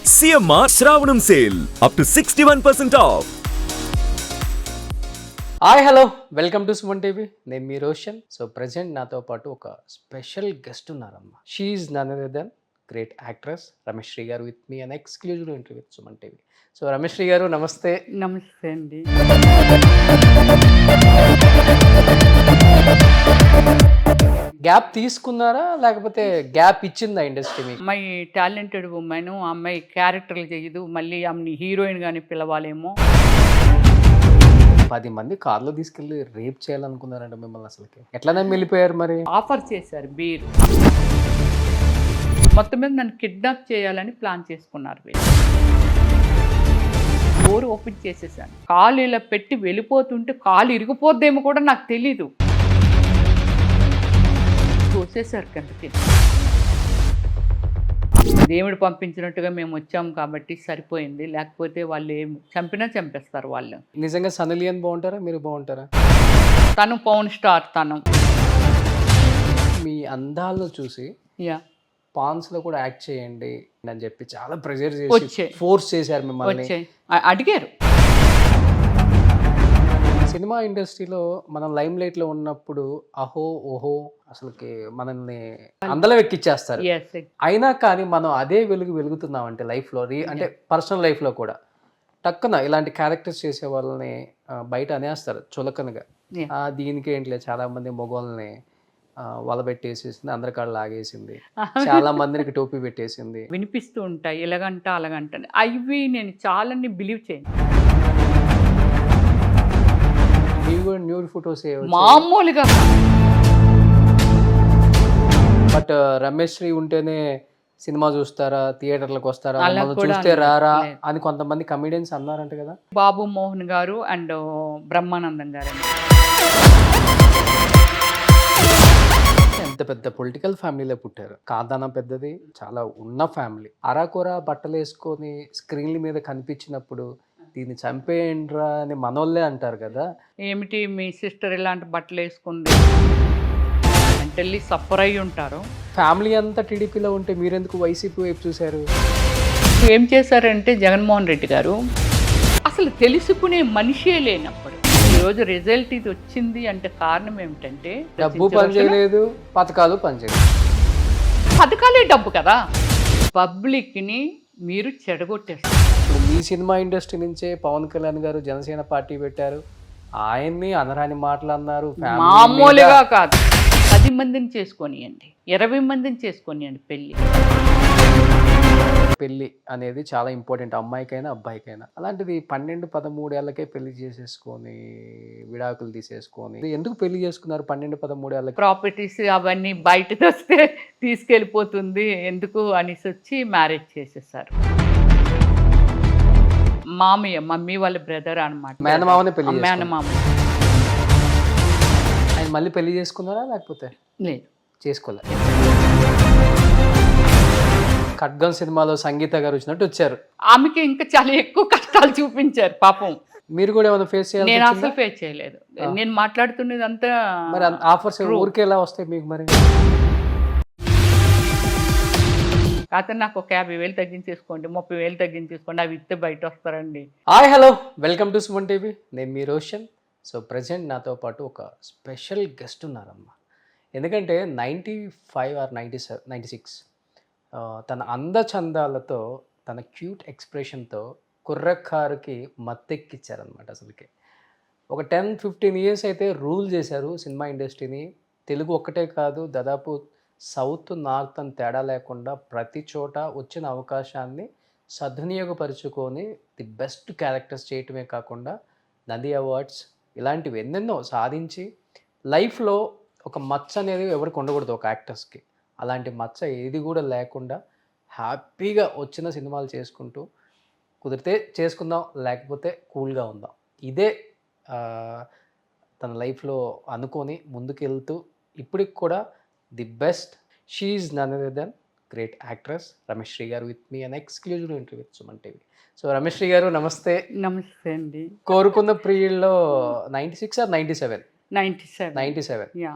CMR Shravanam sale up to 61% off. Hi hello welcome to Suman TV. నేను మీ Roshan. So present నాతో పాటు ఒక స్పెషల్ గెస్ట్ ఉన్నారమ్మ. She's none other than great actress Rameshri garu with me an exclusive interview with Suman TV. So Rameshri garu నమస్తే. నమస్తే అండి. Gap తీసుకున్నారా లేకపోతే గ్యాప్ ఇచ్చిందా ఇండస్ట్రీ మీకు? అమ్మాయి టాలెంటెడ్ ఉమెన్, అమ్మాయి క్యారెక్టర్లు చేయదు, మళ్ళీ ఆమెని హీరోయిన్ గాని పిలవాలేమో. 10 మంది కార్లో తీసుకెళ్ళి రేప్ చేయాలనుకున్నారంట మిమ్మల్ని. అసలుకి ఎట్లా వెళ్ళిపోయారు మరి? ఆఫర్ చేశారు బీర్. మొత్తం మీద నన్ను కిడ్నాప్ చేయాలని ప్లాన్ చేసుకున్నారు వీళ్ళు. డోర్ ఓపెన్ చేసేసాను. కాలు ఇలా పెట్టి వెళ్ళిపోతుంటే కాలు ఇరిగిపోద్దేమో కూడా నాకు తెలీదు. తోసేశారు కిందకి. దేవుడు పంపించినట్టుగా మేము వచ్చాము కాబట్టి సరిపోయింది, లేకపోతే వాళ్ళు ఏం చంపినా చంపేస్తారు వాళ్ళు. నిజంగా సన్నీ లియోన్ బాగుంటారా మీరు బాగుంటారా? తను పవన్ స్టార్. తను మీ అందాలను చూసి యా పాన్స్ లో కూడా యాక్ట్ చేయండి అని చెప్పి చాలా ప్రెజర్ వచ్చాయి. చేసి ఫోర్స్ చేశారు మిమ్మల్ని. వచ్చాయి, అడిగారు. సినిమా ఇండస్ట్రీలో మనం లైమ్ లైట్ లో ఉన్నప్పుడు అహో ఓహో అసలుకి మనల్ని అందలో ఎక్కిచ్చేస్తారు. Yes, అయినా కానీ మనం అదే వెలుగుతున్నాం అంటే లైఫ్ లో అంటే పర్సనల్ లైఫ్ లో కూడా టక్కున ఇలాంటి క్యారెక్టర్స్ చేసే వాళ్ళని బయట అనేస్తారు చులకనగా. Yeah. దీనికి ఏంటిలే చాలా మంది మొగోళ్ళని వలబెట్టేసేసింది, అందరి కాళ్ళు లాగేసింది, చాలా మందికి టోపీ పెట్టేసింది. వినిపిస్తూ ఉంటాయి ఇలాగంట అలాగంట. అవి నేను చాలాని బిలీవ్ చేయను. ఇవి కూడా న్యూడ్ ఫొటోస్ మామూలుగా బట్ రమేష్ శ్రీ ఉంటేనే సినిమా చూస్తారా, థియేటర్లకు వస్తారా, అలా మమ్మల్ని కూడా చూస్తే రారా లేదు. అని కొంతమంది కమెడియన్స్ అన్నారంట కదా. బాబు మోహన్ గారు అండ్ బ్రహ్మానందం గారు. ఎంత పెద్ద పొలిటికల్ ఫ్యామిలీలో పుట్టారు. కాదానం పెద్దది, చాలా ఉన్న ఫ్యామిలీ. అరాకొర బట్టలు వేసుకొని స్క్రీన్ల మీద కనిపించినప్పుడు దీన్ని చంపేయండ్రా అని మనోళ్ళే అంటారు కదా. ఏమిటి మీ సిస్టర్ ఇలాంటి బట్టలు వేసుకుంది మెంటల్లీ సఫర్ అయి ఉంటారు. ఫ్యామిలీ అంతా టీడీపీలో ఉంటే మీరెందుకు వైసీపీ వైపు చూశారు? ఏం చేశారంటే జగన్మోహన్ రెడ్డి గారు అసలు తెలుసుకునే మనిషే లేనప్పుడు ఈరోజు రిజల్ట్ ఇది వచ్చింది అంటే కారణం ఏమిటంటే డబ్బు పనిచేయలేదు, పథకాలు పనిచేయలేదు. పథకాలే డబ్బు కదా. పబ్లిక్ని మీరు చెడగొట్టేస్తారు. ఇప్పుడు మీ సినిమా ఇండస్ట్రీ నుంచే పవన్ కళ్యాణ్ గారు జనసేన పార్టీ పెట్టారు. ఆయన్ని అనరాని మాటలు అన్నారు. మామూలుగా కాదు. 10 మందిని చేసుకొనియండి, 20 మందిని చేసుకొనియండి. పెళ్లి అనేది చాలా ఇంపార్టెంట్ అమ్మాయికైనా అబ్బాయికైనా. అలాంటిది 12-13 ఏళ్ళకే పెళ్లి చేసేసుకొని విడాకులు తీసేసుకొని ఎందుకు పెళ్లి చేసుకున్నారు 12-13 ఏళ్ళకి? ప్రాపర్టీస్ అవన్నీ బయట వస్తే తీసుకెళ్ళిపోతుంది ఎందుకు అనేసి వచ్చి మ్యారేజ్ చేసేసారు. మామయ్య, మమ్మీ వాళ్ళ బ్రదర్ అనమాట. మేనమామనే పెళ్లి మేనమామ. ఆయన మళ్ళీ పెళ్లి చేసుకున్నారా లేకపోతే లేదు, చేసుకోలే? ఖడ్గం సినిమాలో సంగీత గారు వచ్చినట్టు వచ్చారు. ఆమెకి ఇంకా చాలా ఎక్కువ కష్టాలు చూపించారు పాపం. మీరు కూడా ఏమైనా ఫేస్ చేయాలి? నేను అసలు ఫేస్ చేయలేదు. నేను మాట్లాడుతున్నది అంతా మరి ఆఫర్స్ ఊరికే ఎలా వస్తాయి మీకు మరి? కాకపోతే నాకు ఒక 50,000 తగ్గించేసుకోండి, 30,000 తగ్గించేసుకోండి, అవి ఇస్తే బయట వస్తారండి. Hi hello welcome to Suman TV. నేను మీ రోషన్. సో ప్రజెంట్ నాతో పాటు ఒక స్పెషల్ గెస్ట్ ఉన్నారమ్మ. ఎందుకంటే 95 ఆర్ 96 తన అందచందాలతో, తన క్యూట్ ఎక్స్ప్రెషన్తో కుర్రకారుకి మత్తెక్కిచ్చారనమాట. అసలుకి ఒక 10-15 ఇయర్స్ అయితే రూల్ చేశారు సినిమా ఇండస్ట్రీని. తెలుగు ఒక్కటే కాదు, దాదాపు సౌత్ నార్త్ అని తేడా లేకుండా ప్రతి చోట వచ్చిన అవకాశాన్ని సద్వినియోగపరుచుకొని ది బెస్ట్ క్యారెక్టర్స్ చేయటమే కాకుండా నంది అవార్డ్స్ ఇలాంటివి ఎన్నెన్నో సాధించి లైఫ్లో ఒక మచ్చ అనేది ఎవరికి ఉండకూడదు ఒక యాక్టర్స్కి. అలాంటి మచ్చ ఏది కూడా లేకుండా హ్యాపీగా వచ్చిన సినిమాలు చేసుకుంటూ కుదిరితే చేసుకుందాం, లేకపోతే కూల్గా ఉందాం, ఇదే తన లైఫ్లో అనుకొని ముందుకెళ్తూ ఇప్పటికి కూడా the best. She's none other than great actress Rameshri garu with me an exclusive interview with Suman TV. So Rameshri garu నమస్తే. నమస్తే అండి. కోరుకున్న ప్రియుల్లో 96 ఆర్ 97? 97. 97. యా.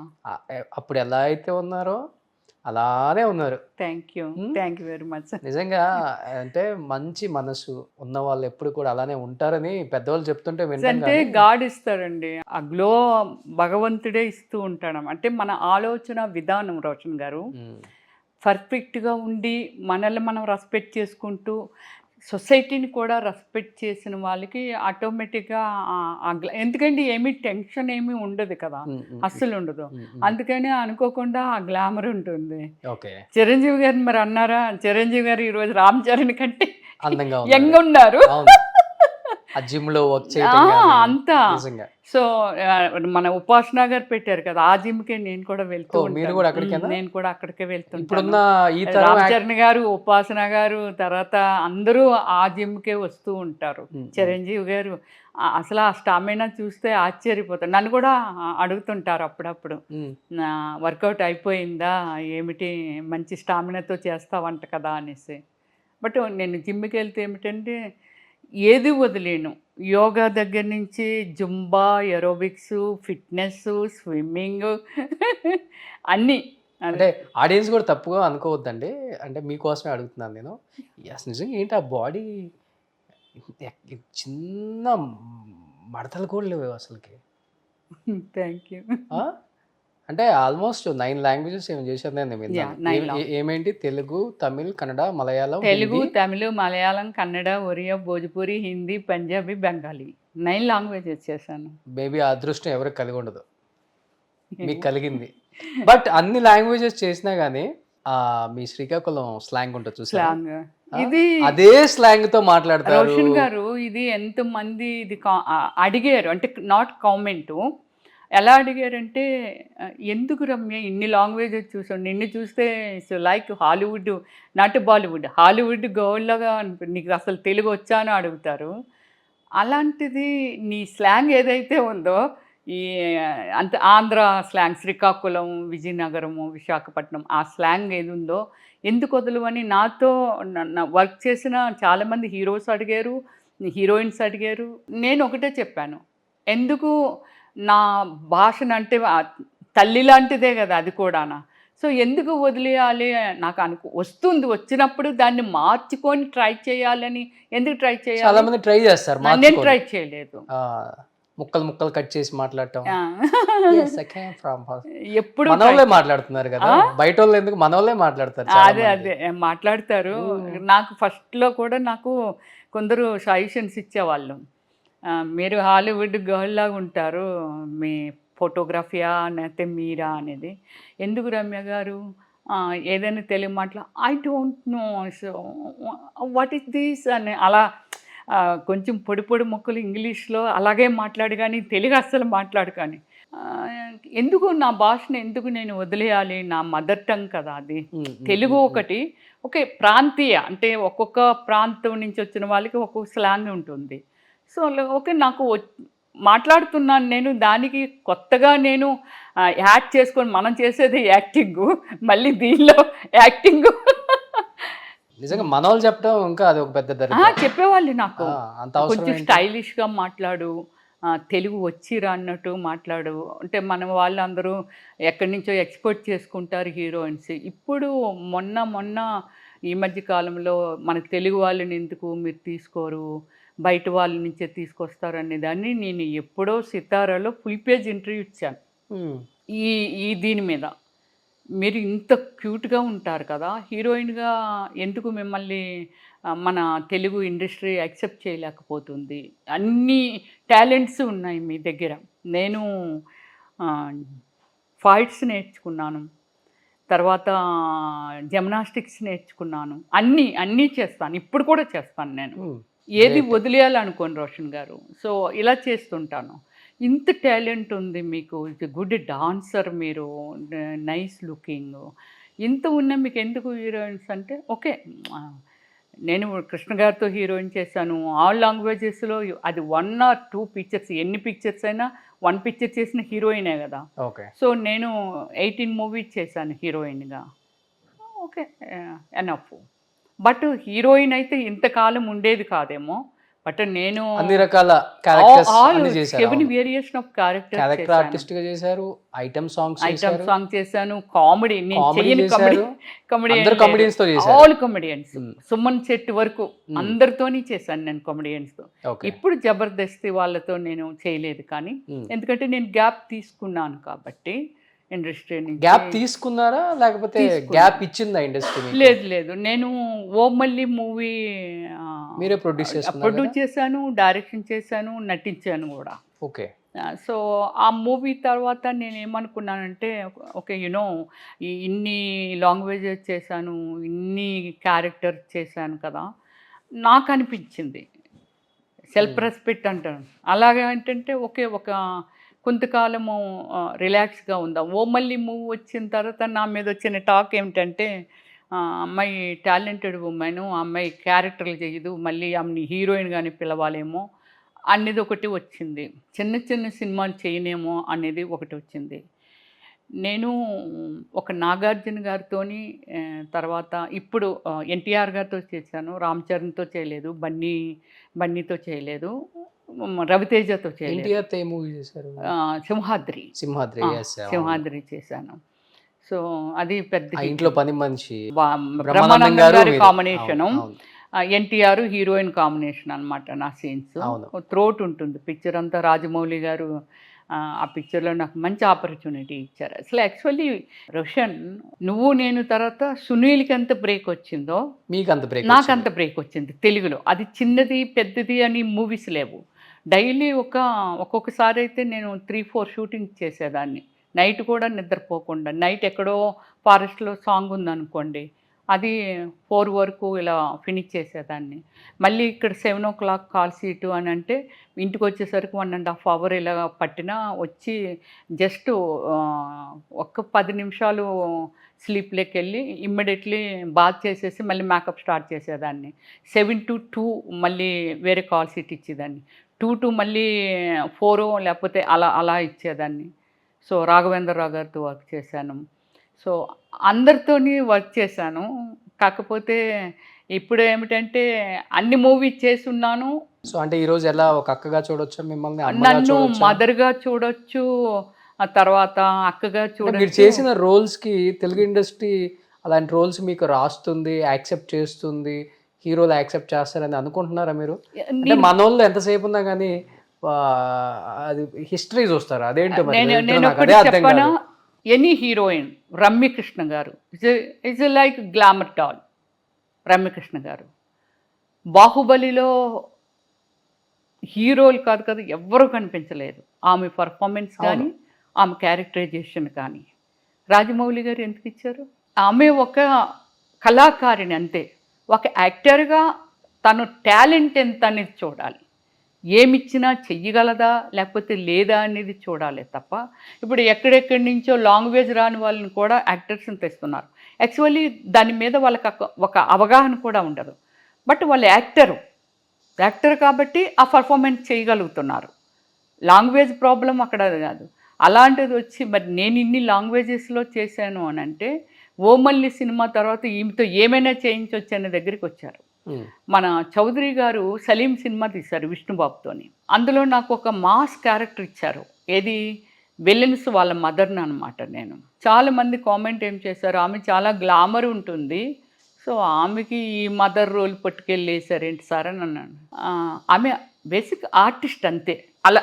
అప్పుడు ఎలా అయితే ఉన్నారో అలానే ఉన్నారు. Thank you very much. నిజంగా అంటే మంచి మనసు ఉన్న వాళ్ళు ఎప్పుడు కూడా అలానే ఉంటారని పెద్దవాళ్ళు చెప్తుంటే వింటాం అంటే కానీ గాడ్ ఇస్తారండి, ఆ గ్లో భగవంతుడే ఇస్తూ ఉంటాడు. అంటే మన ఆలోచన విధానం రోషన్ గారు పర్ఫెక్ట్గా ఉండి మనల్ని మనం రెస్పెక్ట్ చేసుకుంటూ సొసైటీని కూడా రెస్పెక్ట్ చేసిన వాళ్ళకి ఆటోమేటిక్గా ఎందుకంటే ఏమీ టెన్షన్ ఏమీ ఉండదు కదా, అస్సలు ఉండదు. అందుకని అనుకోకుండా ఆ గ్లామర్ ఉంటుంది. ఓకే, చిరంజీవి గారిని మరి అన్నారా, చిరంజీవి గారు ఈరోజు రామ్ చరణ్ కంటే అందంగా యంగ్ ఉన్నారు. ఆ జిమ్ లో వర్క్ చేయడం అంతా. నిజంగా. సో మన ఉపాసన గారు పెట్టారు కదా, ఆ జిమ్కే నేను కూడా వెళ్తూ మీరు కూడా అక్కడికి నేను కూడా అక్కడికే వెళ్తున్నాను. ఇప్పుడున్న ఈ రామ్ చరణ్ గారు, ఉపాసన గారు, తర్వాత అందరూ ఆ జిమ్కే వస్తూ ఉంటారు. చిరంజీవి గారు అసలు ఆ స్టామినా చూస్తే ఆశ్చర్యపోతారు. నన్ను కూడా అడుగుతుంటారు అప్పుడప్పుడు, వర్కౌట్ అయిపోయిందా ఏమిటి, మంచి స్టామినాతో చేస్తావంట కదా అనేసి. బట్ నేను జిమ్కి వెళ్తే ఏమిటంటే ఏది వదిలేను. యోగా దగ్గర నుంచి జుంబా, ఎరోబిక్స్, ఫిట్నెస్, స్విమ్మింగ్ అన్నీ. అంటే ఆడియన్స్ కూడా తప్పుగా అనుకోవద్దండి, అంటే మీకోసమే అడుగుతున్నాను నేను. ఎస్, నిజంగా ఏంటి ఆ బాడీ చిన్న మడతలు కూడా లేవు అసలుకి. Thank you. అంటే ఆల్మోస్ట్ 9 లాంగ్వేజెస్ ఏమి చేశారు నేను ఏమేంటి? తెలుగు, తమిళ్, కన్నడ, మలయాళం, తెలుగు, తమిళ్, మలయాళం, కన్నడ, ఒరియా, భోజ్పురి, హిందీ, పంజాబీ, బెంగాలీ 9 లాంగ్వేజెస్ చేశాను. మేబీ ఆ అదృష్టం ఎవరికి కలిగి ఉండదు, మీకు కలిగింది. బట్ అన్ని లాంగ్వేజెస్ చేసినా గానీ మీ శ్రీకాకుళం స్లాంగ్ ఉంటుంది చూసా, ఇది అదే స్లాంగ్ తో మాట్లాడతారు. రోషన్ గారు ఇది ఎంతమంది ఇది అడిగారు, అంటే నాట్ కామెంట్. ఎలా అడిగారంటే, ఎందుకు రమ్య ఇన్ని లాంగ్వేజెస్ చూసాను, నిన్ను చూస్తే like Hollywood, not Bollywood, Hollywood గర్ల్లాగా నీకు అసలు తెలుగు వచ్చా అని అడుగుతారు. అలాంటిది నీ స్లాంగ్ ఏదైతే ఉందో, ఈ అంత ఆంధ్ర స్లాంగ్, శ్రీకాకుళం, విజయనగరము, విశాఖపట్నం ఆ స్లాంగ్ ఏది ఉందో ఎందుకు వదలవని నాతో వర్క్ చేసిన చాలామంది హీరోస్ అడిగారు, హీరోయిన్స్ అడిగారు. నేను ఒకటే చెప్పాను, ఎందుకు నా భాషను, అంటే తల్లి లాంటిదే కదా అది కూడానా, సో ఎందుకు వదిలేయాలి, నాకు వస్తుంది, వచ్చినప్పుడు దాన్ని మార్చుకొని ట్రై చేయాలని. ఎందుకు ట్రై చేయాలి? చాలా మంది ట్రై చేస్తారు, నేను ట్రై చేయలేదు. ముక్కలు ముక్కలు కట్ చేసి మాట్లాడటం ఎప్పుడు మనోళ్ళే మాట్లాడుతున్నారు కదా, బయట వాళ్ళు ఎందుకు, మనోళ్ళే మాట్లాడతారు. అదే మాట్లాడతారు. నాకు ఫస్ట్లో కూడా నాకు కొందరు సజెషన్స్ ఇచ్చేవాళ్ళు, మీరు హాలీవుడ్ గర్ల్ లాగా ఉంటారు, మీ ఫోటోగ్రఫీయా లేకపోతే మీరా అనేది. ఎందుకు రమ్య గారు ఏదైనా తెలుగు మాటలు I don't know, so what is this అని అలా కొంచెం పొడి పొడి మొక్కలు ఇంగ్లీష్లో అలాగే మాట్లాడు, కానీ తెలుగు అస్సలు మాట్లాడు. కానీ ఎందుకు నా భాషను ఎందుకు నేను వదిలేయాలి, నా మదర్ టంగ్ కదా అది. తెలుగు ఒకటి ఓకే, ప్రాంతీయ అంటే ఒక్కొక్క ప్రాంతం నుంచి వచ్చిన వాళ్ళకి ఒక్కొక్క స్లాంగ్ ఉంటుంది. సో ఓకే, నాకు మాట్లాడుతున్నాను నేను, దానికి కొత్తగా నేను యాడ్ చేసుకొని, మనం చేసేది యాక్టింగ్, మళ్ళీ దీనిలో యాక్టింగ్. నిజంగా మనోళ్ళు చెప్పడం ఇంకా అది ఒక పెద్ద చెప్పేవాళ్ళు నాకు, కొంచెం స్టైలిష్గా మాట్లాడు, తెలుగు వచ్చిరా అన్నట్టు మాట్లాడు. అంటే మన వాళ్ళందరూ ఎక్కడి నుంచో ఎక్స్పోర్ట్ చేసుకుంటారు హీరోయిన్స్. ఇప్పుడు మొన్న ఈ మధ్య కాలంలో మన తెలుగు వాళ్ళని ఎందుకు మీరు తీసుకోరు, బయట వాళ్ళ నుంచే తీసుకొస్తారు అనేదాన్ని నేను ఎప్పుడో సితారాలో ఫుల్ పేజ్ ఇంటర్వ్యూ ఇచ్చాను. ఈ దీని మీద మీరు ఇంత క్యూట్గా ఉంటారు కదా, హీరోయిన్గా ఎందుకు మిమ్మల్ని మన తెలుగు ఇండస్ట్రీ యాక్సెప్ట్ చేయలేకపోతుంది, అన్ని టాలెంట్స్ ఉన్నాయి మీ దగ్గర. నేను ఫైట్స్ నేర్చుకున్నాను, తర్వాత జిమ్నాస్టిక్స్ నేర్చుకున్నాను, అన్నీ చేస్తాను, ఇప్పుడు కూడా చేస్తాను. నేను ఏది వదిలేయాలనుకోను రోషన్ గారు. సో ఇలా చేస్తుంటాను. ఇంత టాలెంట్ ఉంది మీకు, గుడ్ డాన్సర్ మీరు, నైస్ లుకింగ్, ఇంత ఉన్న మీకు ఎందుకు హీరోయిన్స్ అంటే, ఓకే నేను కృష్ణ గారితో హీరోయిన్ చేశాను, ఆల్ లాంగ్వేజెస్లో అది 1 or 2 పిక్చర్స్, ఎన్ని పిక్చర్స్ అయినా 1 పిక్చర్ చేసిన హీరోయినే కదా. ఓకే, సో నేను 18 మూవీస్ చేశాను హీరోయిన్గా. Okay enough. బట్ హీరోయిన్ అయితే ఇంతకాలం ఉండేది కాదేమో, బట్ నేను అన్ని రకాల క్యారెక్టర్స్ అన్ని చేశారు. 7 variation of character character artist గా చేశారు, ఐటమ్ సాంగ్స్ ఐటమ్ సాంగ్ చేశాను, కామెడీ నేను చేయని చేశారు. అందరు comedians తో చేశారు. ఆల్ కామెడియన్స్ సుమన్ శెట్టి వరకు అందరితోని చేశాను నేను comedians తో. ఓకే. ఇప్పుడు జబర్దస్తి వాళ్ళతో నేను చేయలేదు, కానీ ఎందుకంటే నేను గ్యాప్ తీసుకున్నాను కాబట్టి ఇండస్ట్రీ నుంచి. గ్యాప్ తీసుకున్నారా లేకపోతే గ్యాప్ ఇచ్చిందా ఇండస్ట్రీ? లేదు లేదు, నేను ఓమల్లి మూవీ మీరే ప్రొడ్యూస్ చేస్తున్నారు? ప్రొడ్యూస్ చేశాను, డైరెక్షన్ చేశాను, నటించాను కూడా. ఓకే. సో ఆ మూవీ తర్వాత నేను ఏమనుకున్నానంటే, ఓకే యునో ఇన్ని లాంగ్వేజెస్ చేశాను, ఇన్ని క్యారెక్టర్స్ చేశాను కదా, నాకు అనిపించింది సెల్ఫ్ రెస్పెక్ట్ అంటాను. అలాగే ఏంటంటే ఓకే, ఒక కొంతకాలము రిలాక్స్గా ఉందా. ఓమల్లి మూవీ వచ్చిన తర్వాత నా మీద వచ్చిన టాక్ ఏమిటంటే, అమ్మాయి టాలెంటెడ్ ఉమెన్, అమ్మాయి క్యారెక్టర్లు చేయదు, మళ్ళీ ఆమెని హీరోయిన్గానే పిలవాలేమో అనేది ఒకటి వచ్చింది. చిన్న చిన్న సినిమాలు చేయనేమో అనేది ఒకటి వచ్చింది. నేను ఒక నాగార్జున గారితోని తర్వాత ఇప్పుడు ఎన్టీఆర్ గారితో చేశాను, రామ్ చరణ్తో చేయలేదు, బన్నీతో చేయలేదు, రవితేజతో చేయలేదు. ఎన్టీఆర్ ఏ మూవీ చేశారు? సింహాద్రి సింహాద్రి చేశాను. సో అది పెద్ద ఇంట్లో పని మనిషి, బ్రహ్మానందం గారి కాంబినేషను, ఎన్టీఆర్ హీరోయిన్ కాంబినేషన్ అనమాట నా సీన్స్. త్రోట్ ఉంటుంది పిక్చర్ అంతా. రాజమౌళి గారు ఆ పిక్చర్లో నాకు మంచి ఆపర్చునిటీ ఇచ్చారు. అసలు యాక్చువల్లీ రోషన్, నువ్వు నేను తర్వాత సునీల్కి ఎంత బ్రేక్ వచ్చిందో నాకు అంత బ్రేక్ వచ్చింది తెలుగులో. అది చిన్నది పెద్దది అని మూవీస్ లేవు. డైలీ ఒక్కొక్కసారి అయితే నేను 3-4 షూటింగ్ చేసేదాన్ని, నైట్ కూడా నిద్రపోకుండా. నైట్ ఎక్కడో ఫారెస్ట్లో సాంగ్ ఉందనుకోండి, అది 4 వరకు ఇలా ఫినిష్ చేసేదాన్ని. మళ్ళీ ఇక్కడ 7 o'clock కాల్ సీటు అని అంటే ఇంటికి వచ్చేసరికి 1.5 hour ఇలా పట్టినా వచ్చి జస్ట్ ఒక్క 10 నిమిషాలు స్లీప్లోకి వెళ్ళి ఇమ్మీడియట్లీ బాత్ చేసేసి మళ్ళీ మేకప్ స్టార్ట్ చేసేదాన్ని. 7 to 2 మళ్ళీ వేరే కాల్ సీట్ ఇచ్చేదాన్ని. 2 to మళ్ళీ 4 లేకపోతే అలా ఇచ్చేదాన్ని. సో రాఘవేంద్రరావు గారితో వర్క్ చేశాను. సో అందరితోని వర్క్ చేశాను. కాకపోతే ఇప్పుడు ఏమిటంటే అన్ని మూవీస్ చేస్తున్నాను. సో అంటే ఈరోజు ఎలా ఒక అక్కగా చూడొచ్చు మిమ్మల్ని? నన్ను మదర్గా చూడొచ్చు, ఆ తర్వాత అక్కగా చూడొచ్చు. మీరు చేసిన రోల్స్కి తెలుగు ఇండస్ట్రీ అలాంటి రోల్స్ మీకు రాస్తుంది, యాక్సెప్ట్ చేస్తుంది, హీరోలు యాక్సెప్ట్ చేస్తారని అనుకుంటున్నారా మీరు? అంటే మన వాళ్ళు ఎంతసేపు ఉన్నా కానీ అది హిస్టరీ చూస్తారు, అదేంటో చెప్పనా. ఎనీ హీరోయిన్, రమ్యకృష్ణ గారు is like glamour doll. Ramyakrishna గారు బాహుబలిలో హీరోలు కాదు కదా ఎవ్వరూ కనిపించలేదు. ఆమె పర్ఫార్మెన్స్ కానీ ఆమె క్యారెక్టరైజేషన్ కానీ. రాజమౌళి గారు ఎందుకు ఇచ్చారు? ఆమె ఒక కళాకారిణి అంతే. ఒక యాక్టర్గా తను టాలెంట్ ఎంత అనేది చూడాలి. ఏమిచ్చినా చెయ్యగలదా లేకపోతే లేదా అనేది చూడాలి తప్ప, ఇప్పుడు ఎక్కడెక్కడి నుంచో లాంగ్వేజ్ రాని వాళ్ళని కూడా యాక్టర్స్ని తెస్తున్నారు. యాక్చువల్లీ దాని మీద వాళ్ళకి ఒక అవగాహన కూడా ఉండదు. బట్ వాళ్ళు యాక్టర్ కాబట్టి ఆ పర్ఫార్మెన్స్ చేయగలుగుతున్నారు. లాంగ్వేజ్ ప్రాబ్లం అక్కడ కాదు. అలాంటిది వచ్చి మరి నేను ఇన్ని లాంగ్వేజెస్లో చేశాను అని అంటే, ఓమల్లి సినిమా తర్వాత ఈమెతో ఏమైనా చేయించవచ్చు అనే దగ్గరికి వచ్చారు. మన చౌదరి గారు సలీం సినిమా తీశారు విష్ణుబాబుతోని. అందులో నాకు ఒక మాస్ క్యారెక్టర్ ఇచ్చారు. ఏది? విలన్స్ వాళ్ళ మదర్ని అనమాట. నేను చాలామంది కామెంట్ ఏం చేశారు, ఆమె చాలా గ్లామర్ ఉంటుంది, సో ఆమెకి ఈ మదర్ రోల్ పట్టుకెళ్ళేసారేంటి సార్ అని అన్నాను. ఆమె బేసిక్ ఆర్టిస్ట్ అంతే.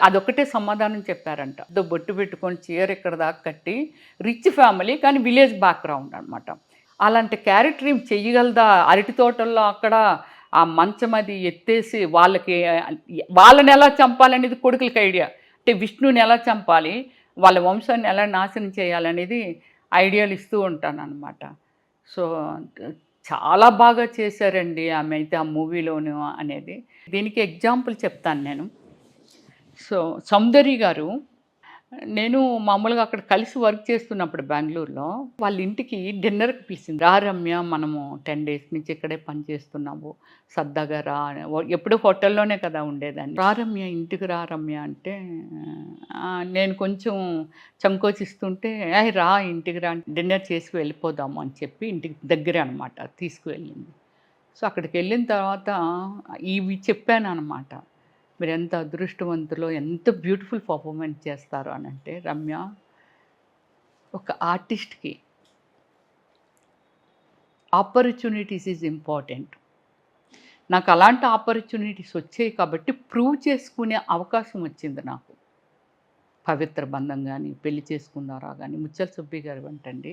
అదొకటే సమాధానం చెప్పారంట. బొట్టు పెట్టుకొని చీర ఇక్కడ దాకా కట్టి, రిచ్ ఫ్యామిలీ కానీ విలేజ్ బ్యాక్గ్రౌండ్ అనమాట. అలాంటి క్యారెక్టర్ ఏం చెయ్యగలదా? అరటి తోటల్లో అక్కడ ఆ మంచం అది ఎత్తేసి వాళ్ళని ఎలా చంపాలనేది కొడుకులకి ఐడియా. అంటే విష్ణుని ఎలా చంపాలి, వాళ్ళ వంశాన్ని ఎలా నాశనం చేయాలనేది ఐడియాలు ఇస్తూ ఉంటాను అనమాట. సో చాలా బాగా చేశారండి ఆమె అయితే ఆ మూవీలోను అనేది. దీనికి ఎగ్జాంపుల్ చెప్తాను నేను. సో సౌందర్య గారు, నేను మామూలుగా అక్కడ కలిసి వర్క్ చేస్తున్నప్పుడు బెంగళూరులో వాళ్ళ ఇంటికి డిన్నర్కి పిలిచింది. రా రమ్య, మనము 10 days నుంచి ఇక్కడే పని చేస్తున్నాము, సరదాగా రా. ఎప్పుడు హోటల్లోనే కదా ఉండేదాన్ని. రా రమ్య, ఇంటికి రా రమ్య అంటే నేను కొంచెం చంకోచిస్తుంటే, రా ఇంటికి రా, డిన్నర్ చేసి వెళ్ళిపోదాము అని చెప్పి ఇంటికి దగ్గరే అనమాట తీసుకువెళ్ళింది. సో అక్కడికి వెళ్ళిన తర్వాత ఇవి చెప్పాను అనమాట. మీరు ఎంత అదృష్టవంతులో, ఎంత బ్యూటిఫుల్ పర్ఫార్మెన్స్ చేస్తారు అని అంటే, రమ్య ఒక ఆర్టిస్ట్కి ఆపర్చునిటీస్ ఈజ్ ఇంపార్టెంట్. నాకు అలాంటి ఆపర్చునిటీస్ వచ్చాయి కాబట్టి ప్రూవ్ చేసుకునే అవకాశం వచ్చింది నాకు. పవిత్ర బంధం కానీ, పెళ్లి చేసుకున్నారా కానీ, ముచ్చల సుబ్బి గారు అంటండి.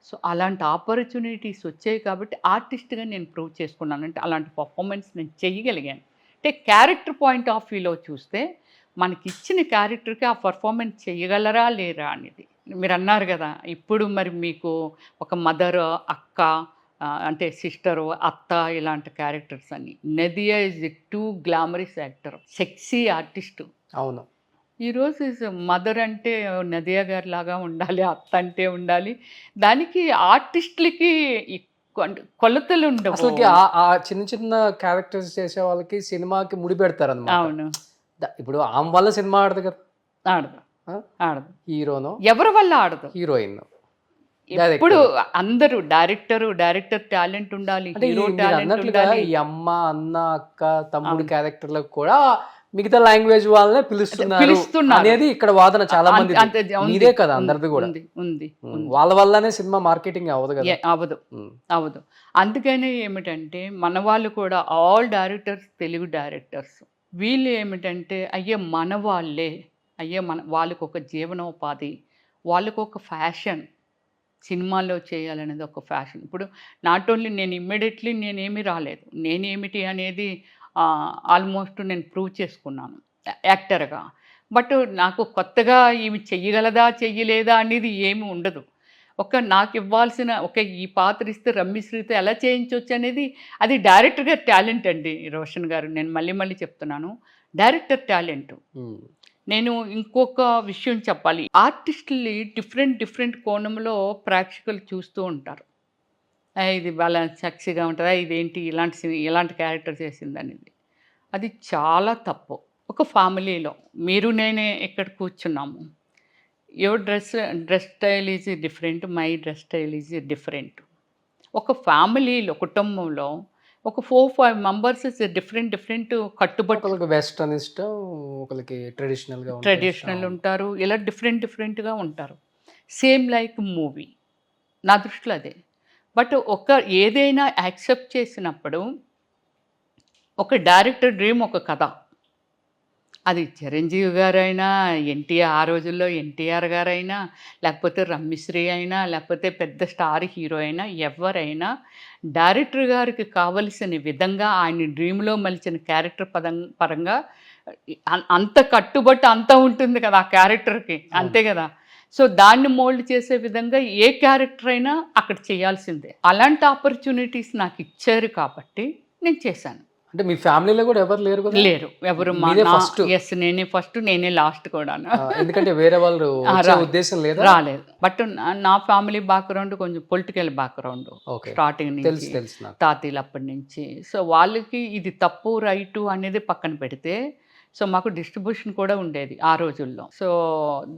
సో అలాంటి ఆపర్చునిటీస్ వచ్చాయి కాబట్టి ఆర్టిస్ట్గా నేను ప్రూవ్ చేసుకున్నాను. అంటే అలాంటి పర్ఫార్మెన్స్ నేను చేయగలిగాను. అంటే క్యారెక్టర్ పాయింట్ ఆఫ్ వ్యూలో చూస్తే మనకి ఇచ్చిన క్యారెక్టర్కి ఆ పర్ఫార్మెన్స్ చేయగలరా లేరా అనేది. మీరు అన్నారు కదా, ఇప్పుడు మరి మీకు ఒక మదర్, అక్క, అంటే సిస్టరు, అత్త, ఇలాంటి క్యారెక్టర్స్ అని. Nadiya is too glamorous actor, sexy artist. అవును. ఈరోజు మదర్ అంటే నదియా గారి లాగా ఉండాలి, అత్త అంటే ఉండాలి. దానికి ఆర్టిస్టులకి కొలతలు ఉండవు. అసలు ఆ చిన్న చిన్న క్యారెక్టర్స్ చేసే వాళ్ళకి సినిమాకి ముడి పెడతారు అన్నమాట. అవును. ఇప్పుడు ఆమె వల్ల సినిమా ఆడదు కదా, ఆడదు ఆడదు. హీరోనో ఎవరి వల్ల ఆడదు, హీరోయిన్. ఇప్పుడు అందరూ డైరెక్టర్ టాలెంట్ ఉండాలి, హీరో టాలెంట్ ఉండాలి. ఈ అమ్మ, అన్న, అక్క, తమ్ముడు క్యారెక్టర్లకు కూడా మిగతా లాంగ్వేజ్ వాళ్ళనే పిలుస్తున్నారు అనేది ఇక్కడ వాదన చాలా మంది. ఇదే కదా అందరిది కూడా ఉంది. వాళ్ళ వల్లనే సినిమా మార్కెటింగ్ అవ్వదు కదా. అవ్వదు. అందుకని ఏమిటంటే మన వాళ్ళు కూడా ఆల్ డైరెక్టర్స్, తెలుగు డైరెక్టర్స్, వీళ్ళు ఏమిటంటే మన వాళ్ళకి ఒక జీవనోపాధి, వాళ్ళకు ఒక ఫ్యాషన్, సినిమాల్లో చేయాలనేది ఒక ఫ్యాషన్. ఇప్పుడు నాట్ ఓన్లీ నేను ఇమ్మీడియట్లీ నేనేమీ రాలేదు, నేనేమిటి అనేది ఆల్మోస్ట్ నేను ప్రూవ్ చేసుకున్నాను యాక్టర్గా. బట్ నాకు కొత్తగా ఈమె చెయ్యగలదా చెయ్యలేదా అనేది ఏమి ఉండదు. నాకు ఇవ్వాల్సిన ఈ పాత్ర ఇస్తే రమ్యశ్రీతో ఎలా చేయించవచ్చు అనేది అది డైరెక్టర్ గారి టాలెంట్ అండి రోషన్ గారు. నేను మళ్ళీ చెప్తున్నాను, డైరెక్టర్ టాలెంట్. నేను ఇంకొక విషయం చెప్పాలి, ఆర్టిస్టుల్ని డిఫరెంట్ కోణంలో ప్రేక్షకులు చూస్తూ ఉంటారు. ఇది వాళ్ళ సెక్సీగా ఉంటుందా, ఇదేంటి ఇలాంటి క్యారెక్టర్ చేసింది అనేది. అది చాలా తప్పు. ఒక ఫ్యామిలీలో మీరు నేనే ఇక్కడ కూర్చున్నాము, your dress style is different, my dress style is different. ఒక ఫ్యామిలీలో, కుటుంబంలో ఒక 4-5 మెంబర్స్ డిఫరెంట్ కట్టుబట్టలకు, వెస్టర్న్ ఇష్టం, ఒకరికి ట్రెడిషనల్ ఉంటారు, ఇలా డిఫరెంట్గా ఉంటారు. సేమ్ లైక్ మూవీ, నా దృష్టిలో అదే. బట్ ఏదైనా యాక్సెప్ట్ చేసినప్పుడు ఒక డైరెక్టర్ డ్రీమ్ ఒక కథ. అది చిరంజీవి గారైనా, ఆ రోజుల్లో ఎన్టీఆర్ గారైనా, లేకపోతే రమ్యశ్రీ అయినా, లేకపోతే పెద్ద స్టార్ హీరో అయినా, ఎవరైనా డైరెక్టర్ గారికి కావలసిన విధంగా ఆయన డ్రీమ్లో మలిచిన క్యారెక్టర్ పరంగా అంత కట్టుబట్టి అంత ఉంటుంది కదా ఆ క్యారెక్టర్కి, అంతే కదా. సో దాన్ని మోల్డ్ చేసే విధంగా ఏ క్యారెక్టర్ అయినా అక్కడ చేయాల్సిందే. అలాంటి ఆపర్చునిటీస్ నాకు ఇచ్చారు కాబట్టి నేను చేశాను. అంటే మీ ఫ్యామిలీలో కూడా ఎవరు లేరు కదా? లేరు, ఎవరు. ఎస్, నేనే ఫస్ట్, నేనే లాస్ట్ కూడా. ఎందుకంటే వేరే వాళ్ళు ఉద్దేశం లేదు, రాలేదు. బట్ నా ఫ్యామిలీ బ్యాక్గ్రౌండ్ కొంచెం పొలిటికల్ బ్యాక్గ్రౌండ్, స్టార్టింగ్ నుంచి తాతీలు అప్పటి నుంచి. సో వాళ్ళకి ఇది తప్పు రైటు అనేది పక్కన పెడితే, సో మాకు డిస్ట్రిబ్యూషన్ కూడా ఉండేది ఆ రోజుల్లో. సో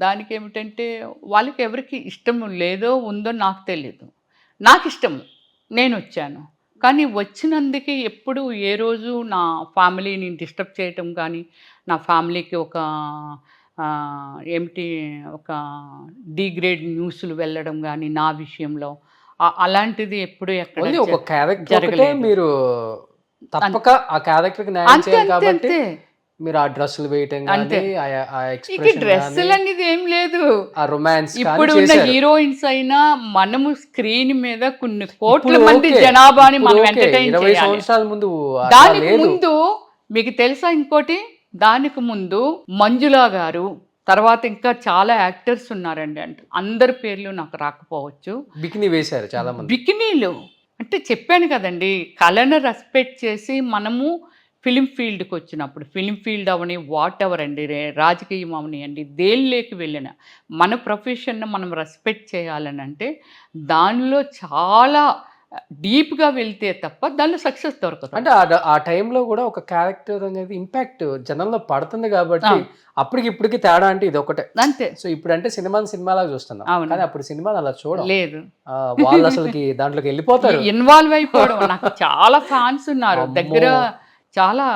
దానికి ఏమిటంటే వాళ్ళకి ఎవరికి ఇష్టం లేదో ఉందో నాకు తెలియదు, నాకు ఇష్టము, నేను వచ్చాను. కానీ వచ్చినందుకు ఎప్పుడు ఏ రోజు నా ఫ్యామిలీని డిస్టర్బ్ చేయటం కానీ, నా ఫ్యామిలీకి ఒక డిగ్రేడ్ న్యూస్లు వెళ్ళడం కానీ నా విషయంలో అలాంటిది ఎప్పుడు ఎక్కడ జరగలేదు. మీరు తప్పక ఆ క్యారెక్టర్కి న్యాయం చేయాలి కాబట్టి మీరు ఆ డ్రెస్సులు వేయటం కానీ, డ్రెస్సులు అనేది ఏం లేదు, ఆ రొమాన్స్. ఇప్పుడు ఉన్న హీరోయిన్స్ అయినా మనము స్క్రీన్ మీద కొన్ని కోట్ల మంది జనాభాని మనం ఎంటర్టైన్ చేయాలి. దానికి ముందు మీకు తెలుసా ఇంకోటి, దానికి ముందు మంజులా గారు, తర్వాత ఇంకా చాలా యాక్టర్స్ ఉన్నారండి. అంటే అందరి పేర్లు నాకు రాకపోవచ్చు. బికినీ వేశారు చాలా మంది. బికినీలు అంటే చెప్పాను కదండి, కళను రెస్పెక్ట్ చేసి మనము ఫిలిం ఫీల్డ్కి వచ్చినప్పుడు, film field Avani, what ever అండి, రాజకీయం అవనియండి, దేనిలోకి వెళ్ళిన మన ప్రొఫెషన్ను మనం రెస్పెక్ట్ చేయాలని అంటే దానిలో చాలా డీప్గా వెళ్తే తప్ప దానిలో సక్సెస్ దొరకదు. అంటే ఆ టైంలో కూడా ఒక క్యారెక్టర్ అనేది ఇంపాక్ట్ జనంలో పడుతుంది కాబట్టి అప్పటికి ఇప్పటికి తేడా అంటే ఇది ఒకటే అంతే. సో ఇప్పుడు అంటే సినిమాలాగా చూస్తున్నాం, కానీ అప్పుడు సినిమాలు అలా చూడం లేదు, వాళ్ళు అసలుకి దాంట్లోకి వెళ్ళిపోతారు, ఇన్వాల్వ్ అయిపోవడం. నాకు చాలా ఫ్యాన్స్ ఉన్నారు దగ్గర, చాలా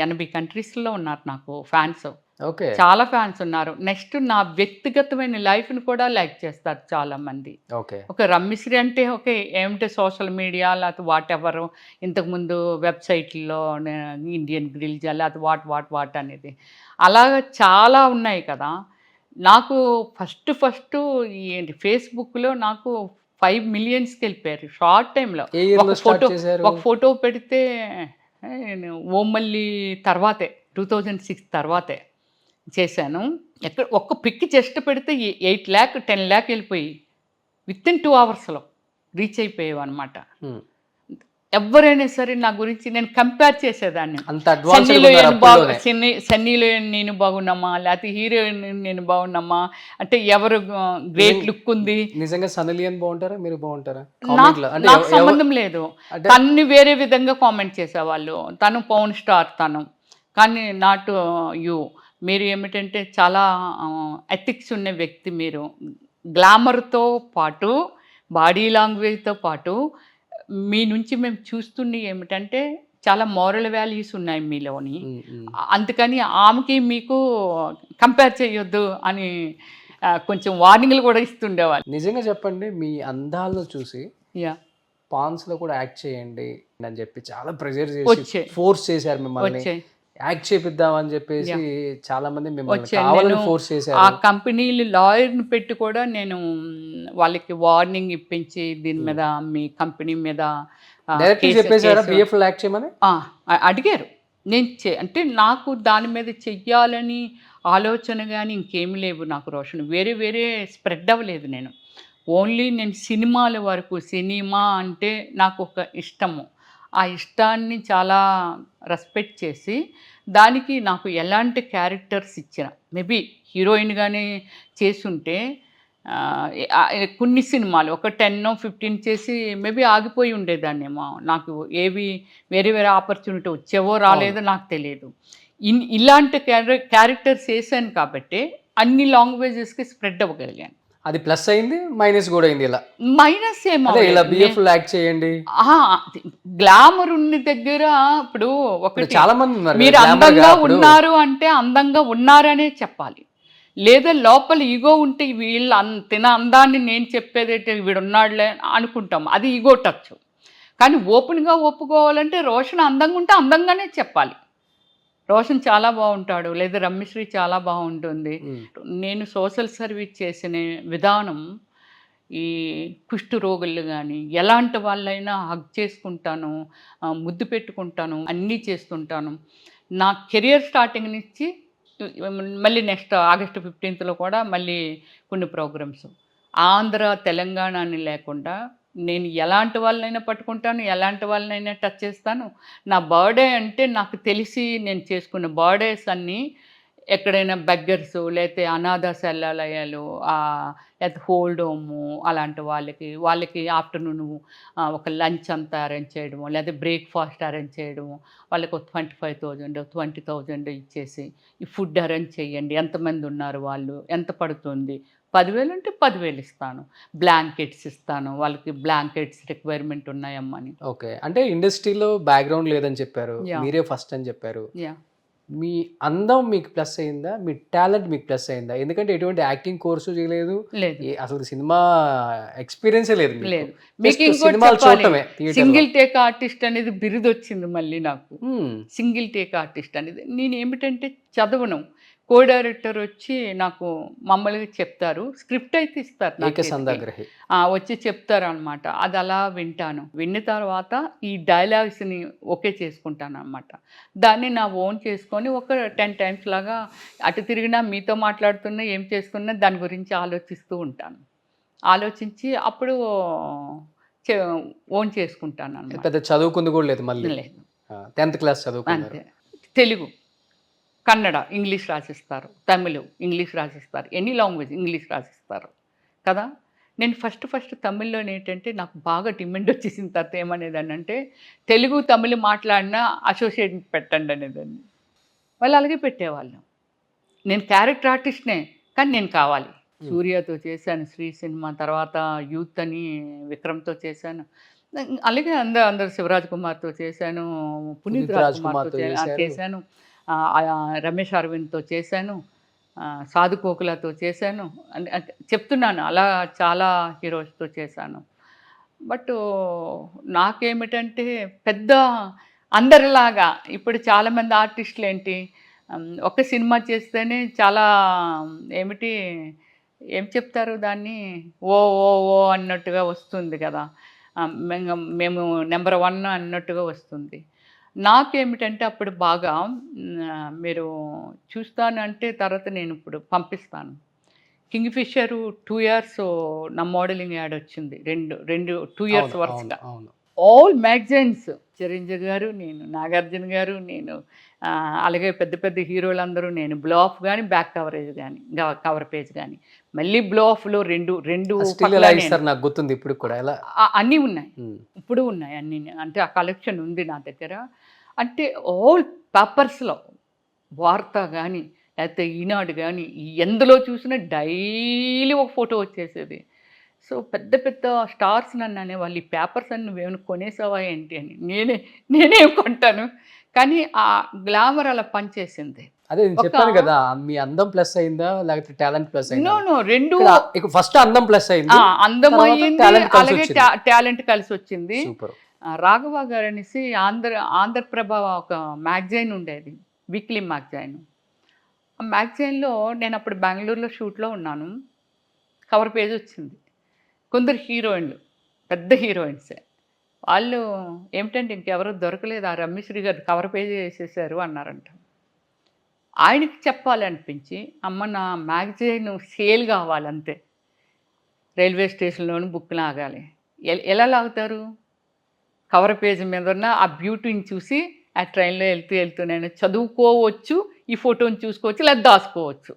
80 కంట్రీస్లో ఉన్నారు నాకు ఫ్యాన్స్, ఓకే, చాలా ఫ్యాన్స్ ఉన్నారు. నెక్స్ట్ నా వ్యక్తిగతమైన లైఫ్ని కూడా లైక్ చేస్తారు చాలా మంది. ఓకే, ఒక రమ్మిశ్రీ అంటే ఓకే ఏమిటి సోషల్ మీడియా లేకపోతే వాట్ ఎవర్, ఇంతకుముందు వెబ్సైట్లో ఇండియన్ గ్రిల్జ్ లేకపోతే వాట్ అనేది అలాగ చాలా ఉన్నాయి కదా. నాకు ఫస్ట్ ఏంటి ఫేస్బుక్లో నాకు 5 మిలియన్స్కి వెళ్ళిపోయారు షార్ట్ టైంలో. ఒక ఫోటో పెడితే ఓమల్లి తర్వాతే 2006 తర్వాతే చేశాను. ఎక్కడ ఒక్క పిక్ జస్ట్ పెడితే 8 lakh 10 lakh వెళ్ళిపోయి విత్ ఇన్ 2 hours రీచ్ అయిపోయావు అనమాట. ఎవరైనా సరే నా గురించి నేను కంపేర్ చేసేదాన్ని, సన్నీలో నేను బాగున్నామా లేకపోతే హీరోయిన్ నేను బాగున్నామా అంటే ఎవరు గ్రేట్ లుక్ ఉంది. నిజంగా సన్నలియన్ బాగుంటారా మీరు బాగుంటారా? నాకు సంబంధం లేదు, తన్ని వేరే విధంగా కామెంట్ చేసేవాళ్ళు. తను పవన్ స్టార్ తను, కానీ నాట్ యూ. మీరు ఏమిటంటే చాలా ఎథిక్స్ ఉన్న వ్యక్తి మీరు. గ్లామర్తో పాటు బాడీ లాంగ్వేజ్తో పాటు మీ నుంచి మేము చూస్తుంది ఏమిటంటే చాలా మోరల్ వాల్యూస్ ఉన్నాయి మీలోని. అందుకని ఆమెకి మీకు కంపేర్ చేయొద్దు అని కొంచెం వార్నింగ్లు కూడా ఇస్తుండేవాళ్ళు. నిజంగా చెప్పండి, మీ అందాలను చూసి పాన్స్లో కూడా యాక్ట్ చేయండి అని చెప్పి చాలా ప్రెజర్ చేసి ఫోర్స్ చేశారు మిమ్మల్ని, యాక్ట్ చేపిద్దామని చెప్పేసి చాలా మంది మిమ్మల్ని కావాలని ఫోర్స్ చేశారు. ఆ కంపెనీలు లాయర్ని పెట్టి కూడా నేను వాళ్ళకి వార్నింగ్ ఇప్పించి దీని మీద మీ కంపెనీ మీద యాక్ట్ చేయమని అడిగారు. నేను అంటే నాకు దాని మీద చెయ్యాలని ఆలోచన కానీ ఇంకేమి లేవు నాకు రోషన్. వేరే స్ప్రెడ్ అవ్వలేదు నేను. ఓన్లీ నేను సినిమాల వరకు, సినిమా అంటే నాకు ఒక ఇష్టము. ఆ ఇష్టాన్ని చాలా రెస్పెక్ట్ చేసి దానికి నాకు ఎలాంటి క్యారెక్టర్స్ ఇచ్చిన, మేబీ హీరోయిన్గానే చేసుంటే కొన్ని సినిమాలు ఒక 10-15 చేసి మేబీ ఆగిపోయి ఉండేదాన్నేమో. నాకు ఏవి వేరే ఆపర్చునిటీ వచ్చేవో రాలేదో నాకు తెలియదు. ఇలాంటి క్యారెక్టర్స్ వేసాను కాబట్టి అన్ని లాంగ్వేజెస్కి స్ప్రెడ్ అవ్వగలిగాను. అది ప్లస్ అయింది, మైనస్ కూడా అయింది. ఇలా మైనస్ ఏమో యాక్ట్ చేయండి, గ్లామర్ ఉన్న దగ్గర ఇప్పుడు ఒకటి చాలా మంది మీరు అందంగా ఉన్నారు అంటే అందంగా ఉన్నారనే చెప్పాలి, లేదా లోపల ఈగో ఉంటే వీళ్ళు తిన అందాన్ని నేను చెప్పేదైతే వీడున్నాడులే అనుకుంటాం, అది ఈగో టచ్. కానీ ఓపెన్గా ఒప్పుకోవాలంటే రోషన్ అందంగా ఉంటే అందంగానే చెప్పాలి. రోషన్ చాలా బాగుంటాడు, లేదా రమ్యశ్రీ చాలా బాగుంటుంది. నేను సోషల్ సర్వీస్ చేసిన విధానం ఈ కుష్టు రోగులు కానీ ఎలాంటి వాళ్ళైనా హగ్ చేసుకుంటాను, ముద్దు పెట్టుకుంటాను, అన్నీ చేస్తుంటాను. నా కెరియర్ స్టార్టింగ్ నుంచి మళ్ళీ నెక్స్ట్ August 15th కూడా మళ్ళీ కొన్ని ప్రోగ్రామ్స్ ఆంధ్ర తెలంగాణ అని లేకుండా నేను ఎలాంటి వాళ్ళనైనా పట్టుకుంటాను, ఎలాంటి వాళ్ళనైనా టచ్ చేస్తాను. నా బర్త్డే అంటే నాకు తెలిసి నేను చేసుకున్న బర్త్డేస్ అన్నీ ఎక్కడైనా బెగ్గర్స్ లేకపోతే అనాథ శల్యాలయాలు లేకపోతే హోల్డ్ హోము అలాంటి వాళ్ళకి ఆఫ్టర్నూన్ ఒక లంచ్ అంతా అరేంజ్ చేయడము, లేదా బ్రేక్ఫాస్ట్ అరేంజ్ చేయడము, వాళ్ళకి ఒక 25,000 20,000 ఇచ్చేసి ఈ ఫుడ్ అరేంజ్ చేయండి, ఎంతమంది ఉన్నారు వాళ్ళు, ఎంత పడుతుంది, 10,000 అంటే 10,000 ఇస్తాను, బ్లాంకెట్స్ ఇస్తాను, వాళ్ళకి బ్లాంకెట్స్ రిక్వైర్మెంట్ ఉన్నాయమ్మని. ఓకే, అంటే ఇండస్ట్రీలో బ్యాక్గ్రౌండ్ లేదని చెప్పారు, మీరే ఫస్ట్ అని చెప్పారు. మీ అందం మీకు ప్లస్ అయిందా, మీ టాలెంట్ మీకు ప్లస్ అయిందా? ఎందుకంటే ఎటువంటి యాక్టింగ్ కోర్సు చేయలేదు, అసలు సినిమా ఎక్స్పీరియన్సే లేదు. సింగిల్ టేక్ ఆర్టిస్ట్ అనేది బిరుదు వచ్చింది మళ్ళీ నాకు. సింగిల్ టేక్ ఆర్టిస్ట్ అనేది నేను ఏమిటంటే చదవను, కో డైరెక్టర్ వచ్చి నాకు మమ్మల్ని చెప్తారు, స్క్రిప్ట్ అయితే ఇస్తారు, వచ్చి చెప్తారు అనమాట. అది అలా వింటాను, విన్న తర్వాత ఈ డైలాగ్స్ని ఓకే చేసుకుంటాను అనమాట. దాన్ని నా ఓన్ చేసుకొని ఒక 10 times లాగా అటు తిరిగినా, మీతో మాట్లాడుతున్నా, ఏం చేసుకున్నా దాని గురించి ఆలోచిస్తూ ఉంటాను. ఆలోచించి అప్పుడు ఓన్ చేసుకుంటాను అనమాట. పెద్ద చదువుకుంది కూడా లేదు, మళ్ళీ లేదు, 10th class చదువుకుంటే. తెలుగు, కన్నడ ఇంగ్లీష్ రాసిస్తారు, తమిళ్ ఇంగ్లీష్ రాసిస్తారు, ఎనీ లాంగ్వేజ్ ఇంగ్లీష్ రాసిస్తారు కదా. నేను ఫస్ట్ తమిళ్లోనే ఏంటంటే నాకు బాగా డిమాండ్ వచ్చేసిన తర్వాత ఏమనేదాన్ని అంటే తెలుగు తమిళ్ మాట్లాడినా అసోసియేట్ పెట్టండి అనేదాన్ని. వాళ్ళు అలాగే పెట్టేవాళ్ళు. నేను క్యారెక్టర్ ఆర్టిస్ట్నే, కానీ నేను కావాలి. సూర్యతో చేశాను శ్రీ సినిమా, తర్వాత యూత్ అని విక్రమ్తో చేశాను. అలాగే అందరు శివరాజ్ కుమార్తో చేశాను, పునీత్ రాజ్ కుమార్తో చేశాను, రమేష్ అరవింద్తో చేశాను, సాధు కోకులతో చేశాను. చెప్తున్నాను అలా చాలా హీరోస్తో చేశాను. బట్ నాకేమిటంటే పెద్ద అందరిలాగా ఇప్పుడు చాలామంది ఆర్టిస్టులు ఏంటి ఒక సినిమా చేస్తేనే చాలా ఏం చెప్తారు దాన్ని, ఓ ఓ ఓ అన్నట్టుగా వస్తుంది కదా, మేము నెంబర్ 1 అన్నట్టుగా వస్తుంది. నాకేమిటంటే అప్పుడు బాగా మీరు చూస్తాను అంటే తర్వాత నేను ఇప్పుడు పంపిస్తాను. కింగ్ ఫిషర్ 2 years నా మోడలింగ్ యాడ్ వచ్చింది, రెండు 2 years వరుసగా. ఆల్ మ్యాగజైన్స్, చిరంజీవి గారు, నేను, నాగార్జున గారు, నేను, అలాగే పెద్ద పెద్ద హీరోలందరూ, నేను బ్లో ఆఫ్ కానీ బ్యాక్ కవరేజ్ కానీ కవర్ పేజ్ కానీ, మళ్ళీ బ్లో ఆఫ్లో రెండు నాకు గుర్తుంది ఇప్పుడు కూడా అన్నీ ఉన్నాయి, ఇప్పుడు ఉన్నాయి అన్నీ. అంటే ఆ కలెక్షన్ ఉంది నా దగ్గర. అంటే ఆల్ పేపర్స్లో వార్త కానీ లేకపోతే ఈనాడు కానీ ఎందులో చూసినా డైలీ ఒక ఫోటో వచ్చేసేది. సో పెద్ద పెద్ద స్టార్స్ నన్ను అనేవాళ్ళు, ఈ పేపర్స్ అన్ని నువ్వేమైనా కొనేసావా ఏంటి అని. నేనేం కొంటాను, కానీ ఆ గ్లామర్ అలా పనిచేసింది. అదే నేను చెప్పాను కదా, మీ అందం ప్లస్ అయిందా లేకపోతే టాలెంట్ ప్లస్ అయిందా? నో రెండు. ఫస్ట్ అందం ప్లస్ అయింది, అందం అయింది, అలాగే టాలెంట్ కలిసి వచ్చింది. రాఘవ గారు అనేసి ఆంధ్రప్రభ ఒక మ్యాగజైన్ ఉండేది, వీక్లీ మ్యాగజైన్. ఆ మ్యాగజైన్లో నేను అప్పుడు బెంగళూరులో షూట్లో ఉన్నాను. కవర్ పేజ్ వచ్చింది. కొందరు హీరోయిన్లు, పెద్ద హీరోయిన్సే, వాళ్ళు ఏమిటంటే ఇంకెవరో దొరకలేదు, ఆ రమ్యశ్రీ గారు కవర్ పేజ్ వేసేసారు అన్నారంట. ఆయనకి చెప్పాలనిపించి, అమ్మ నా మ్యాగజైన్ సేల్ కావాలంతే, రైల్వే స్టేషన్లోని బుక్ లాగాలి. ఎలా లాగుతారు? కవర్ పేజ్ మీద ఉన్న ఆ బ్యూటీని చూసి ఆ ట్రైన్లో వెళ్తూ నేను చదువుకోవచ్చు, ఈ ఫోటోని చూసుకోవచ్చు, లేదా దాచుకోవచ్చు.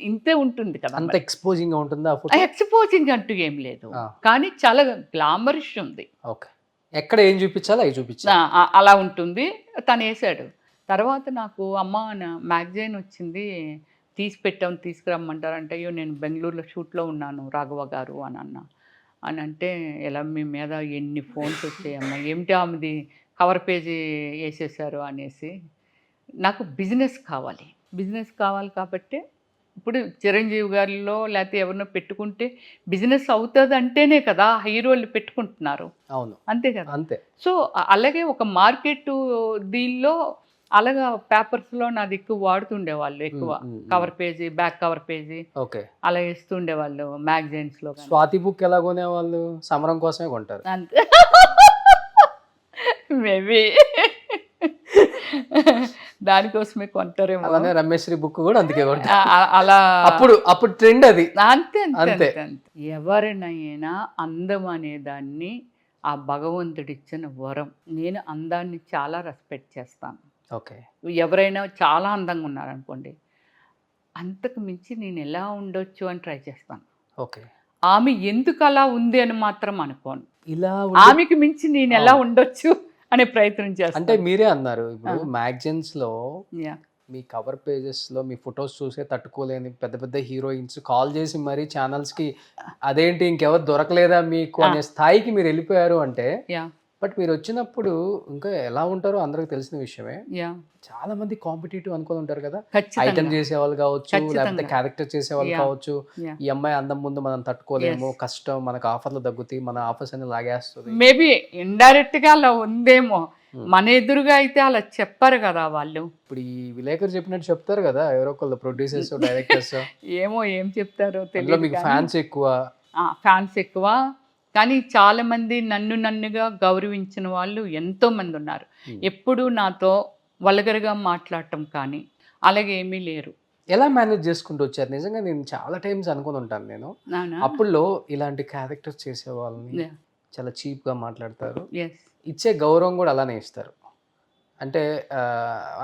ఇంతే ఉంటుంది కదా. అంత ఎక్స్పోజింగ్ ఉంటుందా? ఎక్స్పోజింగ్ అంటూ ఏం లేదు, కానీ చాలా గ్లామరిష్ ఉంది. ఓకే, ఎక్కడ ఏం చూపించాలో అవి అలా ఉంటుంది. తను వేసాడు. తర్వాత నాకు అమ్మ మ్యాగజైన్ వచ్చింది, తీసి పెట్టాము, తీసుకురమ్మంటారంటే, అయ్యో నేను బెంగళూరులో షూట్లో ఉన్నాను రాఘవ గారు అని అంటే, ఎలా మీ మీద ఎన్ని ఫోన్స్ వచ్చాయమ్మా, ఏమిటి ఆమెది కవర్ పేజీ వేసేసారు అనేసి. నాకు బిజినెస్ కావాలి కాబట్టి ఇప్పుడు చిరంజీవి గారిలో లేకపోతే ఎవరినో పెట్టుకుంటే బిజినెస్ అవుతుంది అంటేనే కదా హీరోలు పెట్టుకుంటున్నారు. అవును, అంతే కదా. అంతే. సో అలాగే ఒక మార్కెట్ దీనిలో అలాగా పేపర్స్లో నాది ఎక్కువ వాడుతుండేవాళ్ళు, ఎక్కువ cover page, back cover page, okay, అలా వేస్తుండేవాళ్ళు మ్యాగజైన్స్లో. స్వాతి బుక్ ఎలా కొనేవాళ్ళు? సమరం కోసమే కొంటారు అంతే. మేబీ దానికోసమే కొంటారేమో. అలానే రమేశ్వరి బుక్ కూడా అందుకే కొంటారు. అలా అప్పుడు ట్రెండ్ అది. అంతే. ఎవరినైనా అందం అనే దాన్ని ఆ భగవంతుడిచ్చిన వరం. నేను అందాన్ని చాలా రెస్పెక్ట్ చేస్తాను. ఓకే, ఎవరైనా చాలా అందంగా ఉన్నారనుకోండి, అంతకు మించి నేను ఎలా ఉండొచ్చు అని ట్రై చేస్తాను. ఓకే, ఆమె ఎందుకు అలా ఉంది అని మాత్రం అనుకోను. ఇలా ఆమెకి మించి నేను ఎలా ఉండొచ్చు అనే ప్రయత్నం చేస్తాను. అంటే మీరే అన్నారు ఇప్పుడు మ్యాగజైన్స్ లో మీ కవర్ పేజెస్ లో మీ ఫొటోస్ చూసే తట్టుకోలేని పెద్ద పెద్ద హీరోయిన్స్ కాల్ చేసి మరీ ఛానల్స్ కి అదేంటి ఇంకెవరు దొరకలేదా మీకు అనే స్థాయికి మీరు వెళ్ళిపోయారు. అంటే బట్ మీరు వచ్చినప్పుడు ఇంకా ఎలా ఉంటారో అందరికి తెలిసిన విషయమే. చాలా మంది కాంపిటేటివ్ అనుకుని ఉంటారు కదా, ఐటమ్ చేసేవాళ్ళు కావచ్చు, లేకపోతే క్యారెక్టర్ చేసేవాళ్ళు కావచ్చు. ఈ అమ్మాయి అందం ముందు మనం తట్టుకోలేము, కష్టం, మనకు ఆఫర్లు తగ్గుతాయి, మన ఆఫర్స్ అన్ని లాగేస్తుంది. మేబీ ఇండైరెక్ట్ గా అలా ఉందేమో, మన ఎదురుగా అయితే అలా చెప్పారు కదా వాళ్ళు. ఇప్పుడు ఈ విలేకరు చెప్పినట్టు చెప్తారు కదా ఎవరో ఒకళ్ళు, ప్రొడ్యూసర్స్, డైరెక్టర్స్. ఏం చెప్తారో తెలియదు. మీకు ఫ్యాన్స్ ఎక్కువ, కానీ చాలామంది నన్నుగా గౌరవించిన వాళ్ళు ఎంతోమంది ఉన్నారు. ఎప్పుడు నాతో వల్గర్గా మాట్లాడటం కానీ అలాగే ఏమీ లేరు. ఎలా మేనేజ్ చేసుకుంటూ వచ్చారు? నిజంగా నేను చాలా టైమ్స్ అనుకుని ఉంటాను. నేను అప్పుడులో ఇలాంటి క్యారెక్టర్స్ చేసే వాళ్ళని చాలా చీప్గా మాట్లాడతారు, ఇచ్చే గౌరవం కూడా అలానే ఇస్తారు. అంటే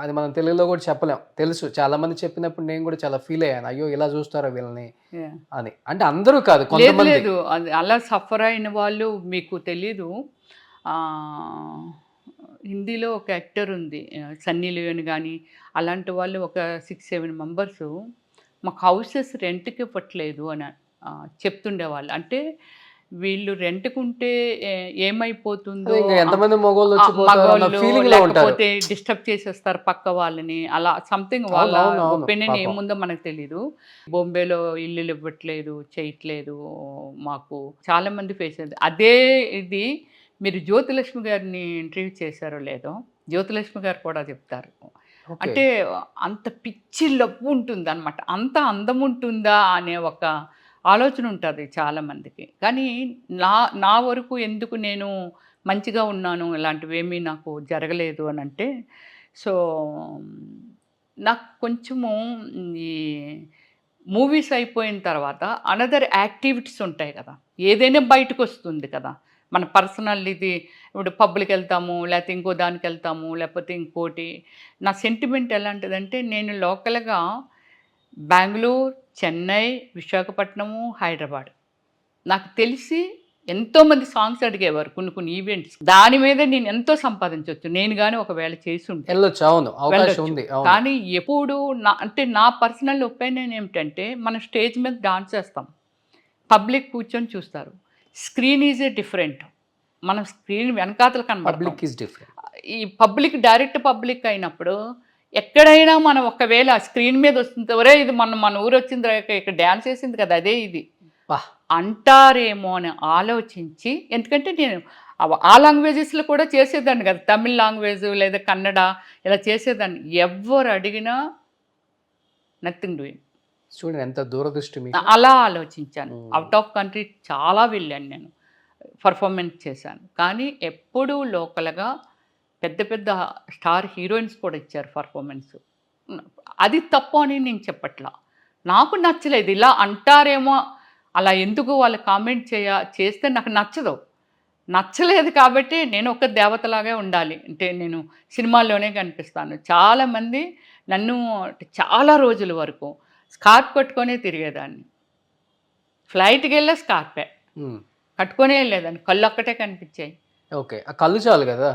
అది మనం తెలుగులో కూడా చెప్పలేం. తెలుసు చాలామంది చెప్పినప్పుడు నేను కూడా చాలా ఫీల్ అయ్యాను. అయ్యో! ఇలా చూస్తారా వీళ్ళని Yeah. అని. అంటే అందరూ కాదు, లేదు కొంతమంది. లేదు అది అలా సఫర్ అయిన వాళ్ళు మీకు తెలీదు. ఆ, హిందీలో ఒక యాక్టర్ ఉంది, సన్నీ లియోన్ కానీ అలాంటి వాళ్ళు ఒక 6-7 మెంబర్స్ మాకు హౌసెస్ రెంట్కి ఇవ్వట్లేదు అని చెప్తుండేవాళ్ళు. అంటే వీళ్ళు రెంట్కుంటే ఏమైపోతుందో, అదే ఇంకా ఎంతమంది మగవాళ్ళు వచ్చి పోతారు అన్న మగవాళ్ళు ఫీలింగ్ లో ఉంటారు. లేకపోతే డిస్టర్బ్ చేసేస్తారు పక్క వాళ్ళని, అలా సంథింగ్ వాళ్ళ అవును, అవును, ఒపీనియన్ పాపం. ఏముందో మనకు తెలీదు. బాంబేలో ఇల్లులు ఇవ్వట్లేదు, చేయట్లేదు, మాకు చాలా మంది ఫేస్ అయింది అదే ఇది. మీరు జ్యోతిలక్ష్మి గారిని ఇంటర్వ్యూ చేశారో లేదో, జ్యోతిలక్ష్మి గారు కూడా చెప్తారు. ఓకే. అంటే అంత పిచ్చి లవ్వు ఉంటుంది అనమాట, అంత అందం ఉంటుందా అనే ఒక ఆలోచన ఉంటుంది చాలామందికి. కానీ నా వరకు ఎందుకు నేను మంచిగా ఉన్నాను, ఇలాంటివి ఏమీ నాకు జరగలేదు అని అంటే, సో నాకు కొంచెము ఈ మూవీస్ అయిపోయిన తర్వాత అనదర్ యాక్టివిటీస్ ఉంటాయి కదా, ఏదైనా బయటకు వస్తుంది కదా మన పర్సనల్. ఇది ఇప్పుడు పబ్లిక్ వెళ్తాము, లేకపోతే ఇంకో దానికి వెళ్తాము, లేకపోతే ఇంకోటి. నా సెంటిమెంట్ ఎలాంటిదంటే, నేను లోకల్గా బెంగళూరు, చెన్నై, విశాఖపట్నము, హైదరాబాద్ నాకు తెలిసి ఎంతోమంది సాంగ్స్ అడిగేవారు కొన్ని ఈవెంట్స్. దాని మీద నేను ఎంతో సంపాదించవచ్చు నేను కానీ ఒకవేళ చేసి ఉంటే. వెళ్ళొచ్చు, అవును, అవకాశం వెళ్ళొచ్చు. ఉంది. అవును. కానీ ఎప్పుడు నా పర్సనల్ ఒపీనియన్ ఏమిటంటే, మనం స్టేజ్ మీద డాన్స్ చేస్తాం, పబ్లిక్ కూర్చొని చూస్తారు. Screen is a different. మనం స్క్రీన్ వెనకాతలు కనబడతాం. Public is different. ఈ పబ్లిక్ డైరెక్ట్ పబ్లిక్ అయినప్పుడు ఎక్కడైనా మనం ఒకవేళ స్క్రీన్ మీద వస్తుంది, ఒరే ఇది మన ఊరు వచ్చింది, ఇక్కడ డ్యాన్స్ చేసింది కదా అదే ఇది అంటారేమో అని ఆలోచించి, ఎందుకంటే నేను ఆ లాంగ్వేజెస్లో కూడా చేసేదాన్ని కదా, తమిళ్ లాంగ్వేజ్ లేదా కన్నడ ఇలా చేసేదాన్ని. ఎవరు అడిగినా నథింగ్ డూయింగ్. చూడండి ఎంత దూరదృష్టి మీకు. అలా ఆలోచించాను. అవుట్ ఆఫ్ కంట్రీ చాలా వెళ్ళాను, నేను పర్ఫార్మెన్స్ చేశాను. కానీ ఎప్పుడూ లోకల్గా పెద్ద పెద్ద స్టార్ హీరోయిన్స్ కూడా ఇచ్చారు పర్ఫార్మెన్స్. అది తప్పు అని నేను చెప్పట్లా, నాకు నచ్చలేదు. ఇలా అంటారేమో, అలా ఎందుకు వాళ్ళు కామెంట్ చేస్తే నాకు నచ్చలేదు. కాబట్టి నేను ఒక దేవతలాగే ఉండాలి, అంటే నేను సినిమాల్లోనే కనిపిస్తాను. చాలామంది నన్ను చాలా రోజుల వరకు స్కార్ఫ్ కట్టుకొనే తిరిగేదాన్ని. ఫ్లైట్కి వెళ్ళే స్కార్ఫే కట్టుకొనే వెళ్ళేదాన్ని, కళ్ళు ఒక్కటే కనిపించాయి. ఓకే, ఆ కళ్ళు చాలు కదా.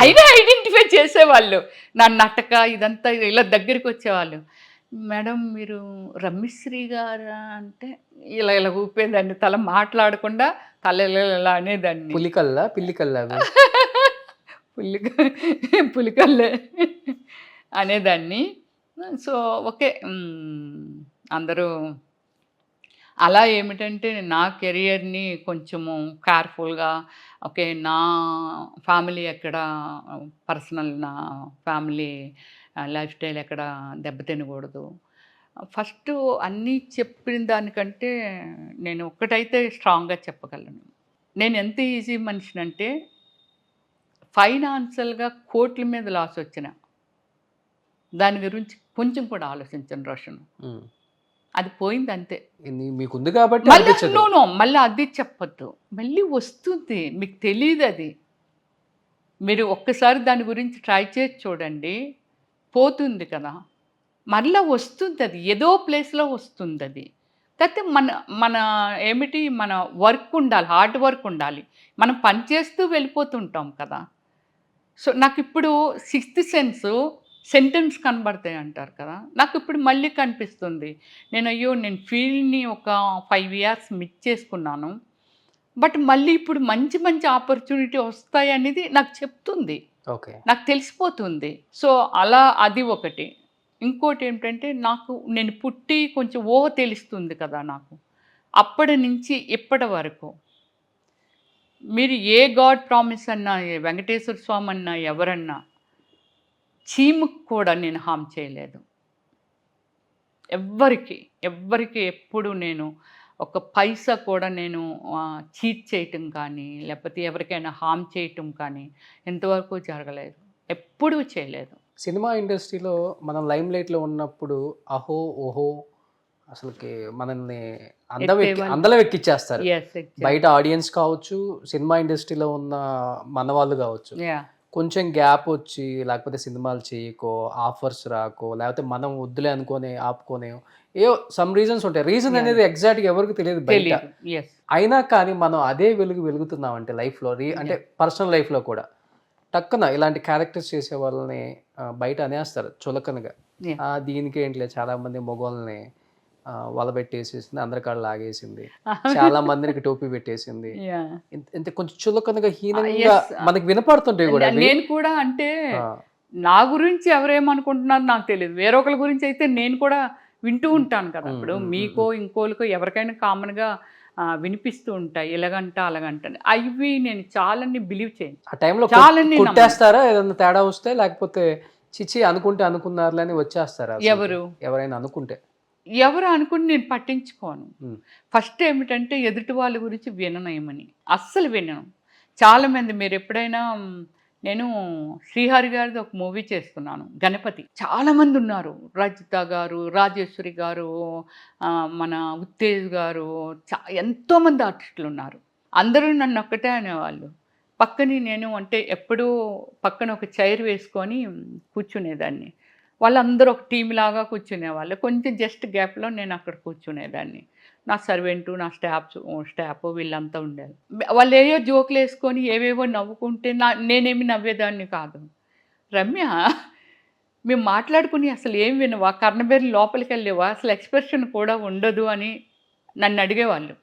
అయినా ఐడెంటిఫై చేసేవాళ్ళు నా నటక ఇదంతా. ఇలా దగ్గరికి వచ్చేవాళ్ళు, మేడం మీరు రమ్యశ్రీ గారా అంటే ఇలా ఊపేదాన్ని, తల మాట్లాడకుండా తల ఇలా అనేదాన్ని. పులికల్లా పిల్లికల్లా పులికల్లే అనేదాన్ని. సో ఓకే, అందరూ అలా ఏమిటంటే నా కెరియర్ని కొంచెము కేర్ఫుల్గా, ఓకే నా ఫ్యామిలీ ఎక్కడ, పర్సనల్ నా ఫ్యామిలీ లైఫ్ స్టైల్ ఎక్కడ దెబ్బతినకూడదు. ఫస్ట్ అన్నీ చెప్పిన దానికంటే నేను ఒక్కటైతే స్ట్రాంగ్గా చెప్పగలను, నేను ఎంత ఈజీ మనిషినంటే ఫైనాన్షియల్గా కోట్ల మీద లాస్ వచ్చిన దాని గురించి కొంచెం కూడా ఆలోచించను రోషన్. అది పోయింది అంతే. మీకుంది కాబట్టి మళ్ళీ అది చెప్పొద్దు, మళ్ళీ వస్తుంది, మీకు తెలియదు అది. మీరు ఒక్కసారి దాని గురించి ట్రై చేసి చూడండి, పోతుంది కదా, మళ్ళీ వస్తుంది. అది ఏదో ప్లేస్లో వస్తుంది. అది కాకపోతే మన ఏమిటి, మన వర్క్ ఉండాలి, హార్డ్ వర్క్ ఉండాలి. మనం పని చేస్తూ వెళ్ళిపోతుంటాం కదా. సో నాకు ఇప్పుడు సిక్స్త్ సెంటెన్స్ కనబడతాయి అంటారు కదా, నాకు ఇప్పుడు మళ్ళీ కనిపిస్తుంది. నేను ఫీల్డ్ని ఒక 5 years మిస్ చేసుకున్నాను, బట్ మళ్ళీ ఇప్పుడు మంచి మంచి ఆపర్చునిటీ వస్తాయి అనేది నాకు చెప్తుంది, ఓకే నాకు తెలిసిపోతుంది. సో అలా అది ఒకటి. ఇంకోటి ఏంటంటే, నేను పుట్టి కొంచెం తెలుస్తుంది కదా నాకు. అప్పటి నుంచి ఇప్పటి వరకు మీరు ఏ గాడ్ ప్రామిస్ అన్నా, ఏ వెంకటేశ్వర స్వామి అన్నా, ఎవరన్నా చీముకు కూడా నేను హామ్ చేయలేదు. ఎవ్వరికి ఎప్పుడు నేను ఒక పైసా కూడా నేను చీట్ చేయటం కానీ, లేకపోతే ఎవరికైనా హామ్ చేయటం కానీ ఎంతవరకు జరగలేదు, ఎప్పుడూ చేయలేదు. సినిమా ఇండస్ట్రీలో మనం లైమ్ లైట్లో ఉన్నప్పుడు అహో ఓహో అసలుకి మనల్ని అందలో ఎక్కిచ్చేస్తారు. బయట ఆడియన్స్ కావచ్చు, సినిమా ఇండస్ట్రీలో ఉన్న మన వాళ్ళు కావచ్చు. కొంచెం గ్యాప్ వచ్చి లేకపోతే సినిమాలు చేయకో, ఆఫర్స్ రాకో, లేకపోతే మనం వద్దులే అనుకోని ఆపుకొని ఏవో సమ్ రీజన్స్ ఉంటాయి. రీజన్ అనేది ఎగ్జాక్ట్‌గా ఎవరికీ తెలియదు బయట. తెలీదు. ఎస్. అయినా కానీ మనం అదే వెలుగుతున్నామంటే లైఫ్‌లో అంటే పర్సనల్ లైఫ్‌లో కూడా టక్కున ఇలాంటి క్యారెక్టర్స్ చేసే వాళ్ళని బయట అనేస్తారు చులకనగా. Yeah. దీనికేంటిలే చాలా మంది మగోళ్ళని వలబెట్టేసేసింది, అందరి కాళ్ళు లాగేసింది, చాలా మందికి టోపీ పెట్టేసింది. Yeah. ఇంత కొంచెం చులకనగా హీనంగా Yes. మనకి వినపడుతుంటాయి కూడా అవి. నేను కూడా అంటే ఆ, నా గురించి ఎవరేమనుకుంటున్నారో నాకు తెలియదు. వేరొకరి గురించి అయితే నేను కూడా వింటూ ఉంటాను కదా. ఇప్పుడు మీకో ఇంకోళ్ళకో ఎవరికైనా కామన్గా వినిపిస్తూ ఉంటాయి, ఇలాగంట అలాగంట అని. అవి నేను చాలాని బిలీవ్ చేయను. ఆ టైంలో చాలాని కొట్టేస్తారా ఏదన్నా తేడా వస్తే, లేకపోతే చిచి అనుకుంటే అనుకున్నారులే అని వచ్చేస్తారా అసలు? ఎవరు ఎవరైనా అనుకుంటే ఎవరు అనుకుని నేను పట్టించుకోను. ఉమ్, ఫస్ట్ ఏమిటంటే ఎదుటి వాళ్ళ గురించి విననేమని అస్సలు వినను. చాలామంది మీరు ఎప్పుడైనా నేను శ్రీహరి గారిది ఒక మూవీ చేస్తున్నాను గణపతి. చాలామంది ఉన్నారు, రజిత గారు, రాజేశ్వరి గారు, మన ఉత్తేజ్ గారు, ఎంతోమంది ఆర్టిస్టులు ఉన్నారు. అందరూ నన్ను ఒక్కటే అనేవాళ్ళు. పక్కని నేను అంటే ఎప్పుడూ పక్కన ఒక చైర్ వేసుకొని కూర్చునేదాన్ని. వాళ్ళందరూ ఒక టీం లాగా కూర్చునేవాళ్ళు. కొంచెం జస్ట్ గ్యాప్లో నేను అక్కడ కూర్చునేదాన్ని. నా సర్వెంటు, నా స్టాఫ్ వీళ్ళంతా ఉండేది. వాళ్ళు ఏవో జోకులు వేసుకొని ఏవేవో నవ్వుకుంటే నేనేమి నవ్వేదాన్ని కాదు. రమ్య, మేము మాట్లాడుకుని అసలు ఏం వినవా, కర్ణబేరి లోపలికి వెళ్ళేవా, అసలు ఎక్స్ప్రెషన్ కూడా ఉండదు అని నన్ను అడిగేవాళ్ళు.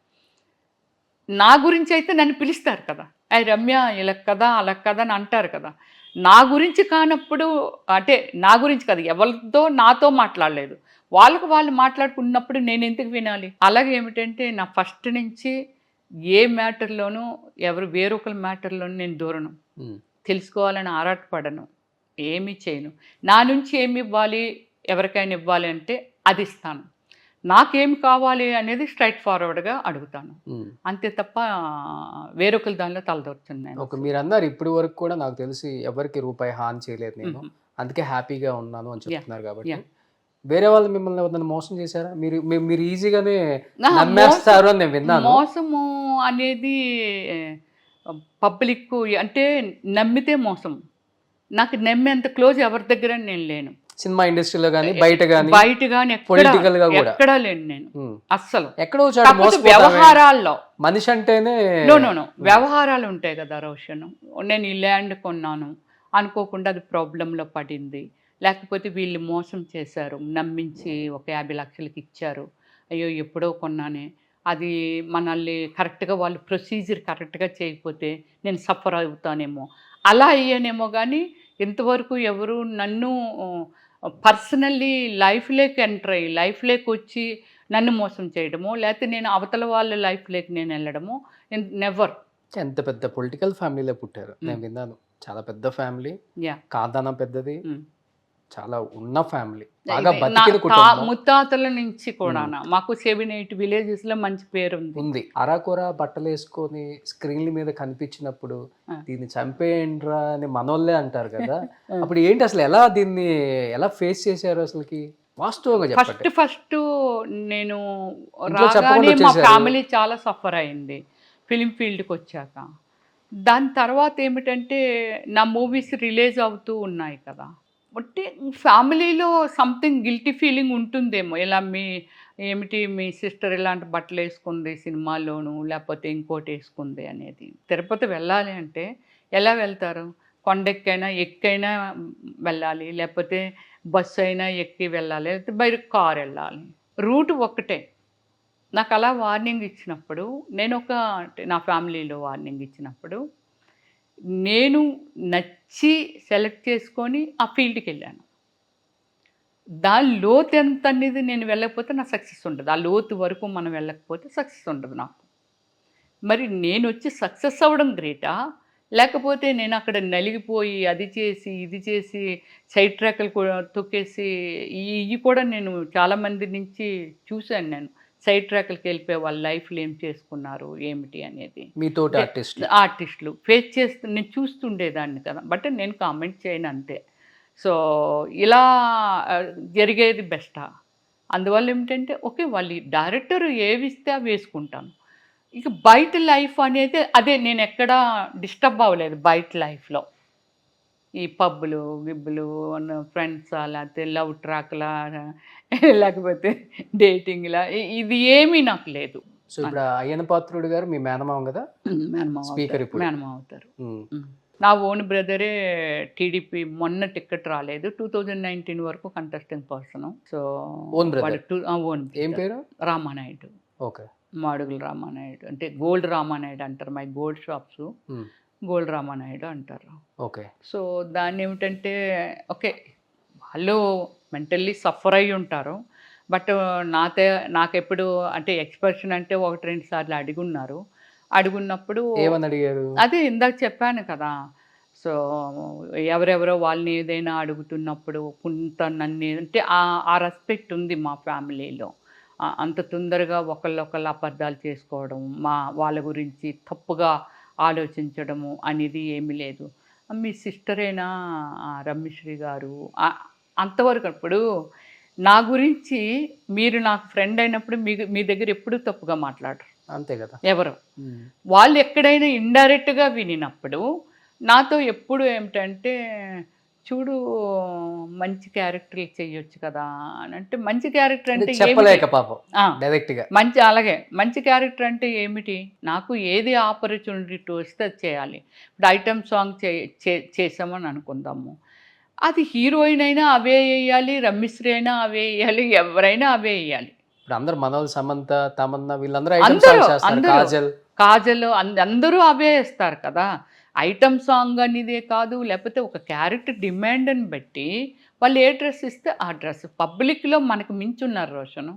నా గురించి అయితే నన్ను పిలుస్తారు కదా, అయ్యి రమ్య ఇలా కదా అలా కదా అని అంటారు కదా. నా గురించి కానప్పుడు అంటే నా గురించి కదా, ఎవరితో నాతో మాట్లాడలేదు, వాళ్ళకు వాళ్ళు మాట్లాడుకున్నప్పుడు నేను ఎందుకు వినాలి? అలాగే ఏమిటంటే నా ఫస్ట్ నుంచి ఏ మ్యాటర్లోనూ వేరొకరి మ్యాటర్లోనూ నేను దూరను, తెలుసుకోవాలని ఆరాటపడను, ఏమీ చేయను. నా నుంచి ఏమి ఇవ్వాలి, ఎవరికైనా ఇవ్వాలి అంటే అది ఇస్తాను. నాకేం కావాలి అనేది స్ట్రైట్ ఫార్వర్డ్గా అడుగుతాను, అంతే తప్ప వేరొకరి దానిలో తలదొరుతున్నాను. ఓకే, మీరు అన్నారు ఇప్పుడు వరకు కూడా నాకు తెలిసి ఎవరికి రూపాయి హాని చేయలేదు నేను, అందుకే హ్యాపీగా ఉన్నాను అని చెప్తున్నారు. కాబట్టి వేరే వాళ్ళు మిమ్మల్ని ఎవరైనా మోసం చేశారా? మీరు ఈజీగానే నమ్మేస్తారు అని నేను విన్నాను. మోసము అనేది పబ్లిక్ అంటే నమ్మితే మోసం. నాకు నమ్మేంత క్లోజ్ ఎవరి దగ్గర నేను లేను. సినిమా ఇండస్ట్రీలో కానీ బయట కానీ పొలిటికల్ గా ఎక్కడా లేను నేను అస్సలు. ఎక్కడో వ్యవహారాల్లో మనిషి అంటేనే నో వ్యవహారాలు ఉంటాయి కదా రోషన్. నేను ఈ ల్యాండ్ కొన్నాను అనుకోకుండా అది ప్రాబ్లంలో పడింది, లేకపోతే వీళ్ళు మోసం చేశారు, నమ్మించి ఒక 50 లక్షలకి ఇచ్చారు, అయ్యో ఎప్పుడో కొన్నానే, అది మనల్ని కరెక్ట్గా వాళ్ళు ప్రొసీజర్ కరెక్ట్గా చేయకపోతే నేను సఫర్ అవుతానేమో, అలా అయ్యానేమో. కానీ ఇంతవరకు ఎవరు నన్ను పర్సనల్లీ లైఫ్లోకి ఎంటర్ అయ్యి లైఫ్లోకి వచ్చి నన్ను మోసం చేయడమో, లేకపోతే నేను అవతల వాళ్ళ లైఫ్లోకి నేను వెళ్ళడమో నెవర్. ఎంత పెద్ద పొలిటికల్ ఫ్యామిలీలో పుట్టారు నేను విన్నాను. చాలా పెద్ద ఫ్యామిలీ, కాదన పెద్దది, చాలా ఉన్న ఫ్యామిలీ, బాగా బతికిన కుటుంబం. ముత్తాతల నుంచి కూడా మాకు 7-8 విలేజెస్లో మంచి పేరు ఉంది. అరాకొర బట్టలు వేసుకొని స్క్రీన్ల మీద కనిపించినప్పుడు దీన్ని చంపేయండ్రా అని మనోళ్ళే అంటారు కదా, అప్పుడు ఏంటి అసలు దీన్ని ఎలా ఫేస్ చేశారు అసలుకి వాస్తవంగా చెప్పండి? ఫస్ట్ నేను రాగానే మా ఫ్యామిలీ చాలా సఫర్ అయింది ఫిలిం ఫీల్డ్కి వచ్చాక. దాని తర్వాత ఏమిటంటే నా మూవీస్ రిలీజ్ అవుతూ ఉన్నాయి కదా, అంటే ఫ్యామిలీలో సంథింగ్ గిల్టీ ఫీలింగ్ ఉంటుందేమో. ఇలా మీ సిస్టర్ ఇలాంటి బట్టలు వేసుకుంది సినిమాల్లోనూ, లేకపోతే ఇంకోటి వేసుకుంది అనేది. తిరుపతి వెళ్ళాలి అంటే ఎలా వెళ్తారు? కొండెక్కైనా ఎక్కైనా వెళ్ళాలి, లేకపోతే బస్సు అయినా ఎక్కి వెళ్ళాలి, లేకపోతే బయట కారు వెళ్ళాలి. రూట్ ఒక్కటే. నాకు అలా వార్నింగ్ ఇచ్చినప్పుడు నా ఫ్యామిలీలో వార్నింగ్ ఇచ్చినప్పుడు నేను నచ్చి సెలెక్ట్ చేసుకొని ఆ ఫీల్డ్కి వెళ్ళాను. దాని లోతు ఎంత అనేది నేను వెళ్ళకపోతే నా సక్సెస్ ఉండదు. ఆ లోతు వరకు మనం వెళ్ళకపోతే సక్సెస్ ఉండదు నాకు. మరి నేను వచ్చి సక్సెస్ అవ్వడం గ్రేటా, లేకపోతే నేను అక్కడ నలిగిపోయి అది చేసి ఇది చేసి సైడ్ ట్రాక్లు కూడా తొక్కేసి ఇవి కూడా నేను చాలామంది నుంచి చూశాను. నేను సైడ్ ట్రాక్లకి వెళ్ళిపోయి వాళ్ళ లైఫ్లో ఏం చేసుకున్నారు ఏమిటి అనేది మీతో ఆర్టిస్టులు ఫేస్ చేస్తూ నేను చూస్తుండేదాన్ని కదా, బట్ నేను కామెంట్ చేయను అంతే. సో ఇలా జరిగేది బెస్టా? అందువల్ల ఏమిటంటే ఓకే, వాళ్ళు డైరెక్టర్ ఏవి ఇస్తే అవి వేసుకుంటాను. ఇక బయట లైఫ్ అనేది అదే, నేను ఎక్కడా డిస్టర్బ్ అవ్వలేదు బయట లైఫ్లో. ఈ పబ్బులు గిబ్బులు ఫ్రెండ్స్ లేకపోతే లవ్ ట్రాక్లా లేకపోతే డేటింగ్లా ఇది ఏమీ నాకు లేదు. సో ఇప్పుడు అయ్యన పాత్రుడు గారు మీ మేనమామ కదా, స్పీకర్ ఇప్పుడు. మేనమామ అవుతారు. నా ఓన్ బ్రదరే టీడీపీ మొన్న టికెట్ రాలేదు, 2019 వరకు contesting person. So own brother. Own ఏం పేరు? రామానాయుడు. ఓకే. మాడుగుల రామానాయుడు అంటే గోల్డ్ రామానాయుడు అంటారు. My gold shops gold Ramanaidu అంటారు. ఓకే. సో దాన్ని ఏమిటంటే ఓకే వాళ్ళు మెంటల్లీ సఫర్ అయ్యి ఉంటారు. బట్ నాకెప్పుడు అంటే ఎక్స్ప్రెషన్ అంటే 1-2 సార్లు అడుగున్నప్పుడు ఏమని అడిగారు? అదే ఇందాక చెప్పాను కదా. సో ఎవరెవరో వాళ్ళని ఏదైనా అడుగుతున్నప్పుడు కొంత నన్ను అంటే ఆ రెస్పెక్ట్ ఉంది మా ఫ్యామిలీలో. అంత తొందరగా ఒకళ్ళొకళ్ళు అబద్ధాలు చేసుకోవడం, వాళ్ళ గురించి తప్పుగా ఆలోచించడము అనేది ఏమీ లేదు. మీ సిస్టరేనా రమ్యశ్రీ గారు అంతవరకు. అప్పుడు నా గురించి మీరు నాకు ఫ్రెండ్ అయినప్పుడు మీ దగ్గర ఎప్పుడు తప్పుగా మాట్లాడరు. అంతే కదా. ఎవరు వాళ్ళు ఎక్కడైనా ఇండైరెక్ట్గా వినినప్పుడు నాతో ఎప్పుడు ఏమిటంటే చూడు మంచి క్యారెక్టర్ చేయొచ్చు కదా అని. అంటే మంచి క్యారెక్టర్ అంటే చెప్పలేక పాపం డైరెక్ట్గా మంచి, అలాగే మంచి క్యారెక్టర్ అంటే ఏమిటి, నాకు ఏది ఆపర్చునిటీ వస్తే అది చేయాలి. ఇప్పుడు ఐటమ్ సాంగ్ చేసామని అనుకుందాము, అది హీరోయిన్ అయినా అవే వేయాలి, రమ్యశ్రీ అయినా అవే వేయాలి, ఎవరైనా అవే వేయాలి. ఇప్పుడు అందరు మనోజ్, సమంత, తమన్నా వీళ్ళందరూ కాజల్ అందరూ అవే వేస్తారు కదా. ఐటమ్ సాంగ్ అనేదే కాదు, లేకపోతే ఒక క్యారెక్టర్ డిమాండ్ని బట్టి వాళ్ళు ఏ డ్రెస్ ఇస్తే ఆ డ్రెస్. పబ్లిక్లో మనకు మించున్నారు రోషన్.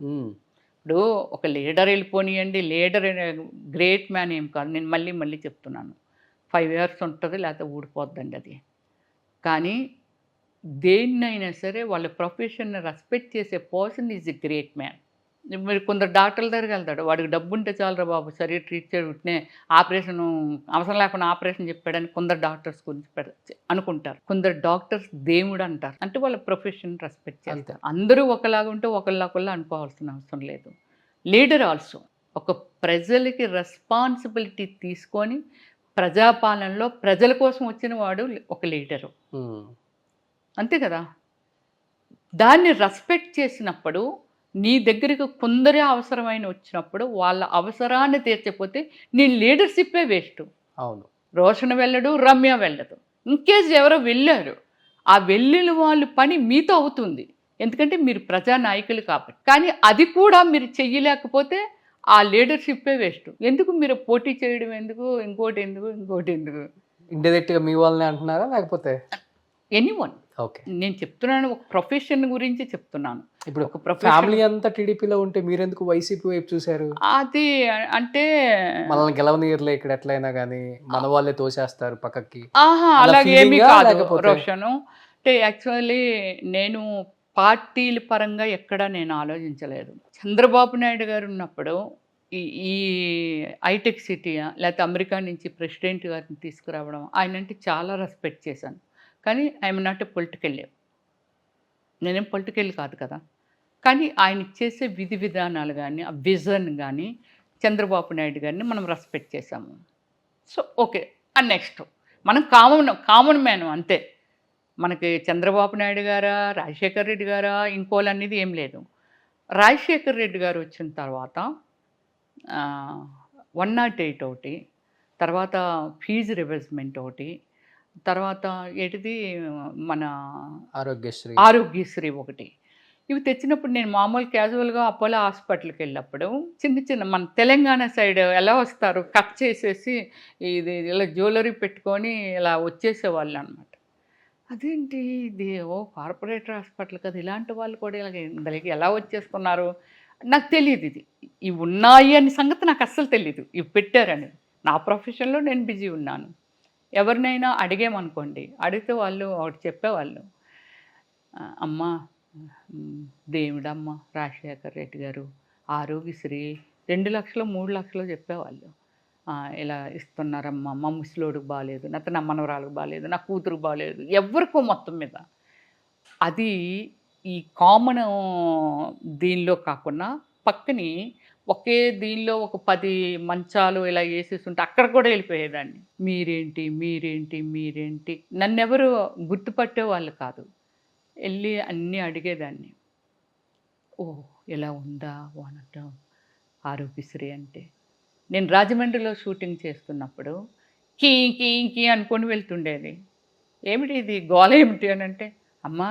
ఇప్పుడు ఒక లీడర్ వెళ్ళిపోనియండి, లీడర్ గ్రేట్ మ్యాన్ ఏం కాదు, నేను మళ్ళీ చెప్తున్నాను. 5 years ఉంటుంది లేకపోతే ఊడిపోద్దండి అది. కానీ దేన్నైనా సరే వాళ్ళ ప్రొఫెషన్ని రెస్పెక్ట్ చేసే person is a great man. మీరు కొందరు డాక్టర్ల దగ్గరికి వెళ్తాడు, వాడికి డబ్బు ఉంటే చాలరా బాబు సరే ట్రీట్ చేయడం, ఆపరేషన్ అవసరం లేకుండా ఆపరేషన్ చెప్పాడని కొందరు డాక్టర్స్ గురించి అనుకుంటారు. కొందరు డాక్టర్స్ దేవుడు అంటారు. అంటే వాళ్ళ ప్రొఫెషన్ రెస్పెక్ట్ చేస్తారు. అందరూ ఒకలాగా ఉంటే ఒకళ్ళ అనుకోవాల్సిన అవసరం లేదు. లీడర్ ఆల్సో ఒక ప్రజలకి రెస్పాన్సిబిలిటీ తీసుకొని ప్రజాపాలనలో ప్రజల కోసం వచ్చిన వాడు ఒక లీడరు. అంతే కదా. దాన్ని రెస్పెక్ట్ చేసినప్పుడు నీ దగ్గరికి కొందరే అవసరమైన వచ్చినప్పుడు వాళ్ళ అవసరాన్ని తీర్చకపోతే నీ లీడర్షిప్పే వేస్ట్. అవును. రోషన్ వెళ్ళడు, రమ్య వెళ్ళదు. ఇన్కేస్ ఎవరో వెళ్ళారు, ఆ వెళ్ళిన వాళ్ళు పని మీతో అవుతుంది, ఎందుకంటే మీరు ప్రజానాయకులు కాబట్టి. కానీ అది కూడా మీరు చెయ్యలేకపోతే ఆ లీడర్షిప్పే వేస్ట్. ఎందుకు మీరు పోటీ చేయడం, ఎందుకు ఇంకోటి ఎందుకు ఇండైరెక్ట్గా మీ వాళ్ళని అంటున్నారా లేకపోతే ఎనీవన్? ఓకే, నేను చెప్తున్నాను ఒక ప్రొఫెషన్ గురించి చెప్తున్నాను. ఇప్పుడు ఒక ఫ్యామిలీ అంతా టీడీపీలో ఉంటే మీరెందుకు వైసీపీ వైపు చూశారు? అది అంటే మనల్ని గెలవనీయర్లే ఇక్కడ ఎట్లయినా కానీ మన వాళ్ళే తోసేస్తారు పక్కకి. అలాగే ఏమీ కాదు రోషను. అంటే యాక్చువల్లీ నేను పార్టీల పరంగా ఎక్కడ నేను ఆలోచించలేదు. చంద్రబాబు నాయుడు గారు ఉన్నప్పుడు ఈ హైటెక్ సిటీ లేకపోతే అమెరికా నుంచి ప్రెసిడెంట్ గారిని తీసుకురావడం, ఆయన అంటే చాలా రెస్పెక్ట్ చేశాను. కానీ ఐఎమ్ నాట్ ఎ పొలిటికల్. నేనేం పొలిటికల్ కాదు కదా. కానీ ఆయన చేసే విధి విధానాలు కానీ ఆ విజన్ కానీ చంద్రబాబు నాయుడు గారిని మనం రెస్పెక్ట్ చేశాము. So okay. అండ్ నెక్స్ట్ మనం కామన్ మ్యాన్ అంతే. మనకి చంద్రబాబు నాయుడు గారా, రాజశేఖర్ రెడ్డి గారా, ఇంకోళ్ళు అనేది ఏం లేదు. రాజశేఖర్ రెడ్డి గారు వచ్చిన తర్వాత 108 ఒకటి, తర్వాత ఫీజు రివర్స్మెంట్ ఒకటి, తర్వాత ఏంటిది మన ఆరోగ్యశ్రీ ఒకటి. ఇవి తెచ్చినప్పుడు నేను మామూలు క్యాజువల్గా అపోలో హాస్పిటల్కి వెళ్ళినప్పుడు చిన్న మన తెలంగాణ సైడ్ ఎలా వస్తారు, కట్ చేసేసి ఇది ఇలా జ్యువెలరీ పెట్టుకొని ఇలా వచ్చేసేవాళ్ళు అనమాట. అదేంటి ఇది కార్పొరేటర్ హాస్పిటల్ కదా, ఇలాంటి వాళ్ళు కూడా ఇందులోకి ఎలా వచ్చేస్తున్నారు నాకు తెలియదు. ఇవి ఉన్నాయి అనే సంగతి నాకు అస్సలు తెలియదు, ఇవి పెట్టారని. నా ప్రొఫెషన్లో నేను బిజీ ఉన్నాను. ఎవరినైనా అడిగామనుకోండి, అడిగితే వాళ్ళు ఒకటి చెప్పేవాళ్ళు, అమ్మ దేవుడమ్మ రాజశేఖర్ రెడ్డి గారు ఆరోగ్యశ్రీ 2 లక్షలు 3 లక్షలు చెప్పేవాళ్ళు. ఇలా ఇస్తున్నారమ్మా, మా ముసలోడికి బాగాలేదు, నా మనవరాలకు బాగాలేదు, నా కూతురుకు బాగాలేదు, ఎవరికో మొత్తం మీద. అది ఈ కామన్ దీనిలో కాకుండా పక్కని ఒకే దీనిలో ఒక 10 మంచాలు ఇలా వేసేస్తుంటే అక్కడ కూడా వెళ్ళిపోయేదాన్ని. మీరేంటి నన్నెవరు గుర్తుపట్టేవాళ్ళు కాదు. వెళ్ళి అన్నీ అడిగేదాన్ని. ఓహ్! ఇలా ఉందా అనటం ఆరోగ్యశ్రీ అంటే. నేను రాజమండ్రిలో షూటింగ్ చేస్తున్నప్పుడు కీ కీ కీ అనుకొని వెళ్తుండేది. ఏమిటి ఇది గోల ఏమిటి అని అంటే, అమ్మా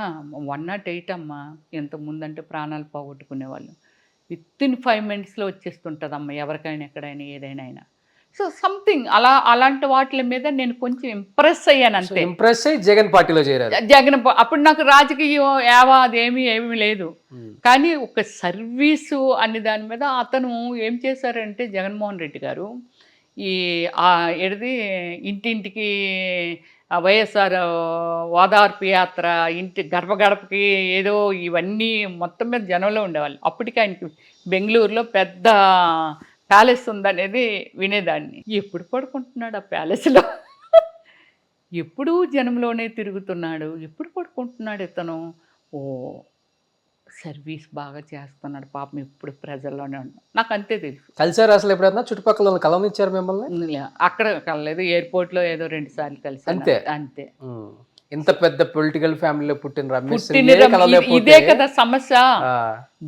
108 అమ్మా, ఇంతకుముందంటే ప్రాణాలు పోగొట్టుకునేవాళ్ళు. వితిన్ 5 మినిట్స్లో వచ్చేస్తుంటుందమ్మా ఎవరికైనా ఎక్కడైనా ఏదైనా. సో సంథింగ్ అలాంటి వాటి మీద నేను కొంచెం ఇంప్రెస్ అయ్యాను అంతే. ఇంప్రెస్ అయ్యి జగన్ పార్టీలో చేరారు. అప్పుడు నాకు రాజకీయం అదేమీ లేదు. కానీ ఒక సర్వీసు అనే దాని మీద అతను ఏం చేశారంటే జగన్మోహన్ రెడ్డి గారు ఇంటింటికి వైఎస్ఆర్ ఓదార్పు యాత్ర, ఇంటి గడప గడపకి ఏదో ఇవన్నీ మొత్తం మీద జనంలో ఉండేవాళ్ళు. అప్పటికి ఆయనకి బెంగళూరులో పెద్ద ప్యాలెస్ ఉందనేది వినేదాన్ని. ఎప్పుడు పడుకుంటున్నాడు ఆ ప్యాలెస్లో? ఎప్పుడూ జనంలోనే తిరుగుతున్నాడు. ఎప్పుడు పడుకుంటున్నాడు ఇతను? ఓ సర్వీస్ బాగా చేస్తున్నాడు పాపం, ఎప్పుడు ప్రజల్లోనే ఉన్నాడు. నాకు అంతే తెలుసు. కలిసారు అసలు ఎప్పుడైనా? చుట్టుపక్కల కలవనిచ్చారు మిమ్మల్ని? అక్కడ కలలేదు, ఎయిర్పోర్ట్లో ఏదో 2 సార్లు కలిసి అంతే. ఇంత పెద్ద పొలిటికల్ ఫ్యామిలీలో పుట్టిన ఇదే కదా సమస్య.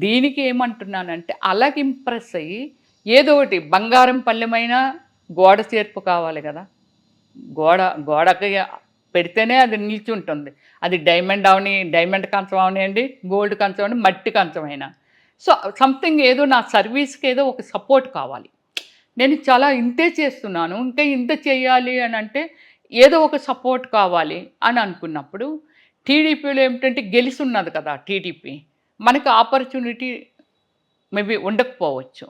దీనికి ఏమంటున్నానంటే అలాగే ఇంప్రెస్ అయ్యి ఏదో ఒకటి బంగారం పల్లెమైన గోడ చేర్పు కావాలి కదా. గోడకి పెడితేనే అది నిలిచి ఉంటుంది. అది డైమండ్ కంచం అవనివ్వండి, గోల్డ్ కంచం అవని, మట్టి కంచం అయినా. సో సంథింగ్ ఏదో నా సర్వీస్కి ఏదో ఒక సపోర్ట్ కావాలి. నేను చాలా ఇంతే చేస్తున్నాను, ఇంకా ఇంత చేయాలి అని అంటే ఏదో ఒక సపోర్ట్ కావాలి అని అనుకున్నప్పుడు టీడీపీలో ఏమిటంటే గెలిచి ఉన్నది కదా టీడీపీ, మనకి ఆపర్చునిటీ మేబీ ఉండకపోవచ్చు.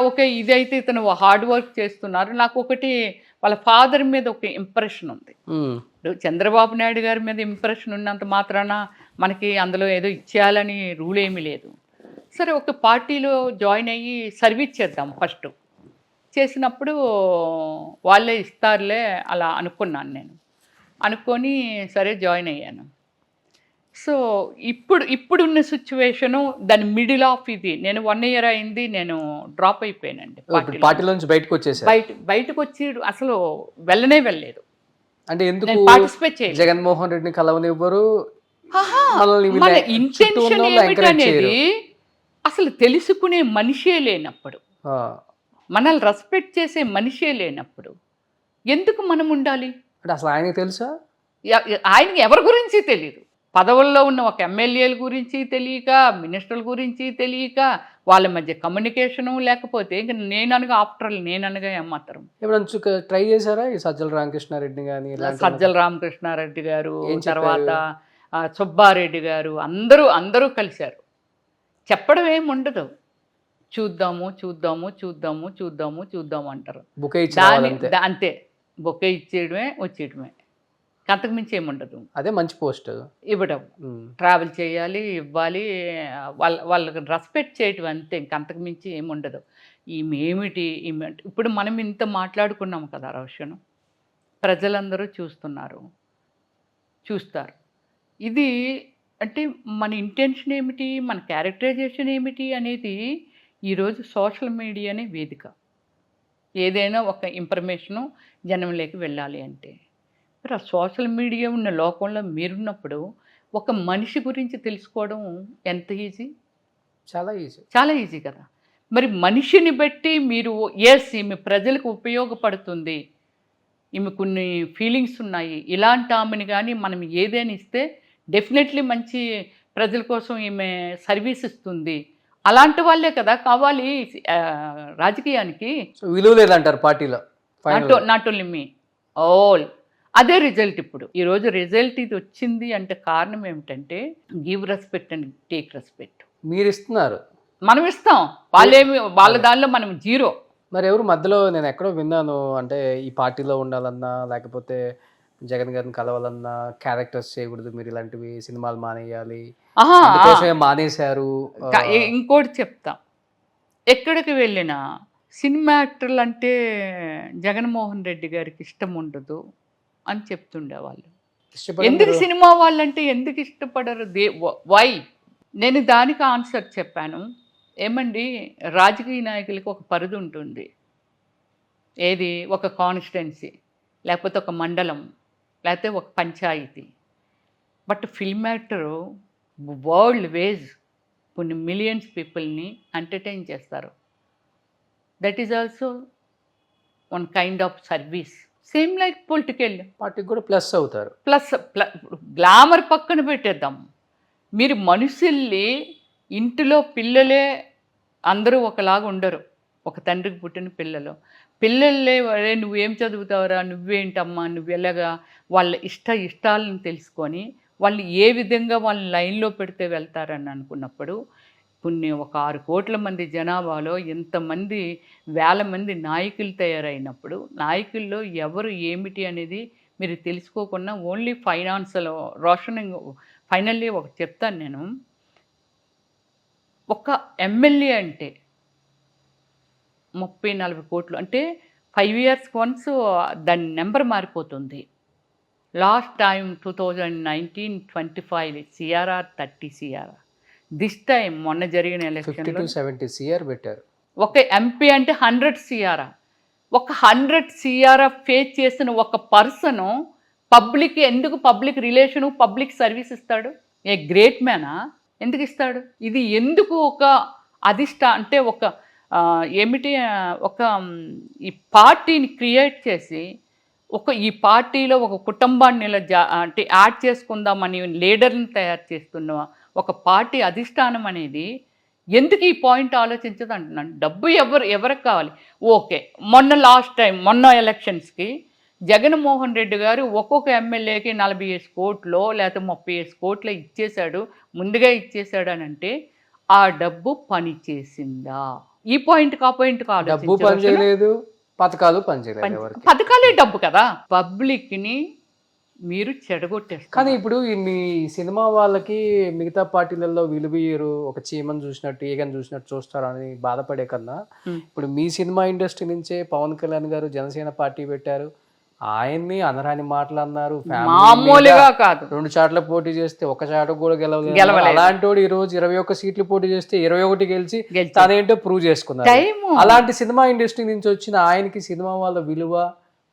ఓకే ఇదైతే ఇతను హార్డ్ వర్క్ చేస్తున్నారు. నాకు ఒకటి వాళ్ళ ఫాదర్ మీద ఒక ఇంప్రెషన్ ఉంది. చంద్రబాబు నాయుడు గారి మీద ఇంప్రెషన్ ఉన్నంత మాత్రాన మనకి అందులో ఏదో ఇచ్చేయాలని రూల్ ఏమీ లేదు. సరే ఒక పార్టీలో జాయిన్ అయ్యి సర్వీస్ చేద్దాం ఫస్ట్. చేసినప్పుడు వాళ్ళే ఇస్తారులే అలా అనుకున్నాను నేను. అనుకొని సరే జాయిన్ అయ్యాను. సో ఇప్పుడున్న సిచ్యువేషను దాని మిడిల్ ఆఫ్ ఇది. నేను 1 year అయింది, నేను డ్రాప్ అయిపోయానండి పార్టీలో నుంచి. బయటకు వచ్చి అసలు వెళ్ళలేదు. అంటే ఎందుకు పార్టిసిపేట్ చేయాలి? జగన్మోహన్ రెడ్డిని కలవనివ్వరు. మన ఇంటెన్షన్ ఏమిటనేది అసలు తెలుసుకునే మనిషే లేనప్పుడు, మనల్ని రెస్పెక్ట్ చేసే మనిషే లేనప్పుడు ఎందుకు మనం ఉండాలి? అంటే అసలు ఆయనకి తెలుసా? ఆయనకి ఎవరి గురించి తెలియదు. పదవుల్లో ఉన్న ఒక ఎమ్మెల్యేల గురించి తెలియక, మినిస్టర్ల గురించి తెలియక, వాళ్ళ మధ్య కమ్యూనికేషను లేకపోతే ఇంక నేననగా నేననగా ఏమాత్రం. ఎప్పుడు ట్రై చేశారా ఈ సజ్జల రామకృష్ణారెడ్డి కానీ? సజ్జల రామకృష్ణారెడ్డి గారు, తర్వాత సుబ్బారెడ్డి గారు, అందరూ కలిశారు. చెప్పడం ఏమి ఉండదు, చూద్దాము అంటారు. అంతే, బొకే ఇచ్చేయడమే వచ్చేయడమే, అంతకు మించి ఏముండదు. అదే మంచి పోస్ట్ ఇవ్వడం, ట్రావెల్ చేయాలి, ఇవ్వాలి, వాళ్ళకి రెస్పెక్ట్ చేయటం అంతే, ఇంకంతకు మించి ఏముండదు. ఈమె ఇప్పుడు మనం ఇంత మాట్లాడుకున్నాం కదా రోషన్, ప్రజలందరూ చూస్తారు. ఇది అంటే మన ఇంటెన్షన్ ఏమిటి, మన క్యారెక్టరైజేషన్ ఏమిటి అనేది ఈరోజు సోషల్ మీడియానే వేదిక. ఏదైనా ఒక ఇన్ఫర్మేషను జనంలోకి వెళ్ళాలి అంటే మరి ఆ సోషల్ మీడియా ఉన్న లోకంలో మీరున్నప్పుడు ఒక మనిషి గురించి తెలుసుకోవడం ఎంత ఈజీ? చాలా ఈజీ కదా. మరి మనిషిని బట్టి మీరు ఈమె ప్రజలకు ఉపయోగపడుతుంది, ఈమె కొన్ని ఫీలింగ్స్ ఉన్నాయి, ఇలాంటి ఆమెను కానీ మనం ఏదైనా ఇస్తే డెఫినెట్లీ మంచి ప్రజల కోసం ఈమె సర్వీస్ ఇస్తుంది, అలాంటి వాళ్ళే కదా కావాలి రాజకీయానికి. విలువ లేదంటారు పార్టీలో. Not only me, all. అదే రిజల్ట్. ఇప్పుడు ఈరోజు రిజల్ట్ ఇది వచ్చింది అంటే కారణం ఏమిటంటే give respect and take respect. మీరు ఇస్తున్నారు, మనం ఇస్తాం, వాళ్ళ దానిలో మనం జీరో. మరి ఎవరు మధ్యలో నేను ఎక్కడో విన్నాను అంటే ఈ పార్టీలో ఉండాలన్నా లేకపోతే జగన్ గారిని కలవాలన్నా క్యారెక్టర్స్ చేయకూడదు, మీరు ఇలాంటివి సినిమాలు మానేయాలి, మానేశారు. ఇంకోటి చెప్తా, ఎక్కడికి వెళ్ళినా సినిమా యాక్టర్లు అంటే జగన్మోహన్ రెడ్డి గారికి ఇష్టం ఉండదు అని చెప్తుండేవాళ్ళు. ఎందుకు సినిమా వాళ్ళంటే ఎందుకు ఇష్టపడరు? వై? నేను దానికి ఆన్సర్ చెప్పాను. ఏమండి, రాజకీయ నాయకులకి ఒక పరిధి ఉంటుంది. ఏది? ఒక కాన్స్టిట్యున్సీ, లేకపోతే ఒక మండలం, లేకపోతే ఒక panchayat. But film actor world wide కొన్ని మిలియన్స్ పీపుల్ని ఎంటర్టైన్ చేస్తారు. That is also one kind of service. Same like political. వాటికి కూడా ప్లస్ అవుతారు. ప్లస్ గ్లామర్ పక్కన పెట్టేద్దాం. మీరు మనుషుల్ని, ఇంటిలో పిల్లలే అందరూ ఒకలాగా ఉండరు. ఒక తండ్రికి పుట్టిన పిల్లలే "అరే నువ్వేం చదువుతావురా, నువ్వేంటమ్మా, నువ్వు ఎలాగా", వాళ్ళ ఇష్టాలను తెలుసుకొని వాళ్ళు ఏ విధంగా వాళ్ళ లైన్లో పెడితే వెళ్తారని అనుకున్నప్పుడు, కొన్ని ఒక 6 కోట్ల మంది జనాభాలో ఎంతమంది వేల మంది నాయకులు తయారైనప్పుడు, నాయకుల్లో ఎవరు ఏమిటి అనేది మీరు తెలుసుకోకుండా ఓన్లీ ఫైనాన్షియల్ రోషనింగ్. ఫైనల్లీ ఒకటి చెప్తాను నేను. ఒక ఎమ్మెల్యే అంటే 30-40 కోట్లు అంటే 5 years వన్స్ దాని నెంబర్ మారిపోతుంది. Last time 2019-25 CRR 30 CRR. This time మొన్న జరిగిన 50 ఎలక్షన్లో to 70 CR పెట్టారు. ఒక ఎంపీ అంటే 100 CRR. ఒక 100 CRR ఫేస్ చేసిన ఒక person public relation, public service ఇస్తాడు? ఏ గ్రేట్ మ్యానా? ఎందుకు ఇస్తాడు? ఇది ఎందుకు ఒక అంటే ఒక ఏమిటి, ఒక ఈ పార్టీని క్రియేట్ చేసి ఈ పార్టీలో ఒక కుటుంబాన్ని అంటే యాడ్ చేసుకుందామని లీడర్ని తయారు చేస్తున్న ఒక పార్టీ అధిష్టానం అనేది ఎందుకు ఈ పాయింట్ ఆలోచించదు అంటున్నాను. డబ్బు ఎవరికి కావాలి? ఓకే, మొన్న ఎలక్షన్స్కి జగన్మోహన్ రెడ్డి గారు ఒక్కొక్క ఎమ్మెల్యేకి 40 కోట్లో లేకపోతే 30 కోట్లో ఇచ్చేశాడు, ముందుగా ఇచ్చేశాడు అని అంటే ఆ డబ్బు పని చేసిందా? ఈ పాయింట్కి ఆ పాయింట్కి డబ్బు పని చేయలేదు, పథకాలు పనిచేయలేదు. పథకాలే డబ్బు కదా. పబ్లిక్ని మీరు చెడగొట్టేస్తారు. కానీ ఇప్పుడు ఇన్ని సినిమా వాళ్ళకి మిగతా పార్టీలలో విలువయ్యారు, ఒక చీమను చూసినట్టు ఈగను చూసినట్టు చూస్తారు అని బాధపడే కన్నా, ఇప్పుడు మీ సినిమా ఇండస్ట్రీ నుంచే పవన్ కళ్యాణ్ గారు జనసేన పార్టీ పెట్టారు, ఆయన్ని అనరాని మాటలు అన్నారు, మామూలుగా కాదు. 2 చాట్ల పోటీ చేస్తే 1 చాట కూడా గెలవలేదు. అలాంటి వాడు ఈ రోజు 21 సీట్లు పోటీ చేస్తే 21 గెలిచి తనేంటో ప్రూవ్ చేసుకున్నారు. అలాంటి సినిమా ఇండస్ట్రీ నుంచి వచ్చిన ఆయనకి సినిమా వాళ్ళ విలువ,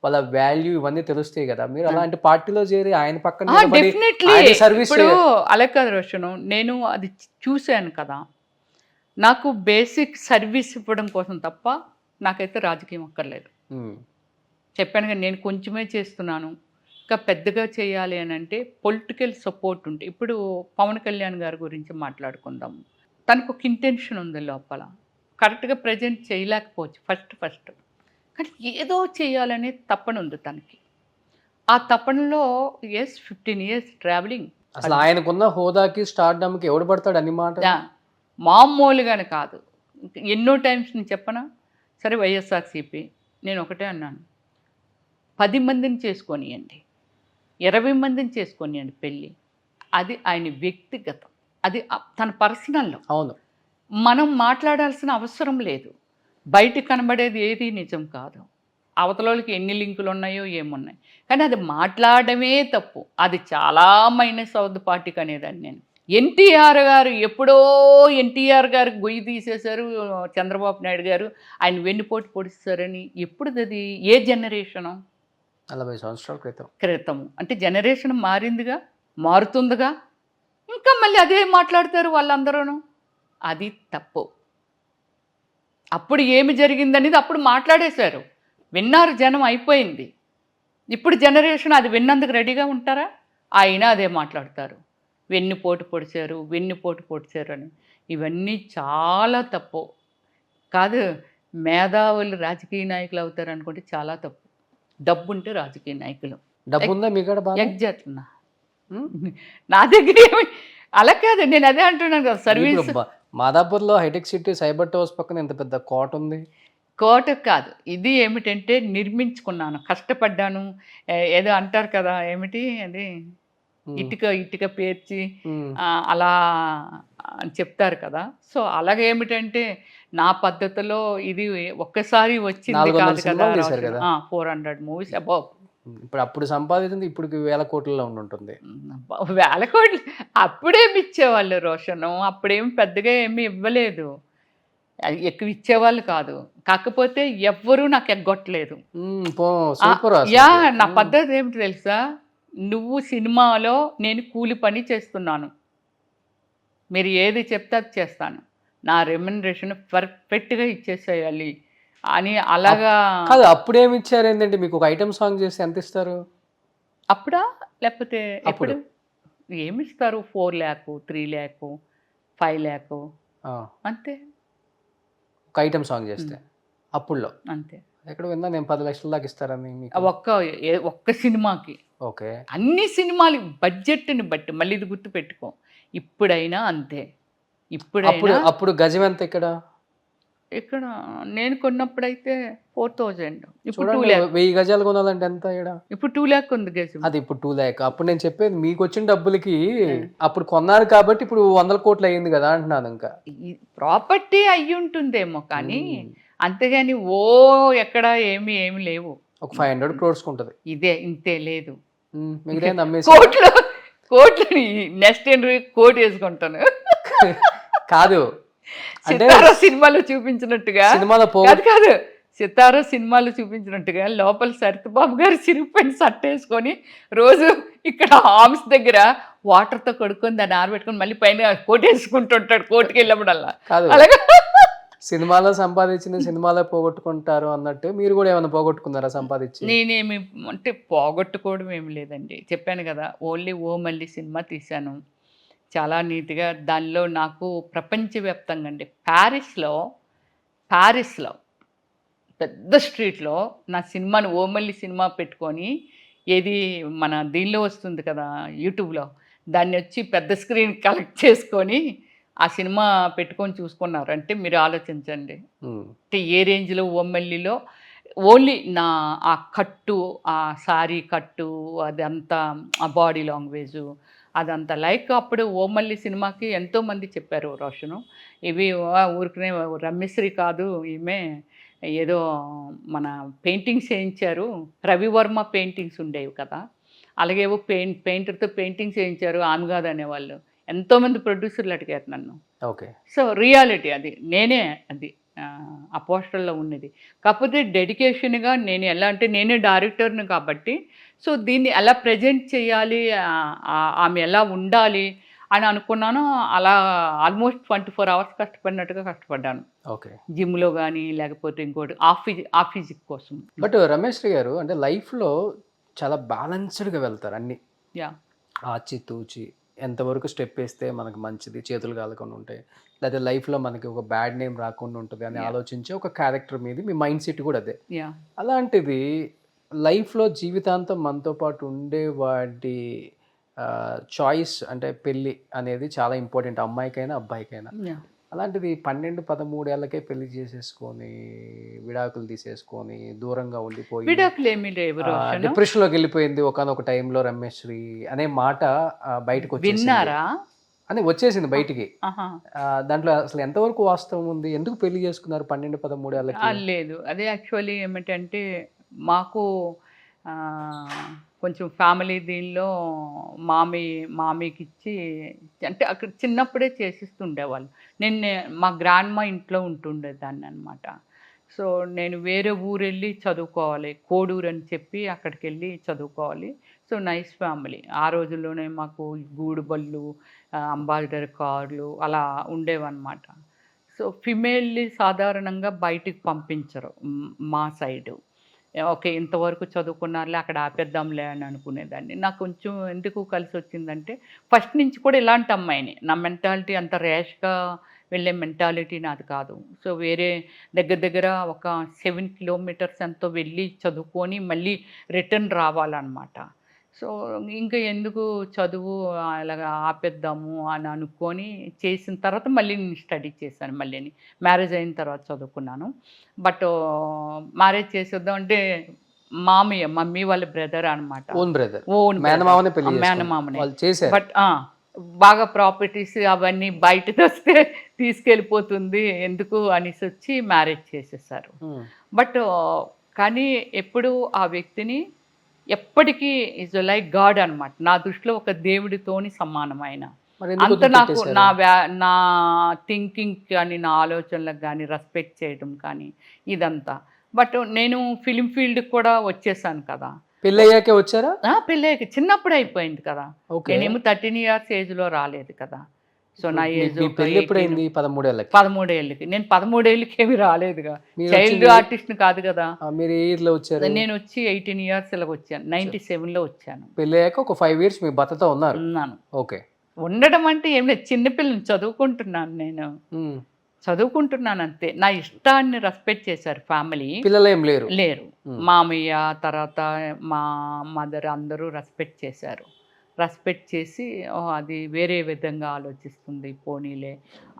వాళ్ళ వాల్యూ ఇవన్నీ తెలుస్తాయి కదా. మీరు అలాంటి పార్టీలో చేరి ఆయన పక్కన సర్వీస్ అలా కాదు రోషను, నేను అది చూశాను కదా. నాకు బేసిక్ సర్వీస్ ఇవ్వడం కోసం తప్ప నాకైతే రాజకీయం అక్కర్లేదు. చెప్పాను కదా, నేను కొంచెమే చేస్తున్నాను. ఇంకా పెద్దగా చేయాలి అని అంటే పొలిటికల్ సపోర్ట్ ఉంటే, ఇప్పుడు పవన్ కళ్యాణ్ గారి గురించి మాట్లాడుకుందాం. తనకు ఒక ఇంటెన్షన్ ఉంది లోపల, కరెక్ట్గా ప్రజెంట్ చేయలేకపోవచ్చు ఫస్ట్, కానీ ఏదో చేయాలనే తపన ఉంది తనకి. ఆ తపనలో 15 years ట్రావెలింగ్. అసలు ఆయనకున్న హోదాకి స్టార్డమ్కి ఎవడు పడతాడు అన్ని మాట మామూలుగానే కాదు. ఎన్నో టైమ్స్ నేను చెప్పనా? సరే వైఎస్ఆర్సీపీ, నేను ఒకటే అన్నాను, 10 మందిని చేసుకొనియండి, 20 మందిని చేసుకొనియండి పెళ్ళి, అది ఆయన వ్యక్తిగతం, అది తన పర్సనల్. అవును, మనం మాట్లాడాల్సిన అవసరం లేదు. బయట కనబడేది ఏది నిజం కాదు. అవతలకి ఎన్ని లింకులు ఉన్నాయో ఏమున్నాయి, కానీ అది మాట్లాడమే తప్పు. అది చాలా మైనస్ అవుద్ది పార్టీకి అనేదాన్ని నేను. ఎన్టీఆర్ గారు ఎప్పుడో ఎన్టీఆర్ గారు గొయ్యి తీసేశారు, చంద్రబాబు నాయుడు గారు ఆయన వెన్నుపోటు పొడిస్తారని. ఎప్పుడుది? ఏ జనరేషను? 40 సంవత్సరాల క్రితం. అంటే జనరేషన్ మారిందిగా, మారుతుందిగా, ఇంకా మళ్ళీ అదే మాట్లాడతారు వాళ్ళందరూ. అది తప్పు. అప్పుడు ఏమి జరిగిందనేది అప్పుడు మాట్లాడేశారు, విన్నారు జనం, అయిపోయింది. ఇప్పుడు జనరేషన్ అది విన్నందుకు రెడీగా ఉంటారా? అయినా అదే మాట్లాడతారు, వెన్నుపోటు పొడిచారు అని. ఇవన్నీ చాలా తప్పు. కాదు, మేధావులు రాజకీయ నాయకులు అవుతారు అనుకుంటే చాలా తప్పు. డబ్బు ఉంటే రాజకీయ నాయకులు. డబ్బు ఉందా మీ కాడ? ఎగ్జాక్ట్ నా దగ్గర ఏమి అలా కాదు, నేను అదే అంటున్నాను కదా. సర్వీస్ మాదాపూర్లో హైటెక్ సిటీ సైబర్ టవర్స్ పక్కన ఎంత పెద్ద కోట ఉంది. కోట కాదు, ఇది ఏమిటంటే నిర్మించుకున్నాను, కష్టపడ్డాను. ఏదో అంటారు కదా, ఏమిటి అది, ఇటుక పేర్చి అలా చెప్తారు కదా. సో అలాగేమిటంటే నా పద్ధతిలో ఇది ఒక్కసారి వచ్చింది కాదు కదా. 400 movies అబౌవ్. ఇప్పుడు అప్పుడు సంపాదించింది ఇప్పుడు 1000 కోట్లలో ఉంటుంది. 1000 కోట్లు అప్పుడేమి ఇచ్చేవాళ్ళు రోషను? అప్పుడేమి పెద్దగా ఏమి ఇవ్వలేదు. అది ఎక్కువ ఇచ్చేవాళ్ళు కాదు. కాకపోతే ఎవ్వరూ నాకు ఎగ్గొట్టలేదు. సూపర్. యా నా పద్ధతి ఏమిటి తెలుసా? నువ్వు సినిమాలో నేను కూలి పని చేస్తున్నాను, మీరు ఏది చెప్తే అది చేస్తాను, నా రెమ్యునరేషన్ పర్ఫెక్ట్గా ఇచ్చేసేయాలి అని అలాగా. కాదు, అప్పుడేమి ఇచ్చారు ఏంటంటే మీకు ఒక ఐటమ్ సాంగ్ చేసి ఎంత ఇస్తారు అప్పుడా? లేకపోతే ఎప్పుడు ఏమి ఇస్తారు? 4 lakhs, 3 lakhs, 5 lakhs అంతే. ఒక ఐటమ్ సాంగ్ చేస్తే అప్పుడులో అంతే. ఎక్కడ విన్నా నేను 10 లక్షల దాకా ఇస్తారని ఒక్క సినిమాకి. ఓకే. అన్ని సినిమాలు బడ్జెట్ని బట్టి, మళ్ళీ ఇది గుర్తు పెట్టుకో, ఇప్పుడైనా అంతే. అప్పుడు గజం ఎంత ఇక్కడ నేను కొన్నప్పుడైతే 4,000. ఇప్పుడు 2 lakhs. 1000 గజాలు కొనాలంటే ఎంత? ఇప్పుడు 2 lakhs ఉంది గజం. అది ఇప్పుడు 2 lakhs. అప్పుడు నేను చెప్పేది మీకు వచ్చిన డబ్బులకి అప్పుడు కొన్నారు కాబట్టి ఇప్పుడు 100 కోట్లు అయ్యింది కదా అంటున్నాను. ఇంకా ప్రాపర్టీ అయ్యి ఉంటుందేమో కానీ అంతేగాని ఎక్కడ ఏమి లేవు. ఒక 500 crores ఉంటుంది. ఇంతే లేదు. మిగతా నమ్మేసి కోట్లు నెక్స్ట్ కోట్ వేసుకుంటాను. కాదు సితారా సినిమాలో చూపించినట్టుగా, కాదు సితారా సినిమాలో చూపించినట్టుగా లోపల సరితబాబు గారు చిరిగిపోయిన షర్ట్ వేసుకొని రోజు ఇక్కడ ఆర్మ్స్ దగ్గర వాటర్తో కడుక్కొని దాన్ని ఆరబెట్టుకొని మళ్ళీ పైన కోట్ వేసుకుంటుంటాడు కోర్టుకి వెళ్ళినప్పుడల్లా. అలాగే సినిమాలో సంపాదించిన సినిమాలో పోగొట్టుకుంటారు అన్నట్టు మీరు కూడా ఏమైనా పోగొట్టుకున్నారా సంపాదించి? నేనేమి అంటే పోగొట్టుకోవడం ఏమి లేదండి. చెప్పాను కదా, ఓన్లీ ఓ మళ్ళీ సినిమా తీశాను చాలా నీట్గా. దానిలో నాకు ప్రపంచవ్యాప్తంగా అండి ప్యారిస్లో పెద్ద స్ట్రీట్లో నా సినిమాని ఓమల్లి సినిమా పెట్టుకొని, ఏది మన దీనిలో వస్తుంది కదా యూట్యూబ్లో, దాన్ని వచ్చి పెద్ద స్క్రీన్ కలెక్ట్ చేసుకొని ఆ సినిమా పెట్టుకొని చూసుకున్నారు అంటే మీరు ఆలోచించండి. అంటే ఏ రేంజ్లో ఓమల్లిలో ఓన్లీ నా ఆ కట్టు, ఆ శారీ కట్టు, అదంతా ఆ బాడీ లాంగ్వేజు అదంతా లైక్. అప్పుడు ఓమల్లి సినిమాకి ఎంతోమంది చెప్పారు, రోషను ఇవి ఊరికనే రమ్యశ్రీ కాదు ఈమె, ఏదో మన పెయింటింగ్స్ వేయించారు, రవివర్మ పెయింటింగ్స్ ఉండేవి కదా, అలాగేవో పెయింటర్తో పెయింటింగ్స్ వేయించారు, ఆమె కాదు అనేవాళ్ళు. ఎంతోమంది ప్రొడ్యూసర్లు అడిగారు నన్ను. ఓకే. సో రియాలిటీ అది నేనే, అది ఆ పోస్టర్లో ఉన్నది. కాకపోతే డెడికేషన్గా నేను ఎలా అంటే నేనే డైరెక్టర్ని కాబట్టి, సో దీన్ని ఎలా ప్రజెంట్ చేయాలి, ఆమె ఎలా ఉండాలి అని అనుకున్నాను. అలా ఆల్మోస్ట్ 24 hours కష్టపడినట్టుగా కష్టపడ్డాను. ఓకే. జిమ్లో కానీ లేకపోతే ఇంకోటి ఆఫీజిక్ కోసం. బట్ రమేష్ గారు అంటే లైఫ్లో చాలా బ్యాలెన్స్డ్గా వెళ్తారు అన్నీ. యా. ఆచితూచి ఎంతవరకు స్టెప్ వేస్తే మనకు మంచిది, చేతులు కాలకుండా ఉంటాయి, లేదా లైఫ్లో మనకి ఒక బ్యాడ్ నేమ్ రాకుండా ఉంటుంది అని ఆలోచించే ఒక క్యారెక్టర్ మీద మీ మైండ్ సెట్ కూడా అదే. అలాంటిది లైఫ్లో జీవితాంతం మనతో పాటు ఉండే వాటి చాయిస్ అంటే పెళ్ళి అనేది చాలా ఇంపార్టెంట్, అమ్మాయికైనా అబ్బాయికైనా. అలాంటిది 12-13 ఏళ్ళకే పెళ్లి చేసేసుకొని విడాకులు తీసేసుకొని దూరంగా ఉండిపోయి డిప్రెషన్లోకి వెళ్ళిపోయింది ఒకనొక టైంలో రమేశ్రీ అనే మాట బయటకు వచ్చినారా అని వచ్చేసింది బయటికి. దాంట్లో అసలు ఎంతవరకు వాస్తవం ఉంది? ఎందుకు పెళ్లి చేసుకున్నారు 12-13 ఏళ్ళకి? లేదు, అదే యాక్చువల్లీ ఏమిటంటే మాకు కొంచెం ఫ్యామిలీ దీనిలో మామీకి ఇచ్చి అంటే అక్కడ చిన్నప్పుడే చేసిస్తుండేవాళ్ళు. మా గ్రాండ్మా ఇంట్లో ఉంటుండేదాన్ని అనమాట. సో నేను వేరే ఊరు వెళ్ళి చదువుకోవాలి, కోడూరు అని చెప్పి అక్కడికి వెళ్ళి చదువుకోవాలి. So nice family. ఆ రోజుల్లోనే మాకు గూడు బళ్ళు, అంబాసిడర్ కార్లు అలా ఉండేవన్నమాట. సో ఫిమేల్ని సాధారణంగా బయటికి పంపించరు మా సైడు. ఓకే, ఇంతవరకు చదువుకున్నారులే అక్కడ ఆపేద్దాంలే అని అనుకునేదాన్ని. నాకు కొంచెం ఎందుకు కలిసి వచ్చిందంటే ఫస్ట్ నుంచి కూడా ఇలాంటి అమ్మాయిని, నా మెంటాలిటీ అంత ర్యాష్గా వెళ్ళే మెంటాలిటీ నాది కాదు. సో వేరే దగ్గర ఒక 7 kilometers ఎంతో వెళ్ళి చదువుకొని మళ్ళీ రిటర్న్ రావాలన్నమాట. సో ఇంకా ఎందుకు చదువు అలాగా ఆపేద్దాము అని అనుకొని చేసిన తర్వాత మళ్ళీ నేను స్టడీ చేశాను. మళ్ళీ మ్యారేజ్ అయిన తర్వాత చదువుకున్నాను. బట్ మ్యారేజ్ చేసేద్దాం అంటే మమ్మీ వాళ్ళ బ్రదర్ అనమాట, మేనమామనే. బట్ బాగా ప్రాపర్టీస్ అవన్నీ బయట తెస్తే తీసుకెళ్ళిపోతుంది ఎందుకు అనేసి వచ్చి మ్యారేజ్ చేసేసారు. బట్ కానీ ఎప్పుడు ఆ వ్యక్తిని ఎప్పటికీ ఈజ్ లైక్ గాడ్ అనమాట. నా దృష్టిలో ఒక దేవుడితోని సమానమైన. మరి ఎందుకు అంత నాకు వదిలిపెట్టేశారు? నా థింకింగ్ కానీ నా ఆలోచనలకు కానీ రెస్పెక్ట్ చేయడం కానీ ఇదంతా. బట్ నేను ఫిలిం ఫీల్డ్కి కూడా వచ్చేసాను కదా. పెళ్ళయ్యాకే వచ్చారా? పెళ్ళయ్యాక చిన్నప్పుడే అయిపోయింది కదా. ఓకే. నేనేమో 13 years ఏజ్లో రాలేదు కదా. సో నా ఏజ్ మీ పెళ్ళి ఎప్పుడైంది? 13 ఏళ్ళకి. 13 ఏళ్ళకి. నేను 13 ఏళ్ళకి ఏమి రాలేదుగా, మీరు చైల్డ్ వచ్చింది- ఆర్టిస్ట్ని కాదు కదా. మీరు ఏ ఇయర్ లో వచ్చారు? నేను వచ్చి 18 years ఇలా వచ్చాను. 97లో వచ్చాను. పెళ్ళయ్యాక ఒక 5 years మీ భర్తతో ఉన్నారు. ఉన్నాను. ఓకే. ఉండడం అంటే ఏం లేదు, చిన్నపిల్లని చదువుకుంటున్నాను నేను. ఉమ్. చదువుకుంటున్నాను అంతే. నా ఇష్టాన్ని రెస్పెక్ట్ చేశారు ఫ్యామిలీ. పిల్లలు ఏం లేరు? లేరు. మామయ్య తర్వాత మా మదర్ అందరూ రెస్పెక్ట్ చేశారు. రెస్పెక్ట్ చేసి అది వేరే విధంగా ఆలోచిస్తుంది పోనీలే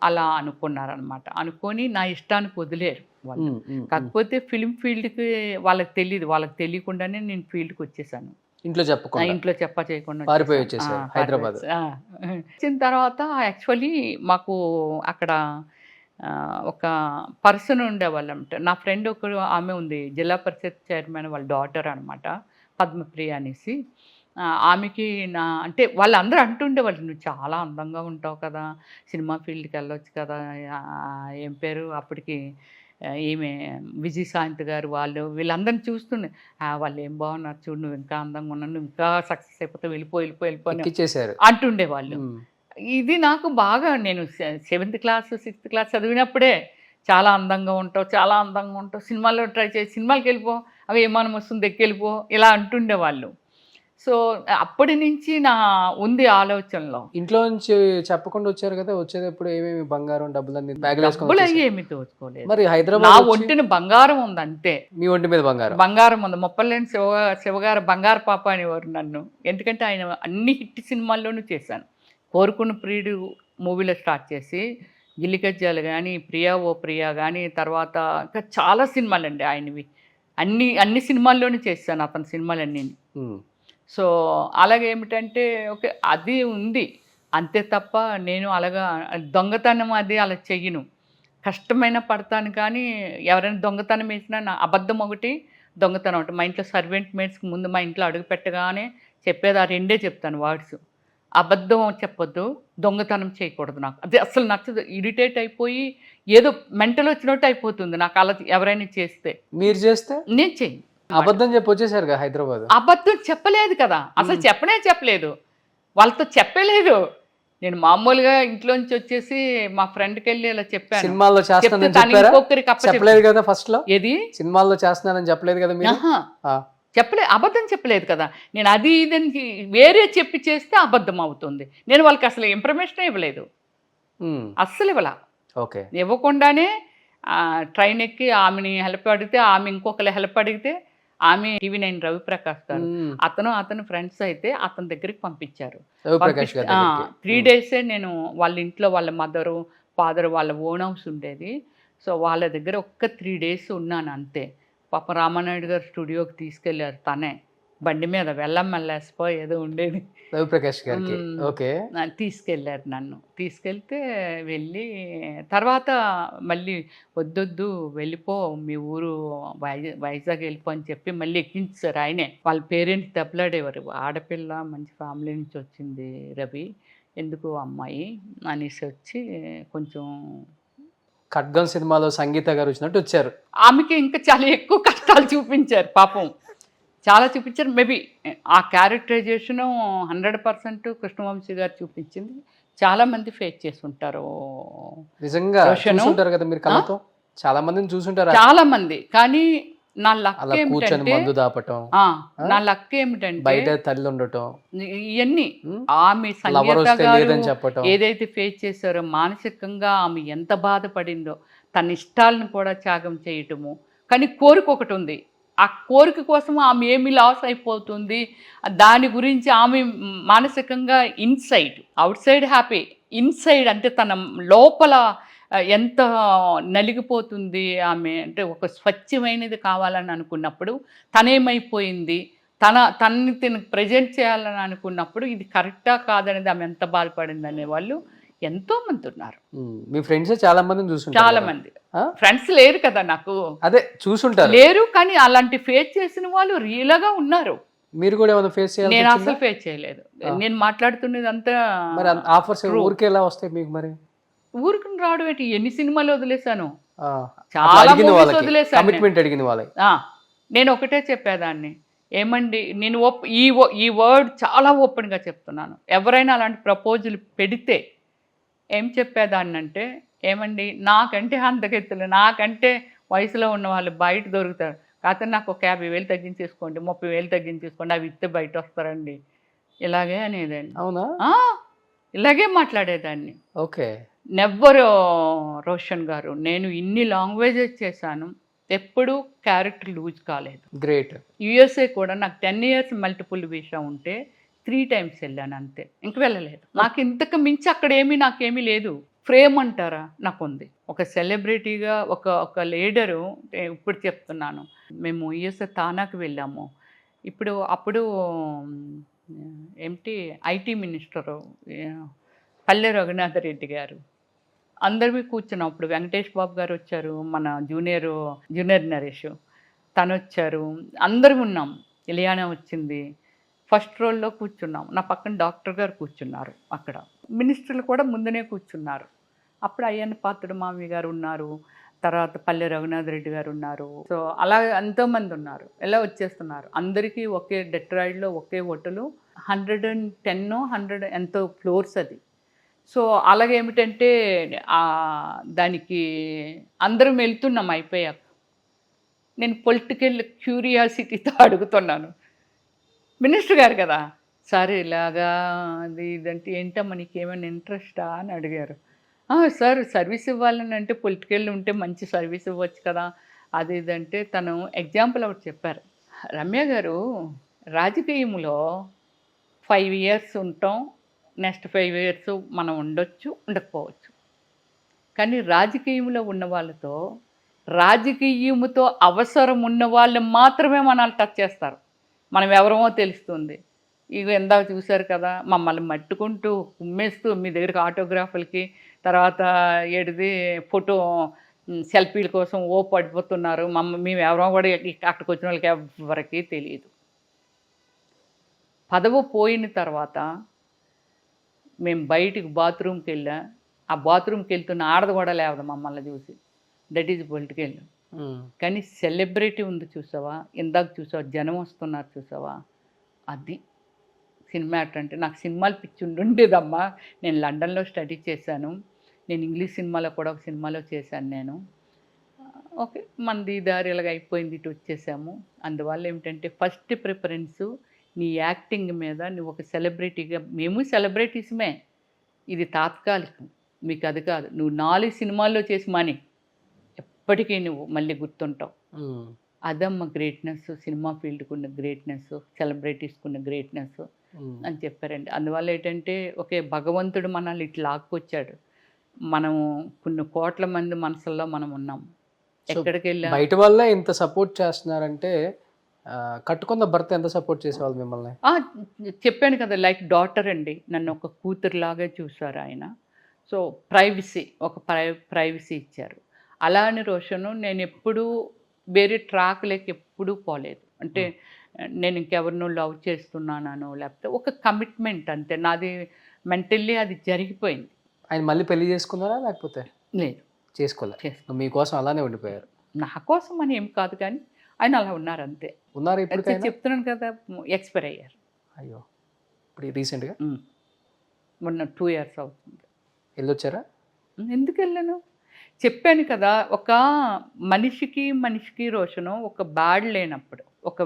అలా అనుకున్నారనమాట. అనుకొని నా ఇష్టానికి వదిలేరు వాళ్ళు. కాకపోతే ఫిలిం ఫీల్డ్కి వాళ్ళకి తెలియదు, వాళ్ళకి తెలియకుండానే నేను ఫీల్డ్కి వచ్చేసాను. ఇంట్లో నా చెప్పకుండా ఇంట్లో చేయకుండా పారిపోయి వచ్చేసాను. వచ్చేసారు హైదరాబాద్. వచ్చిన తర్వాత యాక్చువల్లీ మాకు అక్కడ ఒక పర్సన్ ఉండేవాళ్ళంట. నా ఫ్రెండ్ ఒకరు ఆమె ఉంది, జిల్లా పరిషత్ చైర్మన్ వాళ్ళ డాటర్ అనమాట, పద్మప్రియ అనేసి. ఆమెకి అంటే వాళ్ళందరూ అంటుండేవాళ్ళు, నువ్వు చాలా అందంగా ఉంటావు కదా, సినిమా ఫీల్డ్కి వెళ్ళొచ్చు కదా. ఏం పేరు అప్పటికి ఈమె విజయశాంతి గారు వాళ్ళు వీళ్ళందరిని చూస్తుండే, వాళ్ళు ఏం బాగున్నారు చూడు, నువ్వు ఇంకా అందంగా ఉన్నావు, నువ్వు ఇంకా సక్సెస్ అయిపోతే వెళ్ళిపోయి ఇచ్చేసారు అంటుండేవాళ్ళు. ఇది నాకు బాగా, నేను 7th class 6th class చదివినప్పుడే చాలా అందంగా ఉంటావు, సినిమాల్లో ట్రై చేసి సినిమాకి వెళ్ళిపో, అవి ఏమానం వస్తుంది ఎక్కెళ్ళిపో, ఇలా అంటుండేవాళ్ళు. సో అప్పటి నుంచి నా ఉంది ఆలోచనలో. ఇంట్లో నుంచి చెప్పకుండా వచ్చారు కదా, వచ్చేటప్పుడు ఏమేమి బంగారం డబ్బులన్నీ బ్యాగ్ డబ్బులు అయ్యి ఏమి తోచుకోలేదు. మరి నా హైదరాబాద్ ఒంటిని బంగారం ఉంది అంతే. మీ ఒంటి మీద బంగారం? బంగారం ఉంది. మొప్పలేని శివగారు బంగారు పాప అనేవారు నన్ను. ఎందుకంటే ఆయన అన్ని హిట్ సినిమాల్లోనూ చేశాను. కోరుకున్న ప్రియుడు మూవీలో స్టార్ట్ చేసి గిల్లికజ్జాలు కానీ, ప్రియా ఓ ప్రియా కానీ, తర్వాత ఇంకా చాలా సినిమాలండి ఆయనవి. అన్ని సినిమాల్లోనూ చేశాను అతని సినిమాలన్నీ. సో అలాగేమిటంటే ఓకే అది ఉంది అంతే తప్ప నేను అలాగా దొంగతనం అది అలా చెయ్యను. కష్టమైన పడతాను కానీ ఎవరైనా దొంగతనం వేసినా నా అబద్ధం ఒకటి, దొంగతనం ఒకటి. మా ఇంట్లో సర్వెంట్ మేట్స్కి ముందు మా ఇంట్లో అడుగు పెట్టగానే చెప్పేది ఆ రెండే చెప్తాను వర్డ్స్. అబద్ధం చెప్పొద్దు, దొంగతనం చేయకూడదు. నాకు అది అసలు నచ్చదు. ఇరిటేట్ అయిపోయి ఏదో మెంటల్ వచ్చినట్టు అయిపోతుంది నాకు అలా ఎవరైనా చేస్తే. మీరు చేస్తే? నేను చెయ్యి. అబద్ధం చెప్పి వచ్చేసారు హైదరాబాద్. అబద్ధం చెప్పలేదు కదా, అసలు చెప్పలేదు, వాళ్ళతో చెప్పలేదు. నేను మామూలుగా ఇంట్లోంచి వచ్చేసి మా ఫ్రెండ్కి వెళ్ళి ఇలా చెప్పాను. సినిమాల్లో చేస్తానని చెప్పలేదు కదా ఫస్ట్ లో? ఏది సినిమాల్లో చేస్తున్నానని చెప్పలేదు కదా మీరు? చెప్పలేదు, అబద్ధం చెప్పలేదు కదా. నేను అది ఇదని వేరే చెప్పి చేస్తే అబద్ధం అవుతుంది. నేను వాళ్ళకి అసలు ఇన్ఫర్మేషన్ ఇవ్వలేదు, అస్సలు ఇవ్వాల. ఓకే. ఇవ్వకుండానే ట్రైన్ ఎక్కి ఆమెని హెల్ప్ అడిగితే, ఆమె ఇంకొకరు హెల్ప్ అడిగితే, ఆమె TV9 రవిప్రకాష్ గారు అతను ఫ్రెండ్స్ అయితే అతని దగ్గరికి పంపించారు. 3 days నేను వాళ్ళ ఇంట్లో వాళ్ళ మదరు ఫాదర్ వాళ్ళ ఓన్ హౌస్ ఉండేది. సో వాళ్ళ దగ్గర ఒక్క 3 days ఉన్నాను అంతే. పాప రామానాయుడు గారు స్టూడియోకి తీసుకెళ్ళారు, తనే బండి మీద వెళ్ళమ్మల్లేసిపో ఏదో ఉండేది రవిప్రకాష్ గారికి. ఓకే. తీసుకెళ్ళారు నన్ను. తీసుకెళ్తే వెళ్ళి తర్వాత మళ్ళీ వద్దొద్దు వెళ్ళిపో, మీ ఊరు వైజాగ్ వెళ్ళిపో అని చెప్పి మళ్ళీ ఎక్కించారు ఆయనే. వాళ్ళ పేరెంట్స్ దెబ్బలాడేవారు, ఆడపిల్ల మంచి ఫ్యామిలీ నుంచి వచ్చింది రవి, ఎందుకు అమ్మాయి అనేసి వచ్చి కొంచెం. ఖడ్గం సినిమాలో సంగీత గారు వచ్చినట్టు వచ్చారు. ఆమెకి ఇంకా చాలా ఎక్కువ కష్టాలు చూపించారు పాపం, చాలా చూపించారు. మేబీ ఆ క్యారెక్టరైజేషను 100% కృష్ణవంశీ గారు చూపించింది. చాలా మంది ఫేస్ చేసి ఉంటారు నిజంగా. చూసుంటారు కదా మీరు కళ్ళతో, చాలా మందిని చూసుంటారు. చాలా మంది. కానీ నా లక్ కూర్చొని మందు దాపటం, నా లక్ ఏమిటంటే బయట తల్లి ఉండటం, ఇవన్నీ ఆమె సంగీత గారు ఏదైతే ఫేస్ చేశారో మానసికంగా ఆమె ఎంత బాధపడిందో, తన ఇష్టాలను కూడా త్యాగం చేయటము. కానీ కోరిక ఒకటి ఉంది, ఆ కోరిక కోసం ఆమె ఏమి లాస్ అయిపోతుంది, దాని గురించి ఆమె మానసికంగా inside, out side happy, inside అంటే తన లోపల ఎంత నలిగిపోతుంది ఆమె. అంటే ఒక స్వచ్ఛమైనది కావాలని అనుకున్నప్పుడు తనేమైపోయింది, తనని ప్రజెంట్ చేయాలని అనుకున్నప్పుడు ఇది కరెక్టా కాదనేది ఆమె ఎంత బాధపడింది అనేవాళ్ళు ఎంతో మంది ఉన్నారు. మీ ఫ్రెండ్స్ చాలా మందిని చూసుంటారు. చాలా మంది ఫ్రెండ్స్ లేరు కదా నాకు, అదే చూసుంటారు లేరు. కానీ అలాంటి ఫేస్ చేసిన వాళ్ళు రియల్గా ఉన్నారు. మీరు కూడా ఏమైనా ఫేస్ చేయాలి? నేను అసలు ఫేస్ చేయలేదు. నేను మాట్లాడుతున్నది అంతా మరి ఆఫర్స్ ఊరికే ఎలా వస్తాయి మీకు మరి? ఊరికి రావడం ఏంటి, ఎన్ని సినిమాలు వదిలేశాను, అట్లా చాలా అడిగిన movies వాళ్ళకి వదిలేశాను నేను. కమిట్మెంట్ అడిగిన వాళ్ళకి నేను ఒకటే చెప్పేదాన్ని, ఏమండి నేను ఈ వర్డ్ చాలా ఓపెన్గా చెప్తున్నాను. ఎవరైనా అలాంటి ప్రపోజల్ పెడితే ఏం చెప్పేదాన్ని అంటే, ఏమండి నాకంటే అందగెత్తులు, నాకంటే వయసులో ఉన్న వాళ్ళు బయట దొరుకుతారు, కాకపోతే నాకు ఒక 50,000 తగ్గించేసుకోండి, 30,000 తగ్గించేసుకోండి, అవి ఇస్తే బయట వస్తారండి, ఇలాగే అనేదాన్ని. అవునా? ఇలాగే మాట్లాడేదాన్ని. ఓకే. నెవ్వరు రోషన్ గారు, నేను ఇన్ని లాంగ్వేజెస్ చేశాను, ఎప్పుడూ క్యారెక్టర్ లూజ్ కాలేదు. గ్రేట్. యుఎస్ఏ కూడా నాకు 10 years మల్టిపుల్ వీసా ఉంటే 3 times వెళ్ళాను అంతే, ఇంక వెళ్ళలేదు. నాకు ఇంతకు మించి అక్కడ నాకేమీ లేదు. ఫ్రేమ్ అంటారా, నాకు ఉంది. ఒక సెలబ్రిటీగా ఒక లీడరు, ఇప్పుడు చెప్తున్నాను, మేము యుఎస్ఏ తానాకి వెళ్ళాము. అప్పుడు ఐటీ మినిస్టరు పల్లె రఘునాథ రెడ్డి గారు, అందరివి కూర్చున్నాం. అప్పుడు వెంకటేష్ బాబు గారు వచ్చారు, మన జూనియర్ నరేష్ తను వచ్చారు, అందరం ఉన్నాం. ఇలియానా వచ్చింది, ఫస్ట్ రోల్లో కూర్చున్నాం. నా పక్కన డాక్టర్ గారు కూర్చున్నారు, అక్కడ మినిస్టర్లు కూడా ముందునే కూర్చున్నారు. అప్పుడు అయ్యన్న పాత్రుడు మామయ్య గారు ఉన్నారు, తర్వాత పల్లె రఘునాథ్ రెడ్డి గారు ఉన్నారు. సో అలా ఎంతోమంది ఉన్నారు, ఎలా వచ్చేస్తున్నారు. అందరికీ ఒకే డెట్రాయిడ్లో ఒకే హోటలు, 110 ఎంతో ఫ్లోర్స్ అది. సో అలాగేమిటంటే దానికి అందరం వెళ్తున్నాం. అయిపోయాక నేను పొలిటికల్ క్యూరియాసిటీతో అడుగుతున్నాను, మినిస్టర్ గారు కదా సార్ ఇలాగా ఇదంటే ఏంటమ్మా నీకేమైనా ఇంట్రెస్టా అని అడిగారు. సార్ సర్వీస్ ఇవ్వాలని అంటే పొలిటికల్ ఉంటే మంచి సర్వీస్ ఇవ్వచ్చు కదా, అది ఇదంటే తను ఎగ్జాంపుల్ ఒకటి చెప్పారు. రమ్య గారు, రాజకీయంలో 5 years ఉంటాం, నెక్స్ట్ 5 years మనం ఉండొచ్చు, ఉండకపోవచ్చు. కానీ రాజకీయంలో ఉన్న వాళ్ళతో, రాజకీయముతో అవసరం ఉన్న వాళ్ళు మాత్రమే మనల్ని టచ్ చేస్తారు. మనం ఎవరమో తెలుస్తుంది. ఇక ఎందాక చూశారు కదా, మమ్మల్ని మట్టుకుంటూ కుమ్మేస్తూ మీ దగ్గరికి ఆటోగ్రాఫ్లకి, తర్వాత ఫోటో సెల్ఫీల కోసం పడిపోతున్నారు. మేము ఎవరో కూడా అక్కడికి వచ్చిన వాళ్ళకి ఎవరికి తెలియదు. పదవి పోయిన తర్వాత మేము బయటికి బాత్రూమ్కి వెళ్ళా, ఆ బాత్రూమ్కి వెళ్తున్న ఆడది కూడా లేవదు మమ్మల్ని చూసి. That is political. కానీ సెలబ్రిటీ ఉంది చూసావా, ఇందాక చూసావా, జనం వస్తున్నారు చూసావా, అది సినిమా అంటే. నాకు సినిమాలు పిచ్చి ఉండేదమ్మా. నేను లండన్లో స్టడీ చేశాను, నేను ఇంగ్లీష్ సినిమాలో కూడా ఒక సినిమాలో చేశాను నేను. ఓకే, మనది దారి ఇలాగ అయిపోయింది, ఇటు వచ్చేసాము. అందువల్ల ఏమిటంటే ఫస్ట్ ప్రిఫరెన్సు నీ యాక్టింగ్ మీద. నువ్వు ఒక సెలబ్రిటీగా, మేము సెలబ్రిటీస్మే, ఇది తాత్కాలికం, మీకు అది కాదు. నువ్వు 4 సినిమాల్లో చేసి మనీ ఎప్పటికీ నువ్వు మళ్ళీ గుర్తుంటావు. అదమ్మ గ్రేట్నెస్, సినిమా ఫీల్డ్కి ఉన్న గ్రేట్నెస్, సెలబ్రిటీస్కి ఉన్న గ్రేట్నెస్ అని చెప్పారండి. అందువల్ల ఏంటంటే ఒకే భగవంతుడు మనల్ని ఇట్లా లాక్కొచ్చాడు. మనము కొన్ని కోట్ల మంది మనసుల్లో మనం ఉన్నాం. ఎక్కడికి వెళ్ళా బయట వల్ల ఇంత సపోర్ట్ చేస్తున్నారంటే, కట్టుకున్న భర్త ఎంత సపోర్ట్ చేసేవాళ్ళు మిమ్మల్ని? చెప్పాను కదా, లైక్ డాటర్ అండి, నన్ను ఒక కూతురులాగా చూశారు ఆయన. సో ప్రైవసీ, ప్రైవసీ ఇచ్చారు. అలా అని రోషను నేను ఎప్పుడూ వేరే ట్రాక్లోకి ఎప్పుడూ పోలేదు. అంటే నేను ఇంకెవరినో లవ్ చేస్తున్నానో లేకపోతే ఒక కమిట్మెంట్ అంతే. నాది మెంటల్లీ అది జరిగిపోయింది. ఆయన మళ్ళీ పెళ్లి చేసుకున్నారా లేకపోతే? లేదు, చేసుకోలేదు. మీకోసం అలానే ఉండిపోయారు. నా కోసం అని ఏం కాదు, కానీ ఆయన అలా ఉన్నారు అంతే. ఉన్నారు ఇప్పుడు? చెప్తున్నాను కదా, ఎక్స్పైర్ అయ్యారు. అయ్యో, ఇప్పుడు రీసెంట్గా మొన్న 2 years అవుతుంది. వెళ్ళొచ్చారా? ఎందుకు వెళ్ళను, చెప్పాను కదా. ఒక మనిషికి రోషను ఒక బ్యాడ్ లేనప్పుడు, ఒక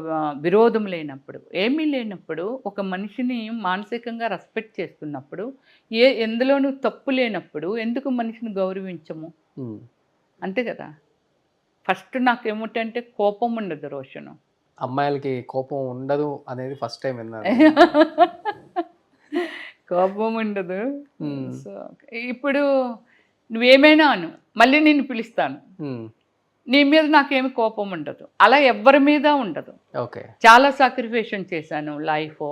విరోధం లేనప్పుడు, ఏమీ లేనప్పుడు, ఒక మనిషిని మానసికంగా రెస్పెక్ట్ చేస్తున్నప్పుడు, ఎందులోనూ తప్పు లేనప్పుడు ఎందుకు మనిషిని గౌరవించము? అంతే కదా. ఫస్ట్ నాకేమిటంటే కోపం ఉండదు రోషను. అమ్మాయిలకి కోపం ఉండదు అనేది ఫస్ట్ టైం విన్నాను. కోపం ఉండదు. సో ఇప్పుడు నువ్వేమైనా అను, మళ్ళీ నేను పిలుస్తాను. నీ మీద నాకేమి కోపం ఉండదు. అలా ఎవ్వరి మీద ఉండదు. ఓకే, చాలా సాక్రిఫికేషన్ చేశాను లైఫ్,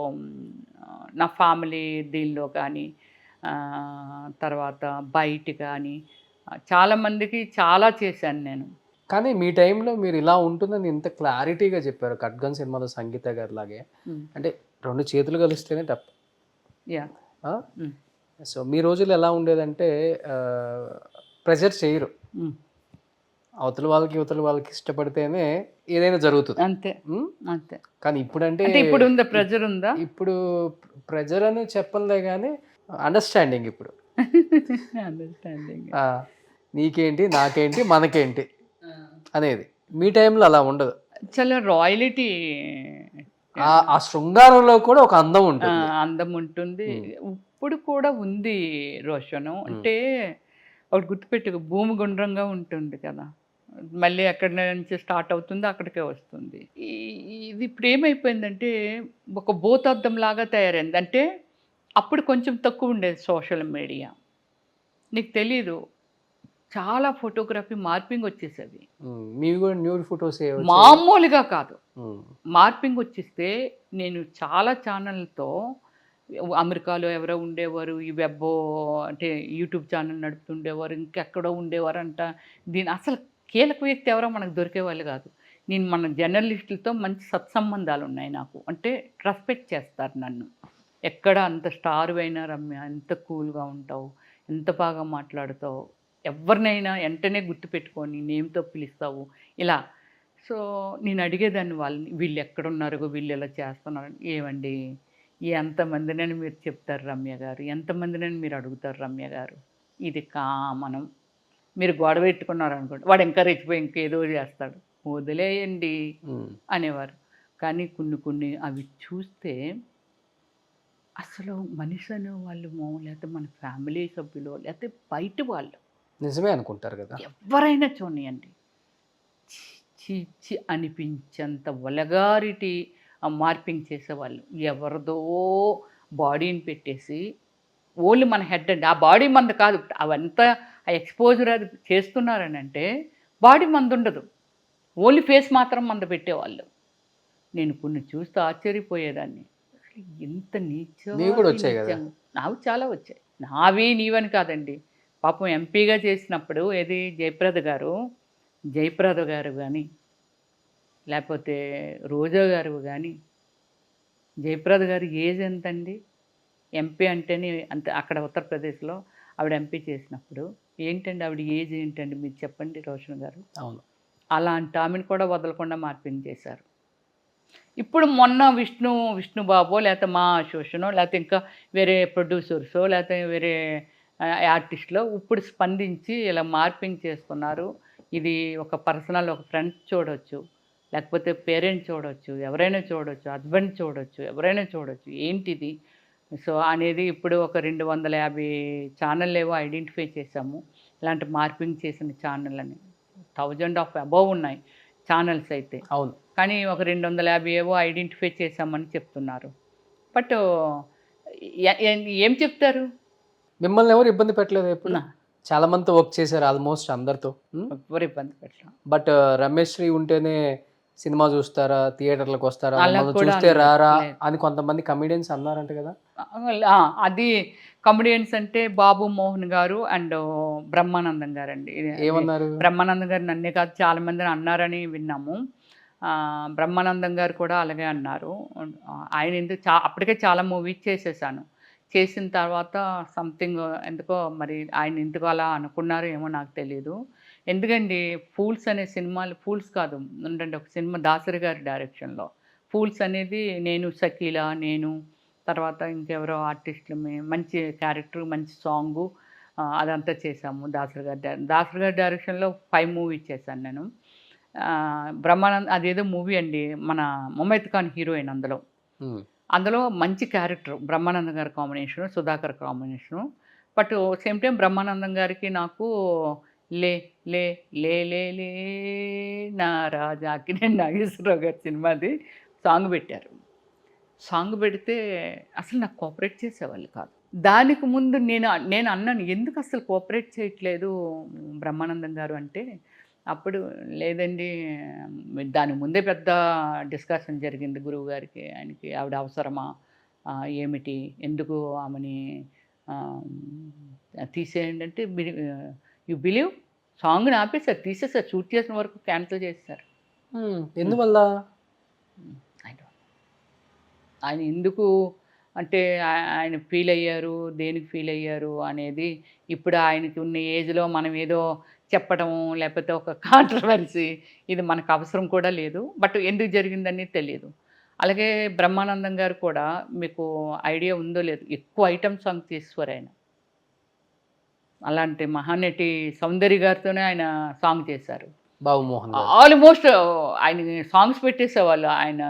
నా ఫ్యామిలీ దీనిలో కానీ, తర్వాత బయట కానీ, చాలామందికి చాలా చేశాను నేను. కానీ మీ టైంలో మీరు ఇలా ఉంటుందని ఇంత క్లారిటీగా చెప్పారు ఖడ్గన్ సినిమాలో సంగీత గారి లాగే. అంటే 2 చేతులు కలిస్తేనే తప్ప. యా సో మీ రోజుల్లో ఎలా ఉండేదంటే ప్రెజర్ చేయరు, అవతల వాళ్ళకి యువతల వాళ్ళకి ఇష్టపడితేనే ఏదైనా జరుగుతుంది. అంతే అంతే. కానీ ఇప్పుడంటే ఇప్పుడు ఉందా ప్రెజర్ ఉందా? ఇప్పుడు ప్రెజర్ అని చెప్పలే కానీ అండర్స్టాండింగ్ ఇప్పుడు. అండర్స్టాండింగ్. నీకేంటి నాకేంటి మనకేంటి అనేది. మీ టైంలో అలా ఉండదు. చాలా రాయలిటీ, ఆ శృంగారంలో కూడా ఒక అందం ఉంటుంది. అందం ఉంటుంది. ఇప్పుడు కూడా ఉంది రోషను. అంటే ఒకటి గుర్తుపెట్టు, భూమి గుండ్రంగా ఉంటుంది కదా, మళ్ళీ ఎక్కడి నుంచి స్టార్ట్ అవుతుందో అక్కడికే వస్తుంది. ఇది ఇప్పుడు ఏమైపోయిందంటే ఒక భూతద్దం లాగా తయారైంది. అంటే అప్పుడు కొంచెం తక్కువ ఉండేది సోషల్ మీడియా, నీకు తెలీదు, చాలా ఫోటోగ్రఫీ మార్పింగ్ వచ్చేసేది. మీవి కూడా న్యూడ్ ఫొటోస్ మామూలుగా కాదు, మార్పింగ్ వచ్చేస్తే నేను చాలా ఛానల్తో, అమెరికాలో ఎవరో ఉండేవారు, ఈ వెబ్ అంటే యూట్యూబ్ ఛానల్ నడుపుతుండేవారు, ఇంకెక్కడో ఉండేవారు అంట. దీని అసలు కీలక వ్యక్తి ఎవరో మనకు దొరికేవాళ్ళు కాదు. నేను మన జర్నలిస్టులతో మంచి సత్సంబంధాలు ఉన్నాయి నాకు, అంటే రెస్పెక్ట్ చేస్తారు నన్ను. ఎక్కడ అంత స్టార్ అయినా రమ్య, ఎంత కూల్గా ఉంటావు, ఎంత బాగా మాట్లాడుతావు, ఎవరినైనా వెంటనే గుర్తుపెట్టుకొని నేమ్తో పిలుస్తావు ఇలా. సో నేను అడిగేదాన్ని వాళ్ళని, వీళ్ళు ఎక్కడున్నారు, వీళ్ళు ఎలా చేస్తున్నారు, ఏమండి ఎంతమందినని మీరు చెప్తారు రమ్య గారు, ఎంతమందినని మీరు అడుగుతారు రమ్య గారు, ఇది కామనం. మీరు గొడవ పెట్టుకున్నారు అనుకోండి, వాడు ఇంకా రెచ్చిపోయి ఇంకేదో చేస్తాడు, వదిలేయండి అనేవారు. కానీ కొన్ని అవి చూస్తే అసలు మనిషి అనే వాళ్ళు, లేకపోతే మన ఫ్యామిలీ సభ్యులు, లేకపోతే బయట వాళ్ళు నిజమే అనుకుంటారు కదా, ఎవరైనా చూడండి, చి అనిపించేంత వలగారిటీ మార్పింగ్ చేసేవాళ్ళు. ఎవరిదో బాడీని పెట్టేసి ఓన్లీ మన హెడ్ అండి, ఆ బాడీ మంది కాదు, అవంతా ఆ ఎక్స్పోజర్ అది చేస్తున్నారని అంటే బాడీ మంది ఉండదు, ఓన్లీ ఫేస్ మాత్రం మంద పెట్టేవాళ్ళు. నేను కొన్ని చూస్తూ ఆశ్చర్యపోయేదాన్ని, అసలు ఎంత నాకు చాలా వచ్చాయి. నావి నీవని కాదండి, పాపం ఎంపీగా చేసినప్పుడు ఏది జయప్రద గారు కానీ, లేకపోతే రోజా గారు కానీ. జయప్రద గారి ఏజ్ ఎంతండి, ఎంపీ అంటేనే అంత, అక్కడ ఉత్తరప్రదేశ్లో ఆవిడ ఎంపీ చేసినప్పుడు ఏంటండి ఆవిడ ఏజ్ ఏంటండి మీరు చెప్పండి రోషన్ గారు. అవును, అలాంటి ఆమెను కూడా వదలకుండా మార్పింగ్ చేశారు. ఇప్పుడు మొన్న విష్ణుబాబో, లేకపోతే మా అసోసియేషనో, లేకపోతే ఇంకా వేరే ప్రొడ్యూసర్సో, లేకపోతే వేరే ఆర్టిస్ట్లో ఇప్పుడు స్పందించి ఇలా మార్పింగ్ చేస్తున్నారు. ఇది ఒక పర్సనల్, ఒక ఫ్రెండ్ చూడవచ్చు, లేకపోతే పేరెంట్ చూడవచ్చు, ఎవరైనా చూడవచ్చు, హస్బెండ్ చూడవచ్చు, ఎవరైనా చూడవచ్చు, ఏంటిది సో అనేది. ఇప్పుడు ఒక 250 ఛానల్ ఏవో ఐడెంటిఫై చేసాము, ఇలాంటి మార్పింగ్ చేసిన ఛానల్ అని 1000 ఆఫ్ అబవ్ ఉన్నాయి ఛానల్స్ అయితే. అవును, కానీ ఒక 250 ఏవో ఐడెంటిఫై చేసామని చెప్తున్నారు. బట్ ఏం చెప్తారు, మిమ్మల్ని ఎవరు ఇబ్బంది పెట్టలేదు ఎప్పుడు? చాలా మందితో వర్క్ చేశారు, ఆల్మోస్ట్ అందరితో, ఎవరు ఇబ్బంది పెట్టలేదు. బట్ రమేష్ శ్రీ ఉంటేనే సినిమా చూస్తారా, థియేటర్లకు వస్తారా, చూస్తే రారా అని కొంతమంది కమెడియన్స్ అన్నారంట కదా. అది కమెడియన్స్ అంటే బాబు మోహన్ గారు అండ్ బ్రహ్మానందం గారు అండి. ఏమన్నారు? బ్రహ్మానందం గారు నన్నే కాదు చాలా మందిని అన్నారని విన్నాము. బ్రహ్మానందం గారు కూడా అలాగే అన్నారు. ఆయన ఎందుకు అప్పటికే చాలా మూవీస్ చేసేసాను, చేసిన తర్వాత సంథింగ్ ఎందుకో మరి ఆయన ఎందుకు అలా అనుకున్నారో ఏమో నాకు తెలియదు. ఎందుకండి ఫూల్స్ అనే సినిమాలు, ఫూల్స్ కాదు ఉండండి, ఒక సినిమా దాసరి గారి డైరెక్షన్లో ఫూల్స్ అనేది నేను, షకీలా, నేను, తర్వాత ఇంకెవరో ఆర్టిస్టులు, మంచి క్యారెక్టర్, మంచి సాంగు, అదంతా చేశాము. దాసరి గారి డైరెక్షన్లో 5 మూవీస్ చేశాను నేను. బ్రహ్మానంద్ అదేదో మూవీ అండి, మన ముమైత్ ఖాన్ హీరోయిన్ అందులో మంచి క్యారెక్టర్, బ్రహ్మానందం గారి combination, Sudhakar combination. But same time Brahmanandam గారికి నాకు లే లే లే లే లే నా రాజా అక్కినేని నాగేశ్వరరావు గారి సినిమాది సాంగ్ పెట్టారు. సాంగ్ పెడితే అసలు నాకు కోఆపరేట్ చేసేవాళ్ళు కాదు. దానికి ముందు నేను అన్నాను, ఎందుకు అసలు కోఆపరేట్ చేయట్లేదు బ్రహ్మానందం గారు అంటే, అప్పుడు లేదండి దాని ముందే పెద్ద డిస్కషన్ జరిగింది గురువు గారికి, ఆయనకి ఆవిడ అవసరమా ఏమిటి, ఎందుకు ఆమెని తీసేయండి అంటే, యు బిలీవ్ సాంగ్ని ఆపేశారు, తీసేసారు, షూట్ చేసిన వరకు క్యాన్సిల్ చేశారు. ఎందువల్ల? ఆయన ఎందుకు అంటే ఆయన ఫీల్ అయ్యారు, దేనికి ఫీల్ అయ్యారు అనేది ఇప్పుడు ఆయనకి ఉన్న ఏజ్లో మనం ఏదో చెప్పడం లేకపోతే ఒక కాంట్రవర్సీ, ఇది మనకు అవసరం కూడా లేదు. బట్ ఎందుకు జరిగిందని తెలియదు. అలాగే బ్రహ్మానందం గారు కూడా మీకు ఐడియా ఉందో లేదు, ఎక్కువ ఐటమ్ సాంగ్ తీసుకోరు ఆయన. అలాంటి మహానటి సౌందర్య గారితోనే ఆయన సాంగ్ చేశారు. బాబు మోహన్ ఆల్మోస్ట్ ఆయన సాంగ్స్ పెట్టేసేవాళ్ళు ఆయన